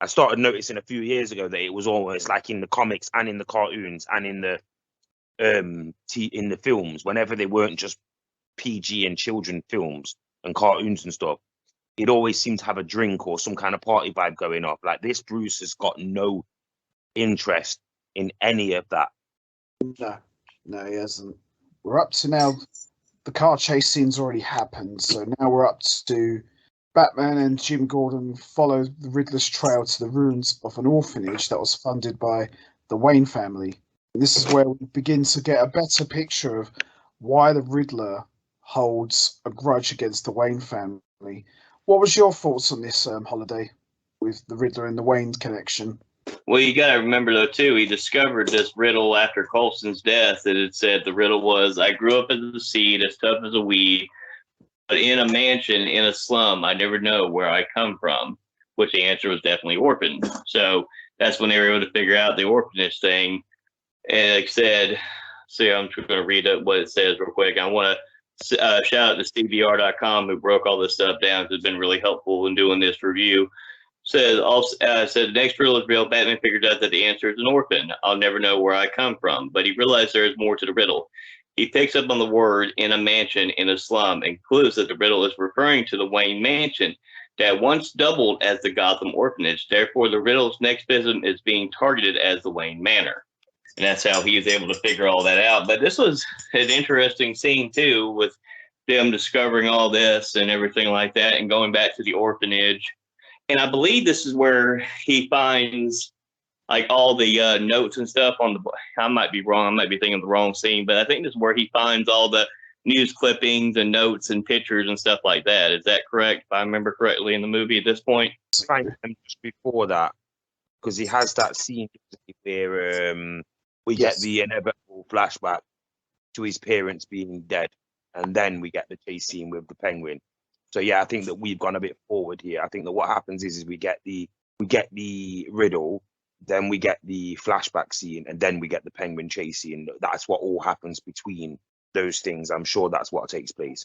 I started noticing a few years ago that it was almost like in the comics and in the cartoons and in the films, whenever they weren't just PG and children films and cartoons and stuff, it always seemed to have a drink or some kind of party vibe going off. Like this Bruce has got no interest in any of that.
No, he hasn't. We're up to now. The car chase scene's already happened, so now we're up to Batman and Jim Gordon follow the Riddler's trail to the ruins of an orphanage that was funded by the Wayne family. And this is where we begin to get a better picture of why the Riddler holds a grudge against the Wayne family. What was your thoughts on this holiday with the Riddler and the Wayne connection?
Well, you got to remember, though, too, he discovered this riddle after Colson's death. That it said the riddle was, I grew up as a seed, as tough as a weed, but in a mansion, in a slum, I never know where I come from, which the answer was definitely orphaned. So that's when they were able to figure out the orphanage thing. And like I said, see, I'm just going to read up what it says real quick. I want to shout out to CBR.com who broke all this stuff down. It's been really helpful in doing this review. Said the next riddle is real. Batman figures out that the answer is an orphan. I'll never know where I come from, but he realized there is more to the riddle. He picks up on the word in a mansion in a slum and clues that the riddle is referring to the Wayne mansion that once doubled as the Gotham orphanage. Therefore, the riddle's next victim is being targeted as the Wayne Manor. And that's how he was able to figure all that out. But this was an interesting scene, too, with them discovering all this and everything like that and going back to the orphanage. And I believe this is where he finds like all the notes and stuff on the. I might be wrong. I might be thinking of the wrong scene, but I think this is where he finds all the news clippings and notes and pictures and stuff like that. Is that correct? If I remember correctly in the movie at this point.
And just before that, because he has that scene where we get the inevitable flashback to his parents being dead, and then we get the chase scene with the Penguin. So yeah, I think that we've gone a bit forward here. I think that what happens is we get the riddle, then we get the flashback scene, and then we get the Penguin chase scene. That's what all happens between those things. I'm sure that's what takes place.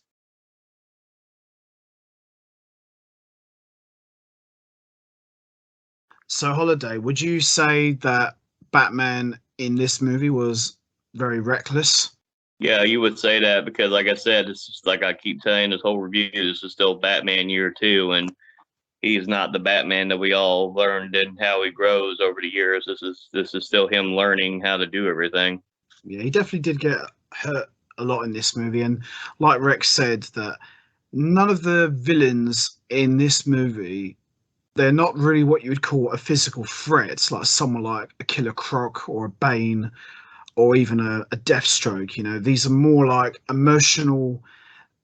So, Holiday, would you say that Batman in this movie was very reckless?
Yeah, you would say that because, like I said, this is like I keep saying this whole review. This is still Batman year 2, and he's not the Batman that we all learned and how he grows over the years. This is still him learning how to do everything.
Yeah, he definitely did get hurt a lot in this movie, and like Rex said, that none of the villains in this movie, they're not really what you would call a physical threat, like someone like a Killer Croc or a Bane or even a Deathstroke. You know, these are more like emotional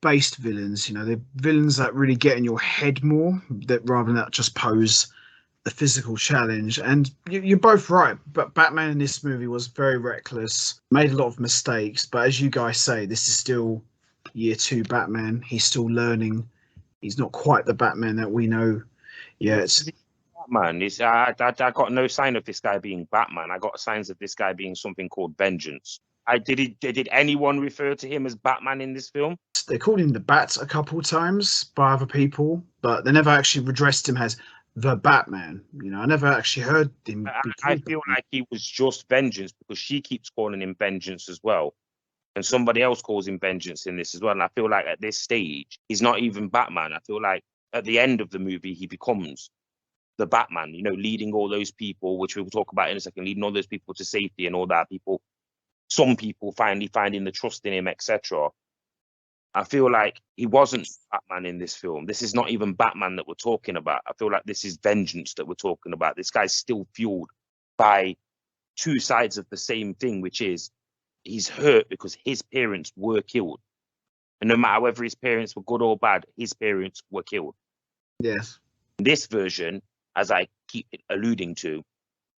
based villains. You know, they're villains that really get in your head more, that rather than just pose a physical challenge. And you're both right, but Batman in this movie was very reckless, made a lot of mistakes, but as you guys say, this is still year 2 Batman. He's still learning. He's not quite the Batman that we know yet.
Batman is I got no sign of this guy being Batman. I got signs of this guy being something called Vengeance. Did anyone refer to him as Batman in this film?
They called him the Bat a couple times by other people, but they never actually addressed him as the Batman. You know, I never actually heard him.
I feel like he was just Vengeance because she keeps calling him Vengeance as well. And somebody else calls him Vengeance in this as well. And I feel like at this stage, he's not even Batman. I feel like at the end of the movie, he becomes the Batman, you know, leading all those people, which we will talk about in a second, leading all those people to safety and all that. Some people finally finding the trust in him, etc. I feel like he wasn't Batman in this film. This is not even Batman that we're talking about. I feel like this is Vengeance that we're talking about. This guy's still fueled by two sides of the same thing, which is he's hurt because his parents were killed. And no matter whether his parents were good or bad, his parents were killed.
Yes.
This version, as I keep alluding to,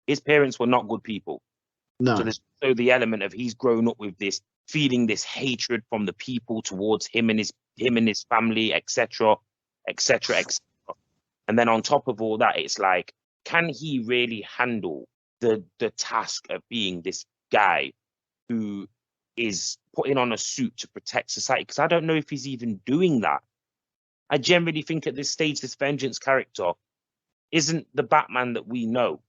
his parents were not good people.
No.
So there's also the element of he's grown up with this, feeling this hatred from the people towards him and his family, etc., etc., etc. And then on top of all that, it's like, can he really handle the task of being this guy who is putting on a suit to protect society? Because I don't know if he's even doing that. I generally think at this stage, this Vengeance character isn't the Batman that we know.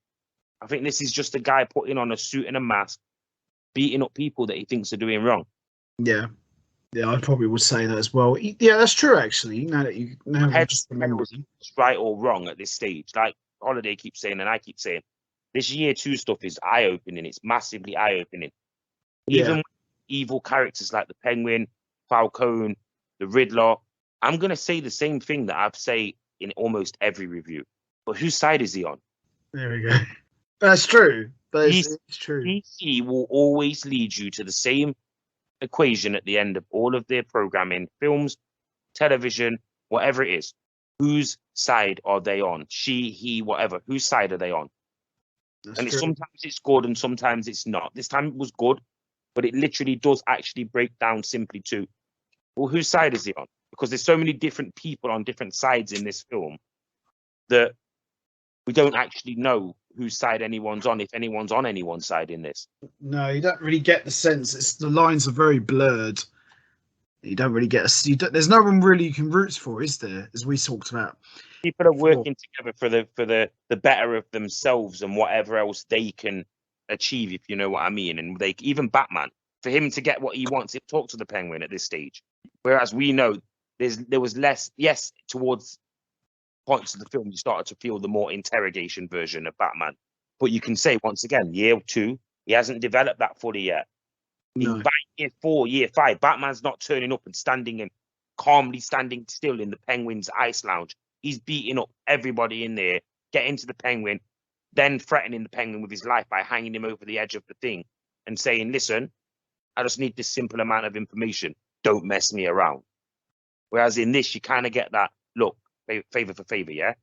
I think this is just a guy putting on a suit and a mask, beating up people that he thinks are doing wrong.
Yeah, I probably would say that as well. Yeah, that's true. Actually, now that you just remember,
right or wrong at this stage, like Holiday keeps saying, and I keep saying, This year 2 stuff is eye-opening. It's massively eye-opening.
Yeah.
Even with evil characters like the Penguin, Falcone, the Riddler, I'm going to say the same thing that I've say in almost every review. But whose side is he on?
There we go. That's true. It's true.
DC will always lead you to the same equation at the end of all of their programming, films, television, whatever it is. Whose side are they on? She, he, whatever. Whose side are they on?
That's
And
true.
sometimes it's good and sometimes it's not. This time it was good, but it literally does actually break down simply to, well, whose side is he on? Because there's so many different people on different sides in this film that we don't actually know whose side anyone's on, if anyone's on anyone's side in this.
No, you don't really get the sense. The lines are very blurred. You don't really get there's no one really you can root for, is there? As we talked about.
People are working together for the better of themselves and whatever else they can achieve, if you know what I mean. And they even Batman, for him to get what he wants, he'll talk to the Penguin at this stage. Whereas we know there was less, yes, towards points of the film, you started to feel the more interrogation version of Batman. But you can say, once again, year 2, he hasn't developed that fully yet.
No.
By year 4, year 5, Batman's not turning up and calmly standing still in the Penguin's ice lounge. He's beating up everybody in there, getting to the Penguin, then threatening the Penguin with his life by hanging him over the edge of the thing and saying, listen, I just need this simple amount of information. Don't mess me around. Whereas in this, you kind of get that, look, favor for favor, yeah?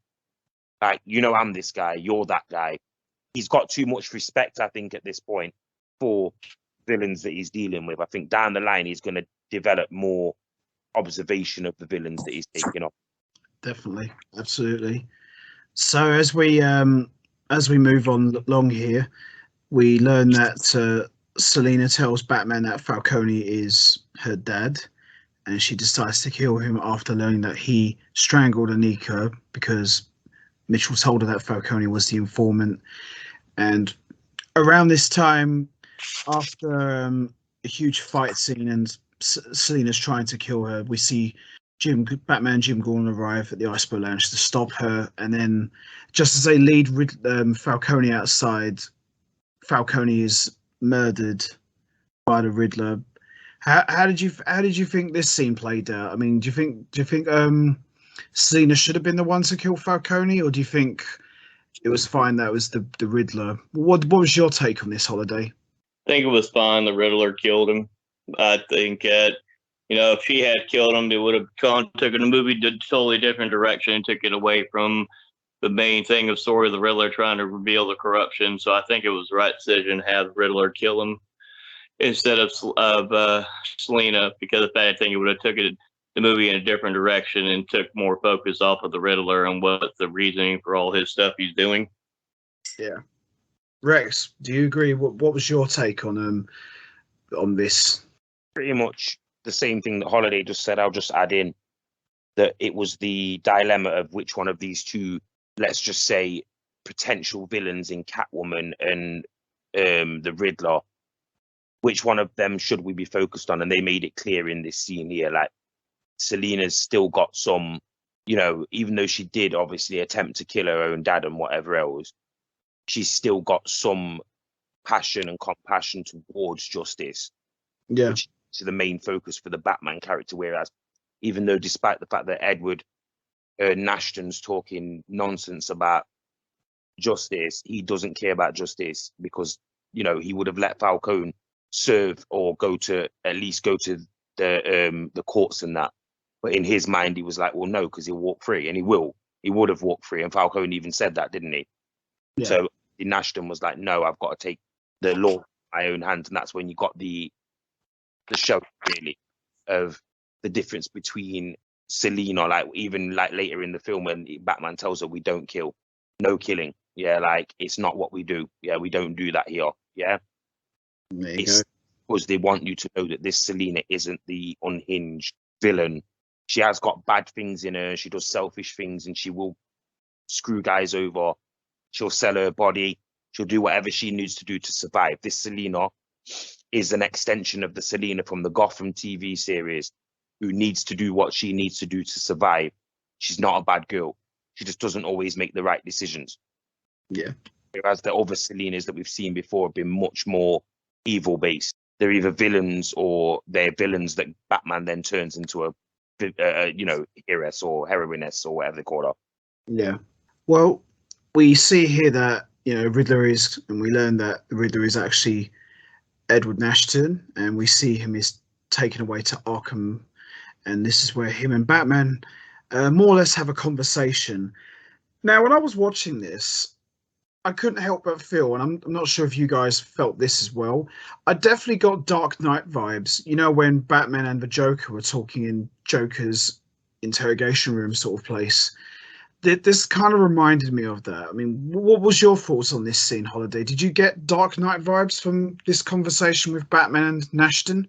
Like, you know, I'm this guy, you're that guy. He's got too much respect, I think, at this point for villains that he's dealing with. I think down the line, he's going to develop more observation of the villains that he's taking on.
Definitely, absolutely. So as we move on along here, we learn that Selina tells Batman that Falcone is her dad, and she decides to kill him after learning that he strangled Anika because Mitchell told her that Falcone was the informant. And around this time, after a huge fight scene and Selina's trying to kill her, we see Batman and Jim Gordon arrive at the Iceberg Lounge to stop her, and then just as they lead Falcone outside, Falcone is murdered by the Riddler. How did you think this scene played out? I mean, do you think Selina should have been the one to kill Falcone, or do you think it was fine that it was the Riddler? What was your take on this, Holiday?
I think it was fine. The Riddler killed him. I think if she had killed him, it would have taken the movie to a totally different direction and took it away from the main thing of story of the Riddler trying to reveal the corruption. So I think it was the right decision to have the Riddler kill him instead of Selina, because if I think it would have took the movie in a different direction and took more focus off of the Riddler and what the reasoning for all his stuff he's doing.
Yeah. Rex, do you agree? What was your take on this?
Pretty much the same thing that Holiday just said. I'll just add in that it was the dilemma of which one of these two, let's just say, potential villains in Catwoman and the Riddler, which one of them should we be focused on? And they made it clear in this scene here, like Selina's still got some, even though she did obviously attempt to kill her own dad and whatever else, she's still got some passion and compassion towards justice.
Yeah.
Which is the main focus for the Batman character. Whereas, even though despite the fact that Edward Nashton's talking nonsense about justice, he doesn't care about justice because, he would have let Falcone serve or at least go to the courts and that. But in his mind, he was like, well, no, because he'll walk free, and he would have walked free. And Falcone even said that, didn't he? Yeah. So Nashton was like, no, I've got to take the law in my own hands. And that's when you got the show, really, of the difference between Selina, even later in the film when Batman tells her we don't kill, no killing. Yeah, it's not what we do. Yeah, we don't do that here. Yeah.
There you go.
Because they want you to know that this Selina isn't the unhinged villain. She has got bad things in her. She does selfish things, and she will screw guys over. She'll sell her body. She'll do whatever she needs to do to survive. This Selina is an extension of the Selina from the Gotham TV series, who needs to do what she needs to do to survive. She's not a bad girl. She just doesn't always make the right decisions.
Yeah.
Whereas the other Selenas that we've seen before have been much more evil based. They're either villains or they're villains that Batman then turns into a heiress or heroiness or whatever they call her.
Yeah. Well, we see here that, Riddler is, and we learn that the Riddler is actually Edward Nashton, and we see him is taken away to Arkham, and this is where him and Batman more or less have a conversation. Now, when I was watching this, I couldn't help but feel, and I'm not sure if you guys felt this as well, I definitely got Dark Knight vibes. When Batman and the Joker were talking in Joker's interrogation room sort of place. This kind of reminded me of that. I mean, what was your thoughts on this scene, Holiday? Did you get Dark Knight vibes from this conversation with Batman and Nashton?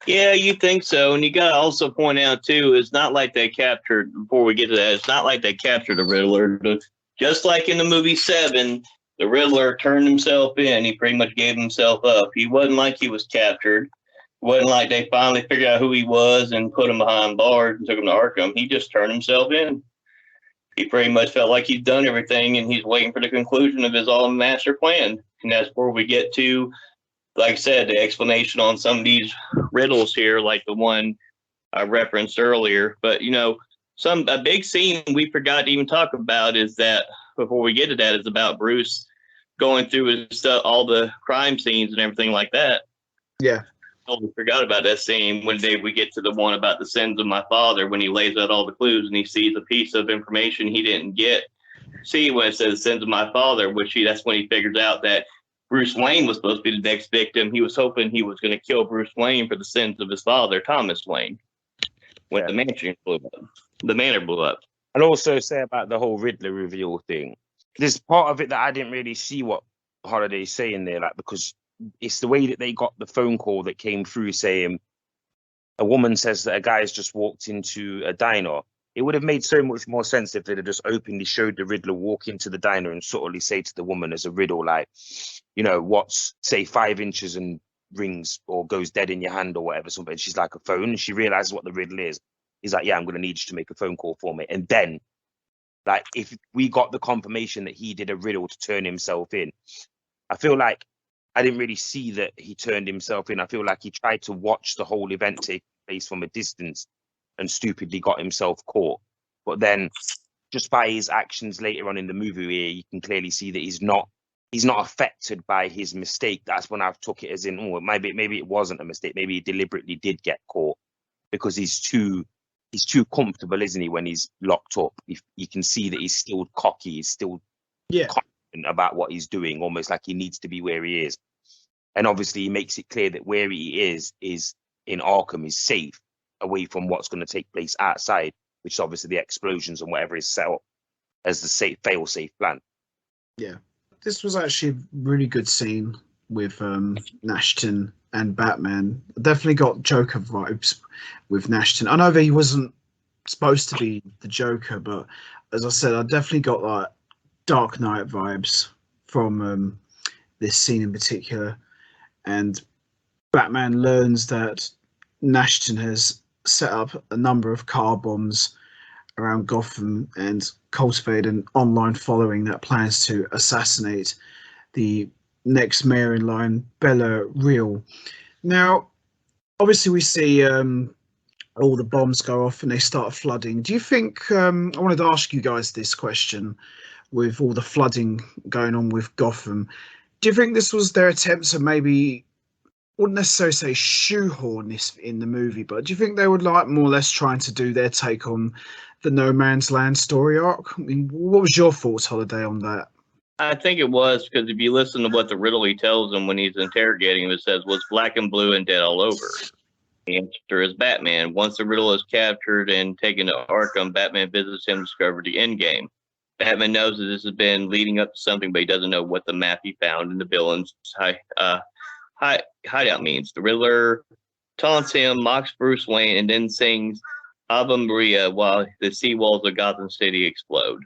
Yeah, you think so. And you got to also point out, too, it's not like they captured, before we get to that, it's not like they captured the Riddler. Just like in the movie Seven, the Riddler turned himself in. He pretty much gave himself up. He wasn't like he was captured. It wasn't like they finally figured out who he was and put him behind bars and took him to Arkham. He just turned himself in. He pretty much felt like he's done everything and he's waiting for the conclusion of his all-master plan. And that's where we get to, like I said, the explanation on some of these riddles here, like the one I referenced earlier. But, a big scene we forgot to even talk about is that, before we get to that, is about Bruce going through his stuff, all the crime scenes and everything like that.
Yeah.
Totally forgot about that scene when we get to the one about the sins of my father, when he lays out all the clues and he sees a piece of information he didn't get. See, when it says sins of my father, that's when he figures out that Bruce Wayne was supposed to be the next victim. He was hoping he was going to kill Bruce Wayne for the sins of his father, Thomas Wayne, when the mansion blew up. The manor blew up.
I'll also say about the whole Riddler reveal thing. There's part of it that I didn't really see what Holiday's saying there, because it's the way that they got the phone call that came through saying a woman says that a guy's just walked into a diner. It would have made so much more sense if they'd have just openly showed the Riddler walk into the diner and subtly say to the woman as a riddle, like, what's, say, 5 inches and rings or goes dead in your hand or whatever, something. She's like, a phone. And she realizes what the riddle is. He's like, yeah, I'm going to need you to make a phone call for me. And then, like, if we got the confirmation that he did a riddle to turn himself in, I feel like I didn't really see that he turned himself in. I feel like he tried to watch the whole event take place from a distance and stupidly got himself caught. But then, just by his actions later on in the movie here, you can clearly see that he's not affected by his mistake. That's when I've took it as in, maybe it wasn't a mistake. Maybe he deliberately did get caught because he's too comfortable, isn't he, when he's locked up? You can see that he's still cocky. He's still confident about what he's doing, almost like he needs to be where he is. And obviously he makes it clear that where he is in Arkham is safe, away from what's going to take place outside, which is obviously the explosions and whatever is set up as the fail-safe plan. Yeah.
This was actually a really good scene with Nashton and Batman. Definitely got Joker vibes with Nashton. I know that he wasn't supposed to be the Joker, but as I said, I definitely got like Dark Knight vibes from this scene in particular. And Batman learns that Nashton has set up a number of car bombs around Gotham and cultivated an online following that plans to assassinate the next mayor in line, Bella Real. Now, obviously, we see all the bombs go off and they start flooding. Do you think, I wanted to ask you guys this question, with all the flooding going on with Gotham, do you think this was their attempt to maybe, wouldn't necessarily say shoehorn this in the movie, but do you think they would like more or less trying to do their take on the No Man's Land story arc? I mean, what was your thoughts, Holiday, on that?
I think it was, because if you listen to what the riddle he tells him when he's interrogating him, it says, was black and blue and dead all over? The answer is Batman. Once the riddle is captured and taken to Arkham, Batman visits him to discover the end game. Batman knows that this has been leading up to something, but he doesn't know what the map he found in the villain's hideout means. The Riddler taunts him, mocks Bruce Wayne, and then sings Ave Maria while the seawalls of Gotham City explode.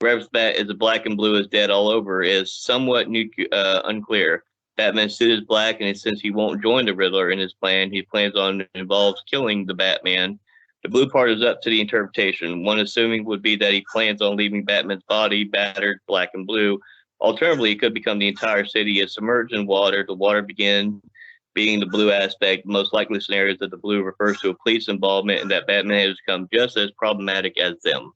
Rev's bat is the black and blue is dead all over is somewhat unclear. Batman's suit is black, and since he won't join the Riddler in his plan, he plans on involves killing the Batman. The blue part is up to the interpretation. One assuming would be that he plans on leaving Batman's body battered black and blue, Alternatively, it could become the entire city is submerged in water. The water begin being the blue aspect. The most likely scenario is that the blue refers to a police involvement and that Batman has become just as problematic as them.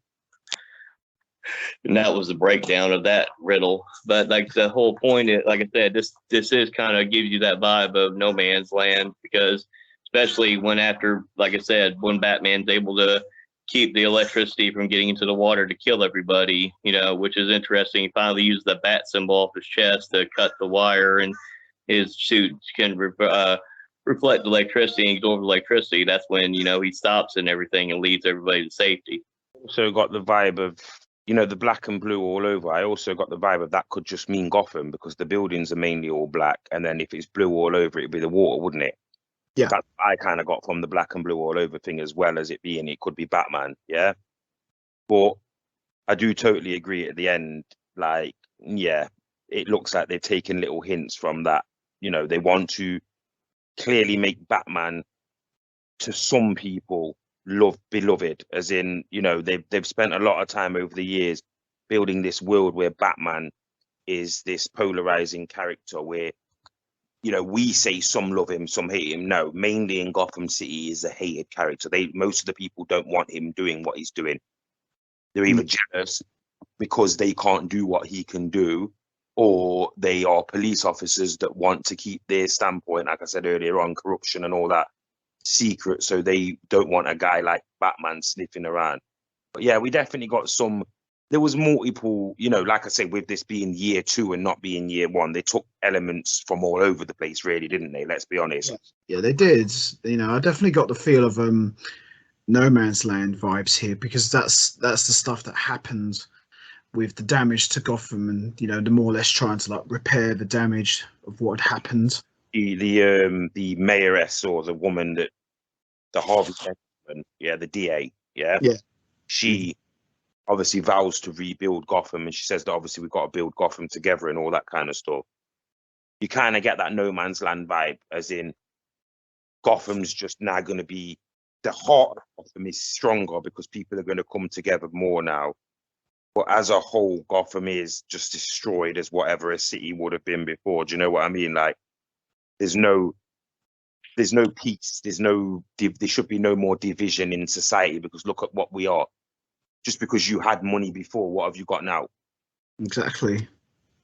And that was the breakdown of that riddle. But like the whole point is, like I said, this is kind of gives you that vibe of no man's land, because especially when after, like I said, when Batman's able to keep the electricity from getting into the water to kill everybody, you know, which is interesting. He finally used the bat symbol off his chest to cut the wire, and his suit can reflect electricity and absorb electricity. That's when, you know, he stops and everything and leads everybody to safety.
Also got the vibe of, you know, the black and blue all over. I also got the vibe of that could just mean Gotham, because the buildings are mainly all black, and then if it's blue all over, it'd be the water, wouldn't it?
Yeah.
That I kind of got from the black and blue all over thing, as well as it being, it could be Batman, yeah? But I do totally agree at the end, like, yeah, it looks like they've taken little hints from that. You know, they want to clearly make Batman, to some people, beloved, as in, you know, they've spent a lot of time over the years building this world where Batman is this polarizing character where, you know, we say some love him, some hate him. No, mainly in Gotham City is a hated character. Most of the people don't want him doing what he's doing. They're either jealous because they can't do what he can do, or they are police officers that want to keep their standpoint, like I said earlier on, corruption and all that, secret, so they don't want a guy like Batman sniffing around. But yeah, we definitely got some. There was multiple, you know, like I said, with this being year 2 and not being year 1, they took elements from all over the place, really, didn't they? Let's be honest.
Yeah, they did. You know, I definitely got the feel of No Man's Land vibes here, because that's the stuff that happened with the damage to Gotham, and, you know, the more or less trying to like repair the damage of what had happened.
The mayoress, or the woman that the Harvey Dent, yeah, the DA, yeah, she obviously vows to rebuild Gotham, and she says that obviously we've got to build Gotham together and all that kind of stuff. You kind of get that No Man's Land vibe, as in Gotham's just now going to be, the heart of Gotham is stronger because people are going to come together more now. But as a whole, Gotham is just destroyed as whatever a city would have been before. Do you know what I mean? Like, there's no peace. There should be no more division in society, because look at what we are. Just because you had money before, what have you got now?
Exactly.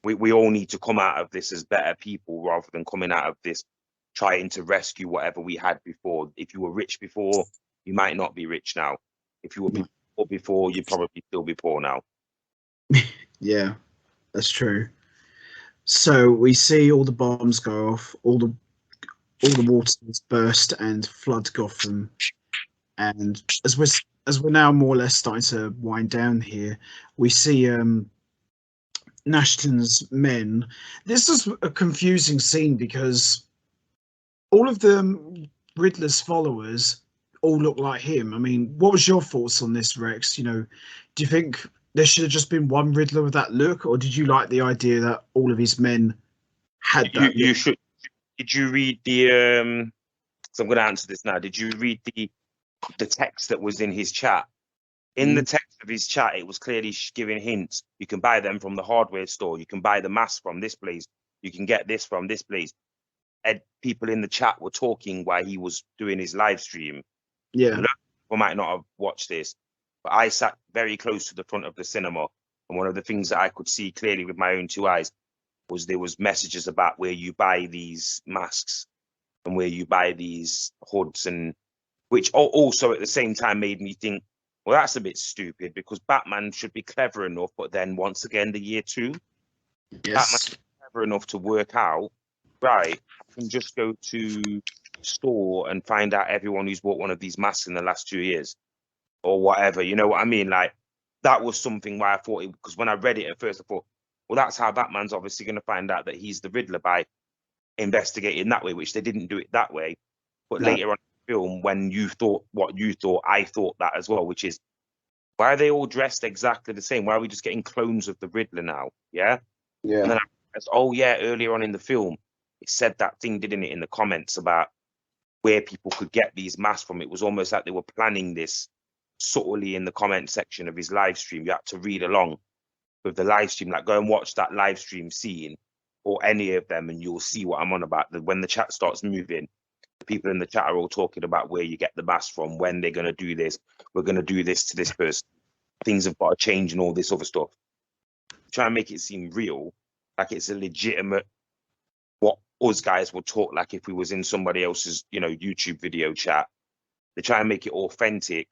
We all need to come out of this as better people, rather than coming out of this trying to rescue whatever we had before. If you were rich before, you might not be rich now. If you were poor before, you'd probably still be poor now.
Yeah, that's true. So we see all the bombs go off, all the waters burst and flood Gotham, and as we're now more or less starting to wind down here, we see Nashton's men. This is a confusing scene, because all of the Riddler's followers all look like him. I mean, what was your thoughts on this, Rex? You know, do you think there should have just been one Riddler with that look, or did you like the idea that all of his men had that?
You should. Did you read the? So I'm going to answer this now. Did you read the text that was in his chat? In the text of his chat, it was clearly giving hints. You can buy them from the hardware store. You can buy the mask from this place. You can get this from this place. And people in the chat were talking while he was doing his live stream.
Yeah.
A lot of people might not have watched this, but I sat very close to the front of the cinema, and one of the things that I could see clearly with my own 2 eyes was there was messages about where you buy these masks and where you buy these hoods, and which also at the same time made me think, well, that's a bit stupid, because Batman should be clever enough, but then once again, the year 2, Batman's clever enough to work out, right, I can just go to store and find out everyone who's bought one of these masks in the last 2 years or whatever. You know what I mean? Like, that was something why I thought it, because when I read it at first, I thought, well, that's how Batman's obviously going to find out that he's the Riddler, by investigating that way, which they didn't do it that way. But later on in the film, when you thought what you thought, I thought that as well, which is, why are they all dressed exactly the same? Why are we just getting clones of the Riddler now? Yeah.
Yeah.
And then I realized, oh yeah, earlier on in the film, it said that thing, didn't it, in the comments about where people could get these masks from. It was almost like they were planning this subtly in the comment section of his live stream. You had to read along, with the live stream. Like, go and watch that live stream scene or any of them, and you'll see what I'm on about. When the chat starts moving, the people in the chat are all talking about where you get the mask from, when they're going to do this. We're going to do this to this person. Things have got to change and all this other stuff. Try and make it seem real, like it's a legitimate, what us guys would talk like if we was in somebody else's, YouTube video chat. They try and make it authentic,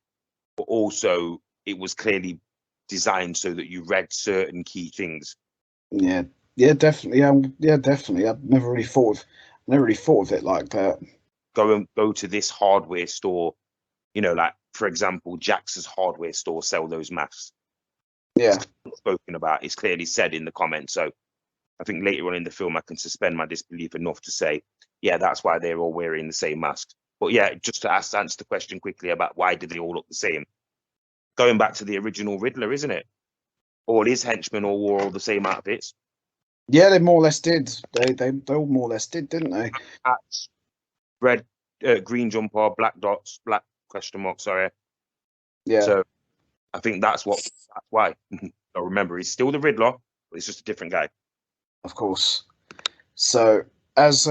but also it was clearly designed so that you read certain key things.
Yeah, definitely. Definitely. I've never really thought of it like that.
Go to this hardware store, like, for example, Jax's hardware store sell those masks.
Yeah.
Spoken about, it's clearly said in the comments. So I think later on in the film I can suspend my disbelief enough to say, yeah, that's why they're all wearing the same mask. But yeah, just to answer the question quickly about why did they all look the same, going back to the original Riddler, isn't it? All his henchmen all wore all the same outfits.
Yeah, they more or less did. They all more or less did, didn't they?
Hats, red, green jumper, black dots, black question mark, sorry.
Yeah.
So I think that's why. I remember, he's still the Riddler, but it's just a different guy.
Of course. So as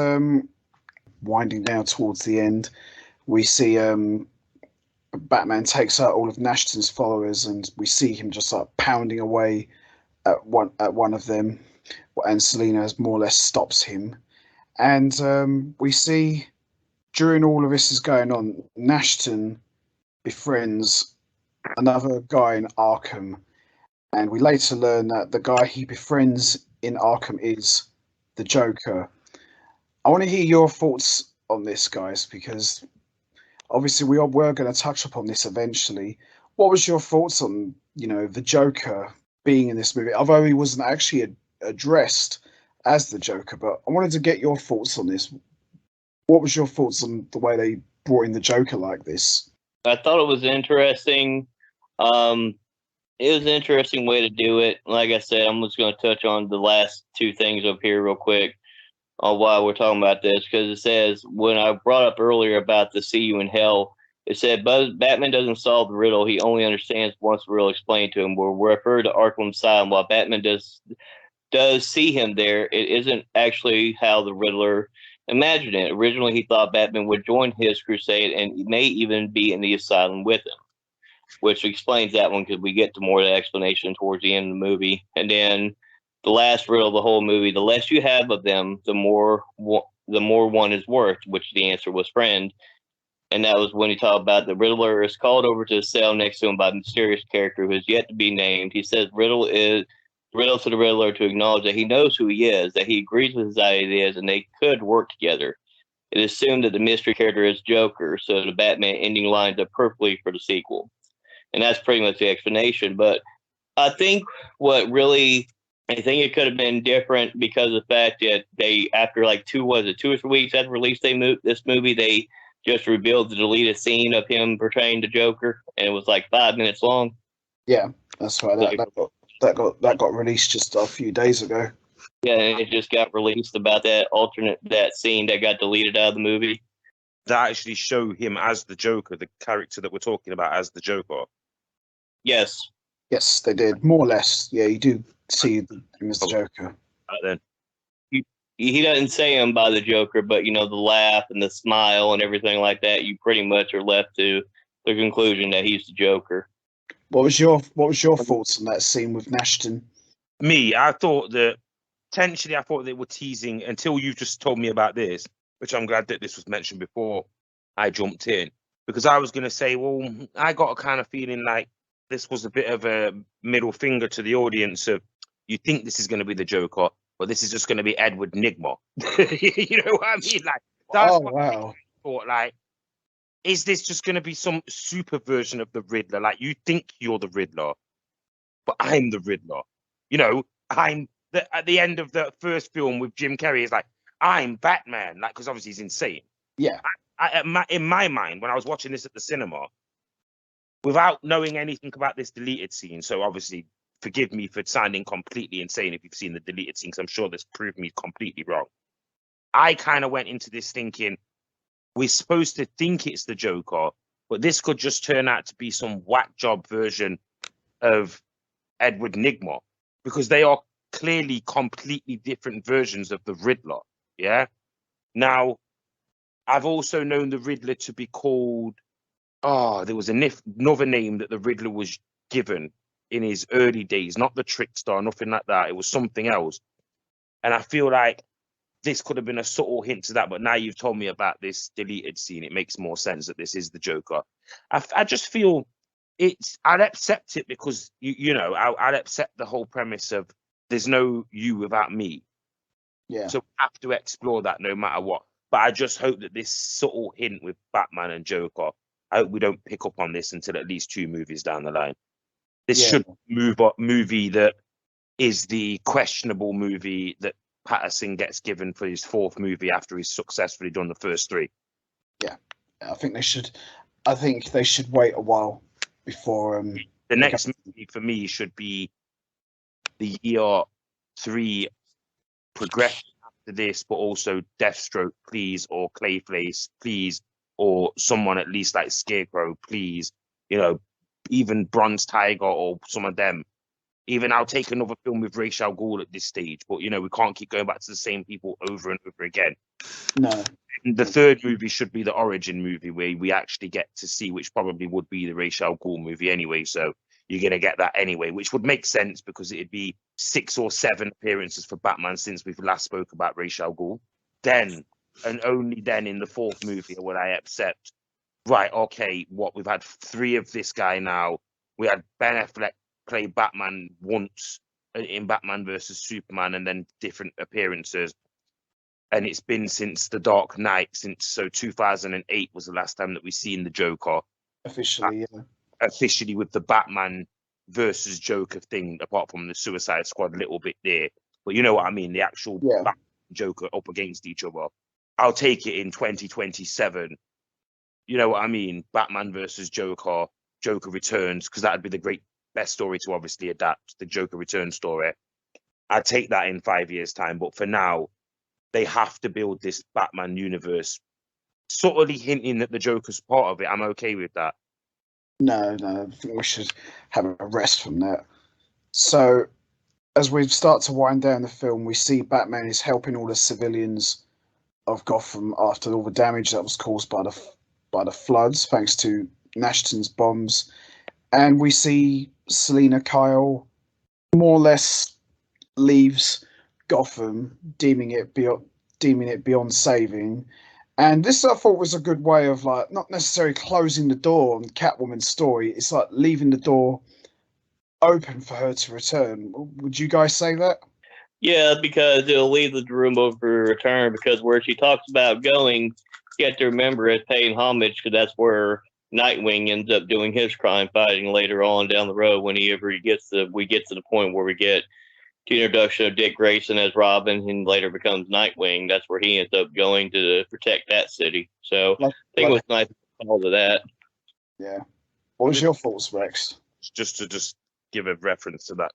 winding down towards the end, we see Batman takes out all of Nashton's followers, and we see him just like pounding away at one of them, and Selina more or less stops him. And we see during all of this is going on, Nashton befriends another guy in Arkham, and we later learn that the guy he befriends in Arkham is the Joker. I want to hear your thoughts on this, guys, because obviously we're going to touch upon this eventually. What was your thoughts on, the Joker being in this movie? Although he wasn't actually addressed as the Joker, but I wanted to get your thoughts on this. What was your thoughts on the way they brought in the Joker like this?
I thought it was interesting. It was an interesting way to do it. Like I said, I'm just going to touch on the last two things up here real quick while we're talking about this, because it says, when I brought up earlier about the see you in hell, it said, Batman doesn't solve the riddle. He only understands once the riddle explained to him. We're referred to Arkham Asylum. While Batman does see him there, it isn't actually how the Riddler imagined it. Originally, he thought Batman would join his crusade and may even be in the asylum with him, which explains that one, because we get to more of the explanation towards the end of the movie. And then the last riddle of the whole movie, the less you have of them, the more one is worth, which the answer was friend. And that was when he talked about the Riddler is called over to the cell next to him by a mysterious character who is yet to be named. He says riddle to the Riddler to acknowledge that he knows who he is, that he agrees with his ideas, and they could work together. It is assumed that the mystery character is Joker, so the Batman ending lines up perfectly for the sequel. And that's pretty much the explanation. But I think I think it could have been different because of the fact that they, after like 2 or 3 weeks after release, this movie, they just revealed the deleted scene of him portraying the Joker, and it was like 5 minutes long.
Yeah, that's right. That got released just a few days ago.
Yeah, and it just got released about that scene that got deleted out of the movie.
That actually show him as the Joker, the character that we're talking about as the Joker.
Yes.
Yes, they did, more or less. Yeah, you do see him as the Joker.
Then
he doesn't say him by the Joker, but the laugh and the smile and everything like that, you pretty much are left to the conclusion that he's the Joker.
What was your thoughts on that scene with Nashton?
Me, I thought that potentially they were teasing, until you just told me about this, which I'm glad that this was mentioned before I jumped in, because I was going to say, well, I got a kind of feeling like this was a bit of a middle finger to the audience of, you think this is going to be the Joker, but this is just going to be Edward Nigma. You know what I mean? Like, that's
wow.
I thought, like, is this just going to be some super version of the Riddler? Like, you think you're the Riddler, but I'm the Riddler. I'm at the end of the first film with Jim Carrey, it's like, I'm Batman, like, because obviously he's insane.
Yeah.
In my mind, when I was watching this at the cinema, without knowing anything about this deleted scene, so obviously forgive me for sounding completely insane if you've seen the deleted scene, because I'm sure this proved me completely wrong. I kind of went into this thinking, we're supposed to think it's the Joker, but this could just turn out to be some whack job version of Edward Nigma. because they are clearly completely different versions of the Riddler. Yeah. Now, I've also known the Riddler to be called. Oh, there was another name that the Riddler was given in his early days, not the Trickster, nothing like that. It was something else. And I feel like this could have been a subtle hint to that, but now you've told me about this deleted scene, it makes more sense that this is the Joker. I just feel I'd accept it because, I'd accept the whole premise of there's no you without me.
Yeah.
So we have to explore that no matter what. But I just hope that this subtle hint with Batman and Joker, I hope we don't pick up on this until at least 2 movies down the line. This should movie that is the questionable movie that Pattinson gets given for his 4th movie after he's successfully done the first 3.
Yeah, I think they should wait a while before.
The next movie for me should be the year 3 progression after this, but also Deathstroke, please, or Clayface, please, or someone at least like Scarecrow, please. Even Bronze Tiger or some of them. Even I'll take another film with Ra's al Ghul at this stage, but we can't keep going back to the same people over and over again.
No.
The 3rd movie should be the origin movie where we actually get to see, which probably would be the Ra's al Ghul movie anyway. So you're going to get that anyway, which would make sense because it'd be 6 or 7 appearances for Batman since we've last spoke about Ra's al Ghul. Then, and only then in the 4th movie would I accept, right, okay, we've had 3 of this guy now. We had Ben Affleck play Batman once in Batman versus Superman and then different appearances. And it's been since The Dark Knight, so 2008 was the last time that we've seen the Joker.
Officially, yeah.
Officially with the Batman versus Joker thing, apart from the Suicide Squad a little bit there. But you know what I mean, the actual Batman Joker up against each other. I'll take it in 2027. You know what I mean? Batman versus Joker, Joker Returns, because that'd be the best story to obviously adapt, the Joker Return story. I'd take that in 5 years' time, but for now, they have to build this Batman universe, subtly hinting that the Joker's part of it. I'm okay with that.
No, I think we should have a rest from that. So, as we start to wind down the film, we see Batman is helping all the civilians of Gotham after all the damage that was caused by the floods, thanks to Nashton's bombs. And we see Selina Kyle more or less leaves Gotham, deeming it beyond saving. And this I thought was a good way of not necessarily closing the door on Catwoman's story. It's like leaving the door open for her to return. Would you guys say that?
Yeah, because it'll leave the room over for return, because where she talks about going, you have to remember it's paying homage, because that's where Nightwing ends up doing his crime fighting later on down the road when we get to the point where we get the introduction of Dick Grayson as Robin and later becomes Nightwing. That's where he ends up going to protect that city. So I think it was nice to call to that.
Yeah. What was your thoughts, Rex?
Just to give a reference to that.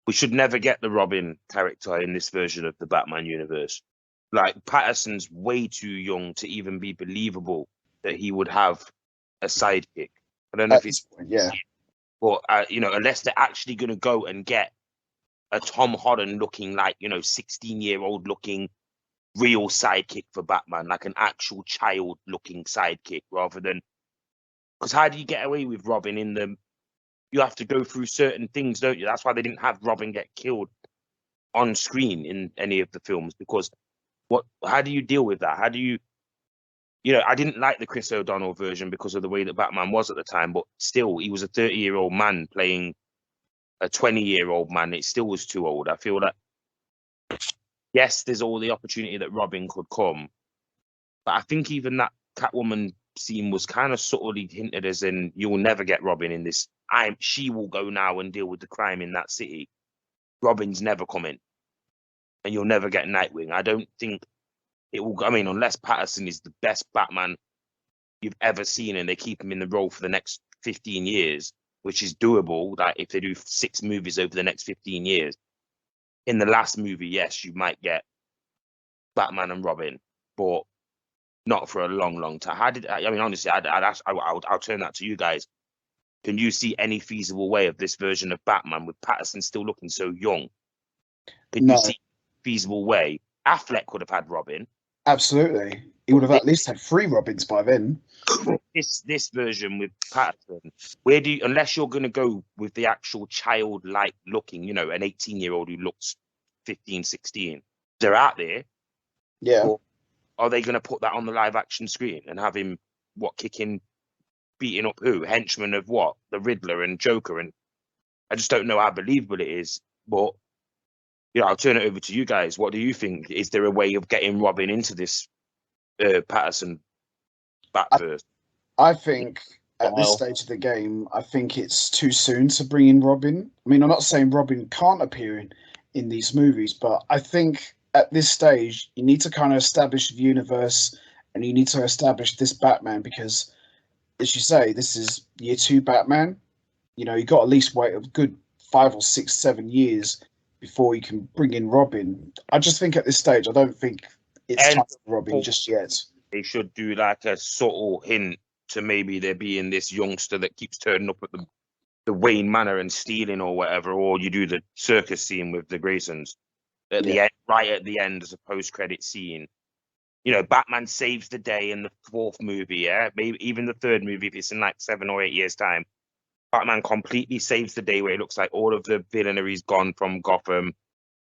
We should never get the Robin character in this version of the Batman universe. Like, Patterson's way too young to even be believable that he would have a sidekick. I don't know if he's...
Yeah.
But, unless they're actually going to go and get a Tom Holland looking 16-year-old looking real sidekick for Batman, like an actual child looking sidekick, rather than... Because how do you get away with Robin in the... You have to go through certain things, don't you? That's why they didn't have Robin get killed on screen in any of the films, because how do you deal with that? How do you... I didn't like the Chris O'Donnell version because of the way that Batman was at the time, but still, he was a 30-year-old man playing a 20-year-old man. It still was too old. I feel that, yes, there's all the opportunity that Robin could come, but I think even that Catwoman scene was kind of subtly hinted as in, you'll never get Robin in this. She will go now and deal with the crime in that city. Robin's never coming, and you'll never get Nightwing. I don't think it will. I mean, unless Patterson is the best Batman you've ever seen, and they keep him in the role for the next 15 years, which is doable. Like, if they do 6 movies over the next 15 years, in the last movie, yes, you might get Batman and Robin, but not for a long, long time. Honestly, I'll turn that to you guys. Can you see any feasible way of this version of Batman with Patterson still looking so young Can you see a feasible way? Affleck would have had Robin.
Absolutely. He would have at least had 3 Robins by then.
This version with Patterson, where do you, unless you're going to go with the actual childlike looking, you know, an 18-year-old who looks 15, 16, they're out there.
Yeah.
Or are they going to put that on the live action screen and have him, beating up who? Henchmen of what? The Riddler and Joker. And I just don't know how believable it is. But, you know, I'll turn it over to you guys. What do you think? Is there a way of getting Robin into this Patterson first?
I think at this stage of the game, I think it's too soon to bring in Robin. I mean, I'm not saying Robin can't appear in these movies, but I think at this stage, you need to kind of establish the universe and you need to establish this Batman because, as you say, this is year 2 Batman. You know, you got at least wait a good 5 or 6, 7 years before you can bring in Robin. I just think at this stage, I don't think it's time for Robin just yet.
They should do like a subtle hint to maybe there being this youngster that keeps turning up at the Wayne Manor and stealing or whatever, or you do the circus scene with the Graysons at the end, right at the end as a post-credit scene. You know, Batman saves the day in the 4th movie, maybe even the 3rd movie if it's in like 7 or 8 years' time. Batman completely saves the day where it looks like all of the villainy gone from Gotham,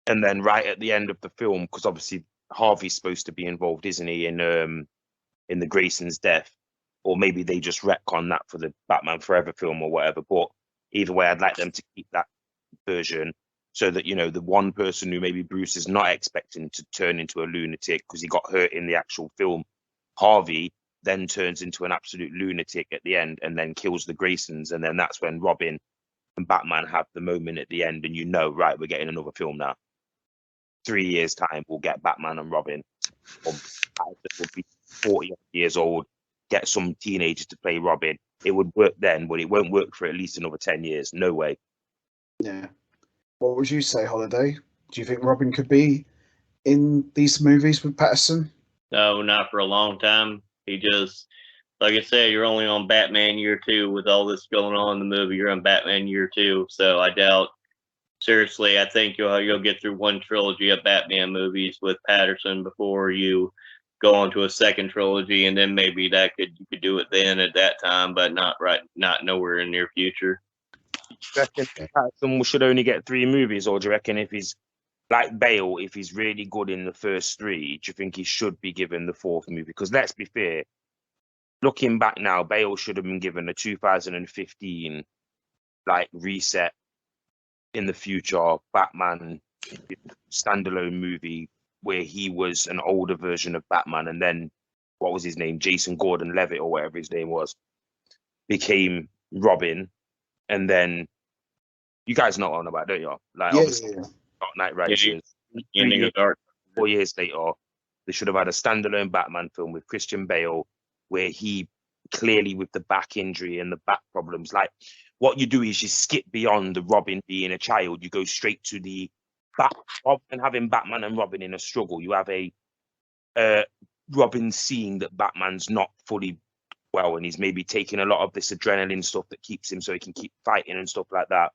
and then right at the end of the film, because obviously Harvey's supposed to be involved, isn't he, in the Grayson's death? Or maybe they just retcon that for the Batman Forever film or whatever. But either way, I'd like them to keep that version so that, you know, the one person who maybe Bruce is not expecting to turn into a lunatic because he got hurt in the actual film, Harvey, then turns into an absolute lunatic at the end and then kills the Graysons. And then that's when Robin and Batman have the moment at the end and you know, right, we're getting another film now. 3 years' time, we'll get Batman and Robin. Or will be 40 years old, get some teenagers to play Robin. It would work then, but it won't work for at least another 10 years. No way.
Yeah. What would you say, Holiday? Do you think Robin could be in these movies with Patterson?
No, not for a long time. He just, like I said, you're only on Batman year 2 with all this going on in the movie. You're on Batman year 2, so I doubt. Seriously, I think you'll get through one trilogy of Batman movies with Patterson before you go on to a second trilogy, and then maybe you could do it then at that time, but not nowhere in near future.
Do you reckon Patterson should only get 3 movies, or do you reckon if he's like Bale, if he's really good in the first 3, do you think he should be given the 4th movie? Because let's be fair, looking back now, Bale should have been given a 2015 like reset in the future Batman standalone movie where he was an older version of Batman, and then what was his name, Jason Gordon-Levitt or whatever his name was, became Robin, and then you guys know what I'm about, don't you? Like obviously, Dark Knight Rises. 4 years later, they should have had a standalone Batman film with Christian Bale, where he clearly with the back injury and the back problems, like what you do is you skip beyond the Robin being a child, you go straight to the and having Batman and Robin in a struggle. You have a Robin seeing that Batman's not fully well, and he's maybe taking a lot of this adrenaline stuff that keeps him so he can keep fighting and stuff like that.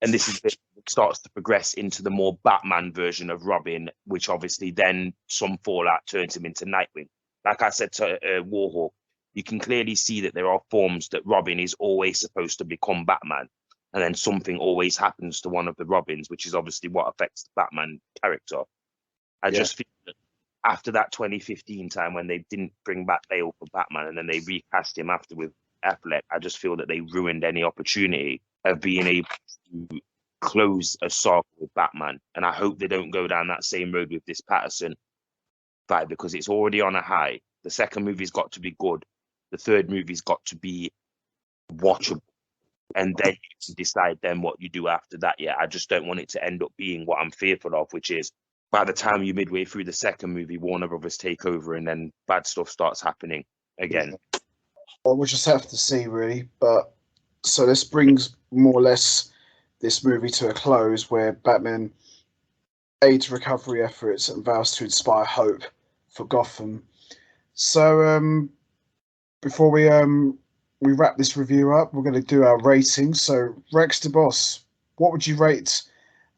And this is it starts to progress into the more Batman version of Robin, which obviously then some fallout turns him into Nightwing. Like I said to Warhawk, you can clearly see that there are forms that Robin is always supposed to become Batman, and then something always happens to one of the Robins, which is obviously what affects the Batman character. I just feel that after that 2015 time when they didn't bring back Bale for Batman and then they recast him after with Affleck, I just feel that they ruined any opportunity of being able to close a saga with Batman. And I hope they don't go down that same road with this Patterson fight, because it's already on a high. The second movie's got to be good. The third movie's got to be watchable. And then you can decide then what you do after that. Yeah, I just don't want it to end up being what I'm fearful of, which is by the time you're midway through the second movie, Warner Brothers take over and then bad stuff starts happening again.
Well, we'll just have to see, really. But so this brings more or less this movie to a close, where Batman aids recovery efforts and vows to inspire hope for Gotham. So before we wrap this review up, we're going to do our rating. So Rex the Boss, what would you rate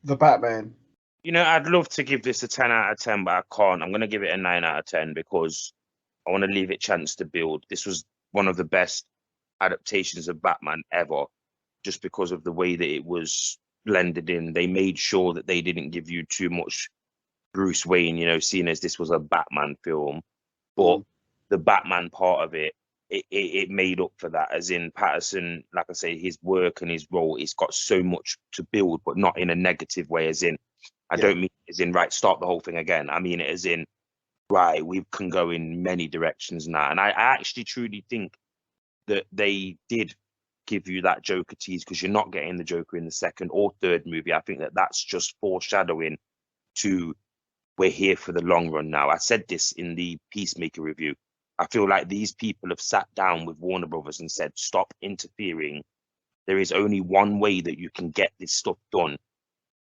the Batman?
You know, I'd love to give this a 10 out of 10, but I can't. I'm going to give it a 9 out of 10 because I want to leave it chance to build. This was one of the best adaptations of Batman ever, just because of the way that it was blended in. They made sure that they didn't give you too much Bruce Wayne, you know, seeing as this was a Batman film. But the Batman part of it, it made up for that. As in Patterson, like I say, his work and his role, it's got so much to build, but not in a negative way, as in, I don't mean as in, right, start the whole thing again. I mean it as in, right, we can go in many directions now. And I actually truly think that they did give you that Joker tease, because you're not getting the Joker in the second or third movie. I think that that's just foreshadowing to we're here for the long run now. I said this in the Peacemaker review. I feel like these people have sat down with Warner Brothers and said, stop interfering. There is only one way that you can get this stuff done.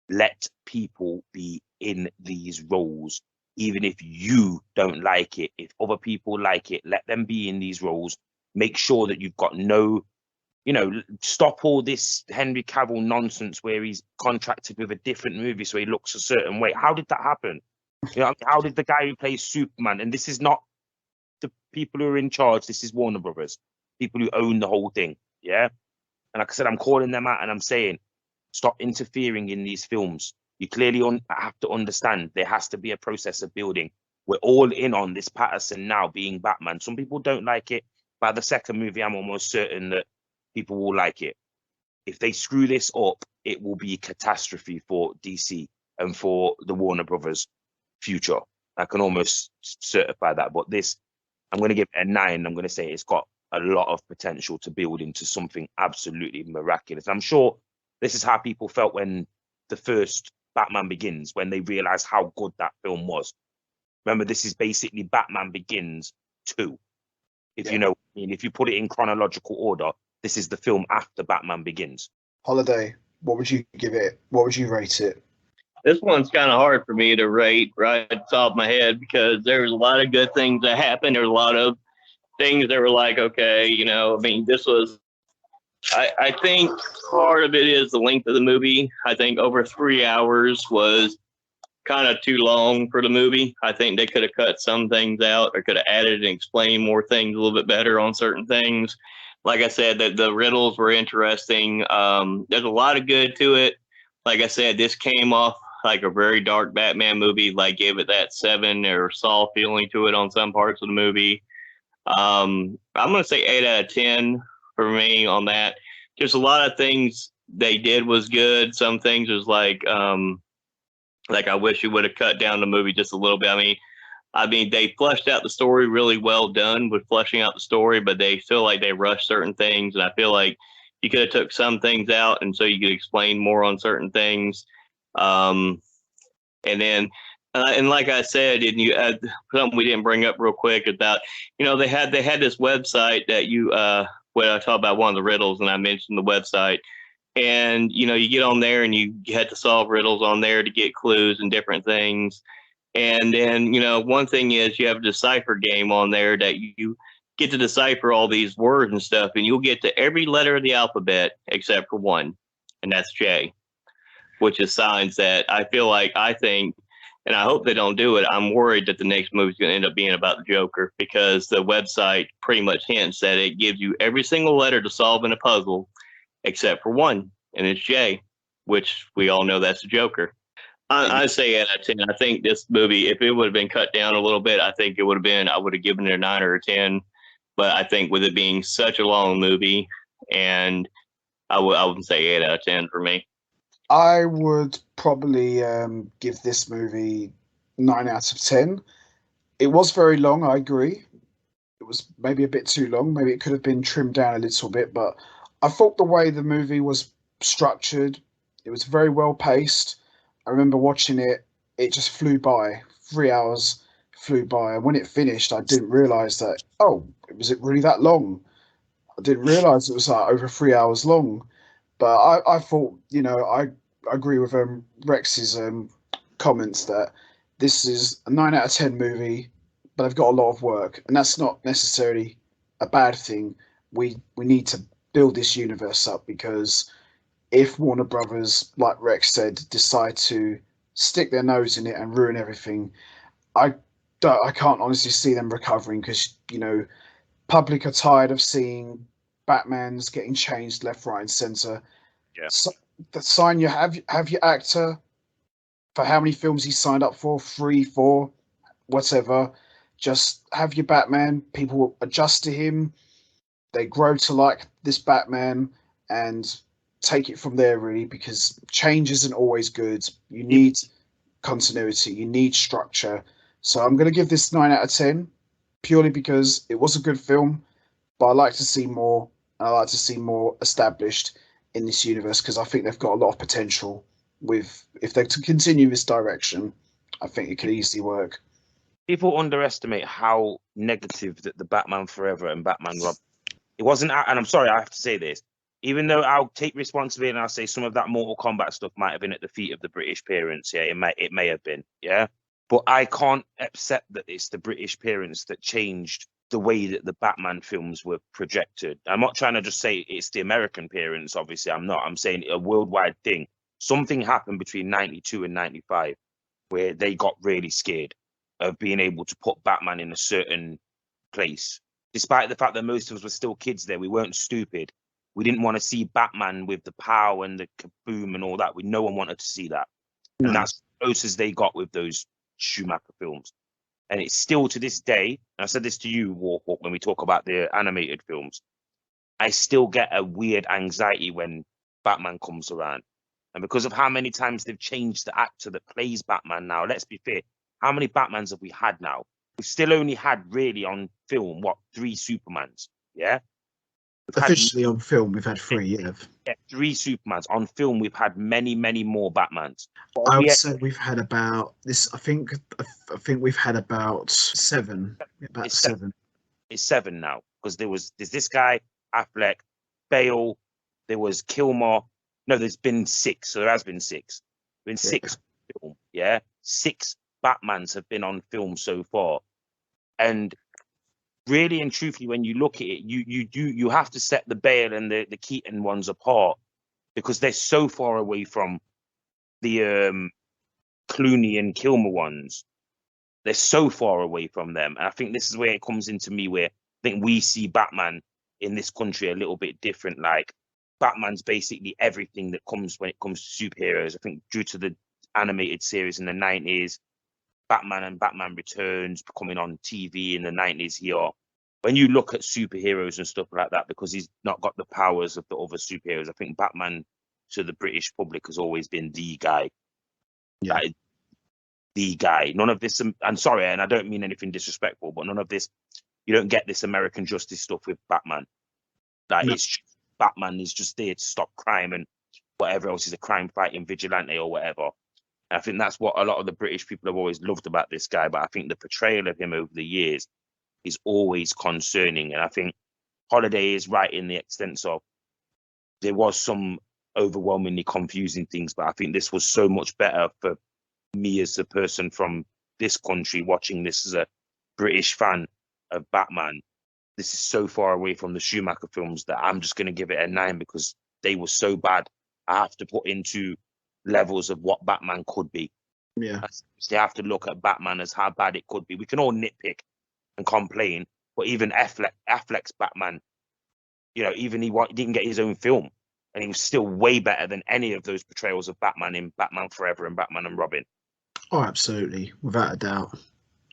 Let people be in these roles, even if you don't like it. If other people like it, let them be in these roles. Make sure that you've got no, you know, stop all this Henry Cavill nonsense where he's contracted with a different movie so he looks a certain way. How did that happen? You know, how did the guy who plays Superman, and this is not the people who are in charge, this is Warner Brothers, people who own the whole thing, yeah? And like I said, I'm calling them out and I'm saying, stop interfering in these films. You clearly have to understand there has to be a process of building. We're all in on this Patterson now being Batman. Some people don't like it. By the second movie, I'm almost certain that people will like it. If they screw this up, it will be a catastrophe for DC and for the Warner Brothers future. I can almost certify that. But this, I'm going to give it a 9. I'm going to say it's got a lot of potential to build into something absolutely miraculous. I'm sure this is how people felt when the first Batman Begins, when they realized how good that film was. Remember, this is basically Batman Begins 2. If you know what I mean, if you put it in chronological order, this is the film after Batman Begins.
Holiday, what would you give it? What would you rate it?
This one's kind of hard for me to rate right at the top of my head, because there was a lot of good things that happened. There's a lot of things that were like, okay, you know, I mean, this was, I think part of it is the length of the movie. I think over 3 hours was kind of too long for the movie. I think they could have cut some things out or could have added and explained more things a little bit better on certain things. Like I said, the riddles were interesting. There's a lot of good to it. Like I said, this came off like a very dark Batman movie, like gave it that 7 or Saw feeling to it on some parts of the movie. I'm going to say 8 out of 10 for me on that. Just a lot of things they did was good. Some things was like I wish you would have cut down the movie just a little bit. I mean, they fleshed out the story really well done with fleshing out the story, but they feel like they rushed certain things. And I feel like you could have took some things out, and so you could explain more on certain things. And then, and like I said, and you something we didn't bring up real quick about, you know, they had this website that you when I talked about one of the riddles, and I mentioned the website. And, you know, you get on there and you had to solve riddles on there to get clues and different things. And then, you know, one thing is you have a decipher game on there that you get to decipher all these words and stuff, and you'll get to every letter of the alphabet except for one, and that's J, which is signs that I think, and I hope they don't do it. I'm worried that the next movie is going to end up being about the Joker, because the website pretty much hints that it gives you every single letter to solve in a puzzle except for one, and it's J, which we all know that's the Joker. I say 8 out of 10. I think this movie, if it would have been cut down a little bit, I think it would have been, I would have given it a 9 or a 10. But I think with it being such a long movie, and I would say 8 out of 10 for me.
I would probably give this movie 9 out of 10. It was very long, I agree. It was maybe a bit too long. Maybe it could have been trimmed down a little bit, but I thought the way the movie was structured, it was very well paced. I remember watching it, it just flew by. 3 hours flew by. And when it finished, I didn't realise that, was it really that long? I didn't realise it was like over 3 hours long. But I thought, you know, I agree with Rex's comments that this is a 9 out of 10 movie, but they've got a lot of work. And that's not necessarily a bad thing. We need to build this universe up, because if Warner Brothers, like Rex said, decide to stick their nose in it and ruin everything, I can't honestly see them recovering because public are tired of seeing Batman's getting changed left, right, and center.
Yeah.
So, the sign you have your actor for how many films he signed up for, 3, 4, whatever. Just have your Batman. People will adjust to him. They grow to like this Batman and take it from there, really, because change isn't always good. You need continuity, you need structure. So I'm going to give this 9 out of 10 purely because it was a good film, but I like to see more. And I like to see more established in this universe because I think they've got a lot of potential. With if they to continue this direction, I think it could easily work.
People underestimate how negative that the Batman Forever and Batman Rob. It wasn't, and I'm sorry, I have to say this. Even though I'll take responsibility and I'll say some of that Mortal Kombat stuff might have been at the feet of the British parents. Yeah, it may have been. Yeah, but I can't accept that it's the British parents that changed the way that the Batman films were projected. I'm not trying to just say it's the American parents. Obviously, I'm not. I'm saying a worldwide thing. Something happened between 92 and 95 where they got really scared of being able to put Batman in a certain place. Despite the fact that most of us were still kids there, we weren't stupid. We didn't want to see Batman with the power and the kaboom and all that. No one wanted to see that. No. And that's as close as they got with those Schumacher films. And it's still to this day, and I said this to you, Warhawk, when we talk about the animated films, I still get a weird anxiety when Batman comes around. And because of how many times they've changed the actor that plays Batman now, let's be fair, how many Batmans have we had now? We've still only had really on film, 3 Supermans, yeah?
Officially on film, we've had 3, yeah.
3 Supermans. On film, we've had many, many more Batmans.
I would say we've had about this. I think we've had about 7. About
it's
7.
It's 7 now because there's this guy Affleck, Bale. There was Kilmer. No, there's been 6. So there has been 6. Been 6 film. Yeah, 6 Batmans have been on film so far, and really and truthfully, when you look at it, you have to set the Bale and the Keaton ones apart because they're so far away from the Clooney and Kilmer ones. They're so far away from them, and I think this is where it comes into me, where I think we see Batman in this country a little bit different. Like Batman's basically everything that comes when it comes to superheroes. I think due to the animated series in the 90s, Batman and Batman Returns coming on TV in the 90s here. When you look at superheroes and stuff like that, because he's not got the powers of the other superheroes, I think Batman to the British public has always been the guy.
Yeah.
That is the guy. None of this, I'm sorry, and I don't mean anything disrespectful, but none of this, you don't get this American justice stuff with Batman. Like, no. It's just, Batman is just there to stop crime and whatever else. He's a crime fighting vigilante or whatever. I think that's what a lot of the British people have always loved about this guy. But I think the portrayal of him over the years is always concerning. And I think Holiday is right in the extent of there was some overwhelmingly confusing things, but I think this was so much better for me as a person from this country watching this as a British fan of Batman. This is so far away from the Schumacher films that I'm just going to give it a 9 because they were so bad. I have to put into levels of what Batman could be.
Yeah.
They have to look at Batman as how bad it could be. We can all nitpick and complain, but even Affleck's Batman, even he didn't get his own film, and he was still way better than any of those portrayals of Batman in Batman Forever and Batman and Robin.
Oh, absolutely. Without a doubt.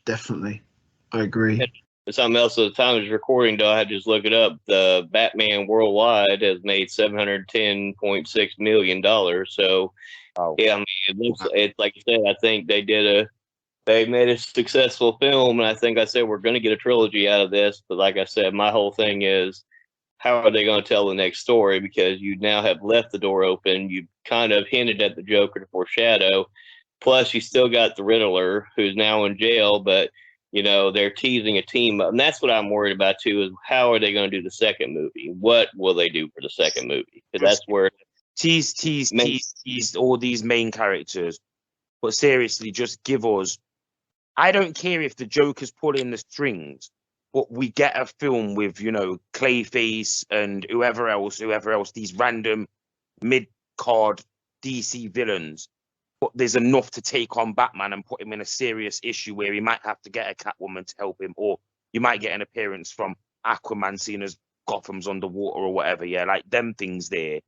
Definitely. I agree.
Something else at the time of recording, though, I had to just look it up. The Batman worldwide has made $710.6 million. So, yeah, I mean, it's like you said, I think they made a successful film. And I think I said we're going to get a trilogy out of this. But like I said, my whole thing is, how are they going to tell the next story? Because you now have left the door open. You kind of hinted at the Joker to foreshadow. Plus, you still got the Riddler, who's now in jail, but they're teasing a team up. And that's what I'm worried about, too, is how are they going to do the second movie? What will they do for the second movie? Because that's where... Tease
all these main characters. But seriously, just give us... I don't care if the Joker's pulling the strings, but we get a film with, Clayface and whoever else, these random mid-card DC villains. but there's enough to take on Batman and put him in a serious issue where he might have to get a Catwoman to help him, or you might get an appearance from Aquaman, seeing as Gotham's underwater or whatever. Yeah, like them things there,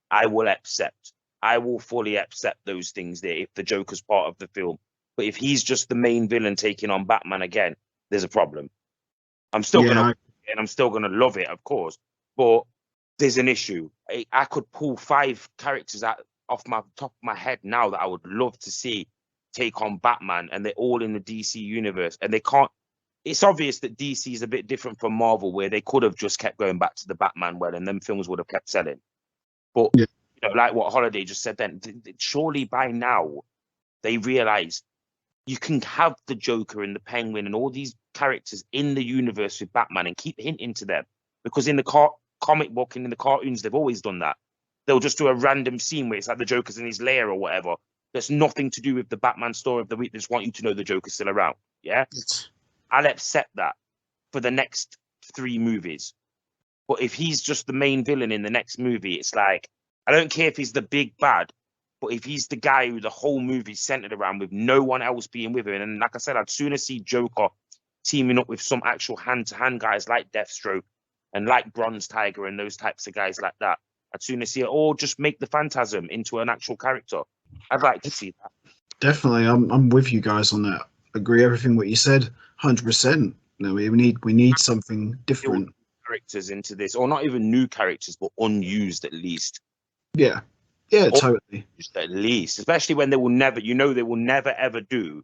I will accept. I will fully accept those things there if the Joker's part of the film. But if he's just the main villain taking on Batman again, there's a problem. I'm still gonna love it, of course, but there's an issue. I could pull 5 characters off my top of my head now that I would love to see take on Batman, and they're all in the DC universe, and they can't. It's obvious that DC is a bit different from Marvel, where they could have just kept going back to the Batman well, and them films would have kept selling. But you know, like what Holiday just said, then surely by now they realize you can have the Joker and the Penguin and all these characters in the universe with Batman and keep hinting to them, because in the comic book and in the cartoons they've always done that. They'll just do a random scene where it's like the Joker's in his lair or whatever. There's nothing to do with the Batman story of the week. They just want you to know the Joker's still around. Yeah, I'll accept that for the next 3 movies. But if he's just the main villain in the next movie, it's like, I don't care if he's the big bad, but if he's the guy who the whole movie's centered around with no one else being with him, and like I said, I'd sooner see Joker teaming up with some actual hand-to-hand guys like Deathstroke and like Bronze Tiger and those types of guys like that. I'd sooner see it, or just make the Phantasm into an actual character. I'd like to see that.
Definitely, I'm with you guys on that. Agree everything what you said, 100%. No, we need something different.
Characters into this, or not even new characters, but unused at least.
Yeah, totally.
Just at least, especially when they will never ever do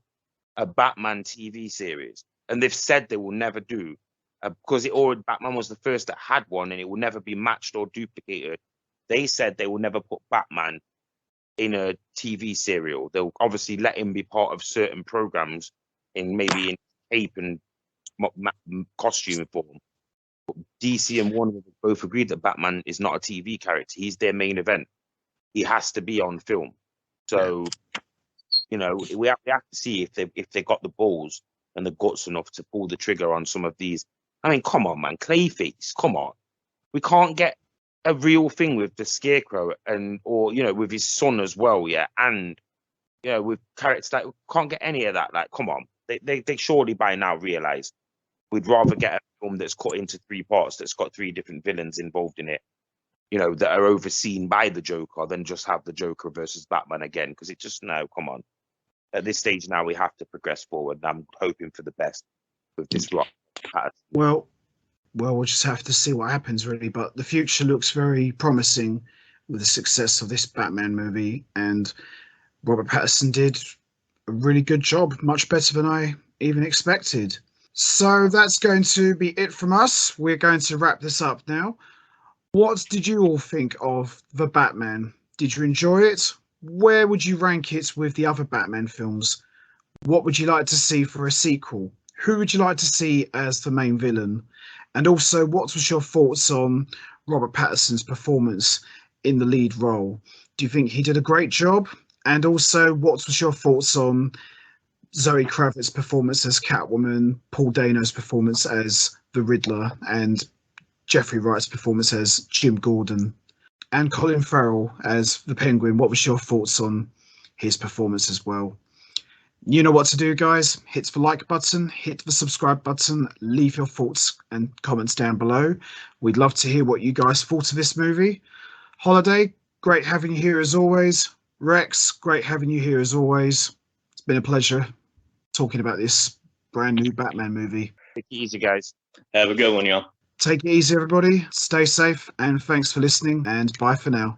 a Batman TV series, and they've said they will never do, because Batman was the first that had one, and it will never be matched or duplicated. They said they will never put Batman in a TV serial. They'll obviously let him be part of certain programs, maybe in tape and costume form. But DC and Warner both agreed that Batman is not a TV character. He's their main event. He has to be on film. So, you know, we have to see if they got the balls and the guts enough to pull the trigger on some of these. I mean, come on, man, Clayface, come on. We can't get a real thing with the Scarecrow or with his son as well, yeah, and with characters that can't get any of that. Like, come on, they surely by now realize we'd rather get a film that's cut into 3 parts, that's got 3 different villains involved in it, that are overseen by the Joker, than just have the Joker versus Batman again. Because it just, no, come on. At this stage now, we have to progress forward. And I'm hoping for the best with this Robert Pattinson.
Well, we'll just have to see what happens, really. But the future looks very promising with the success of this Batman movie. And Robert Pattinson did a really good job, much better than I even expected. So that's going to be it from us. We're going to wrap this up now. What did you all think of The Batman? Did you enjoy it? Where would you rank it with the other Batman films? What would you like to see for a sequel? Who would you like to see as the main villain? And also, what was your thoughts on Robert Pattinson's performance in the lead role? Do you think he did a great job? And also, what was your thoughts on Zoe Kravitz's performance as Catwoman, Paul Dano's performance as the Riddler, and Jeffrey Wright's performance as Jim Gordon, and Colin Farrell as the Penguin? What was your thoughts on his performance as well? You know what to do, guys. Hit the like button, hit the subscribe button, leave your thoughts and comments down below. We'd love to hear what you guys thought of this movie. Holiday, great having you here as always. Rex, great having you here as always. It's been a pleasure talking about this brand new Batman movie.
Take it easy, guys.
Have a good one, y'all.
Take it easy, everybody. Stay safe, and thanks for listening, and bye for now.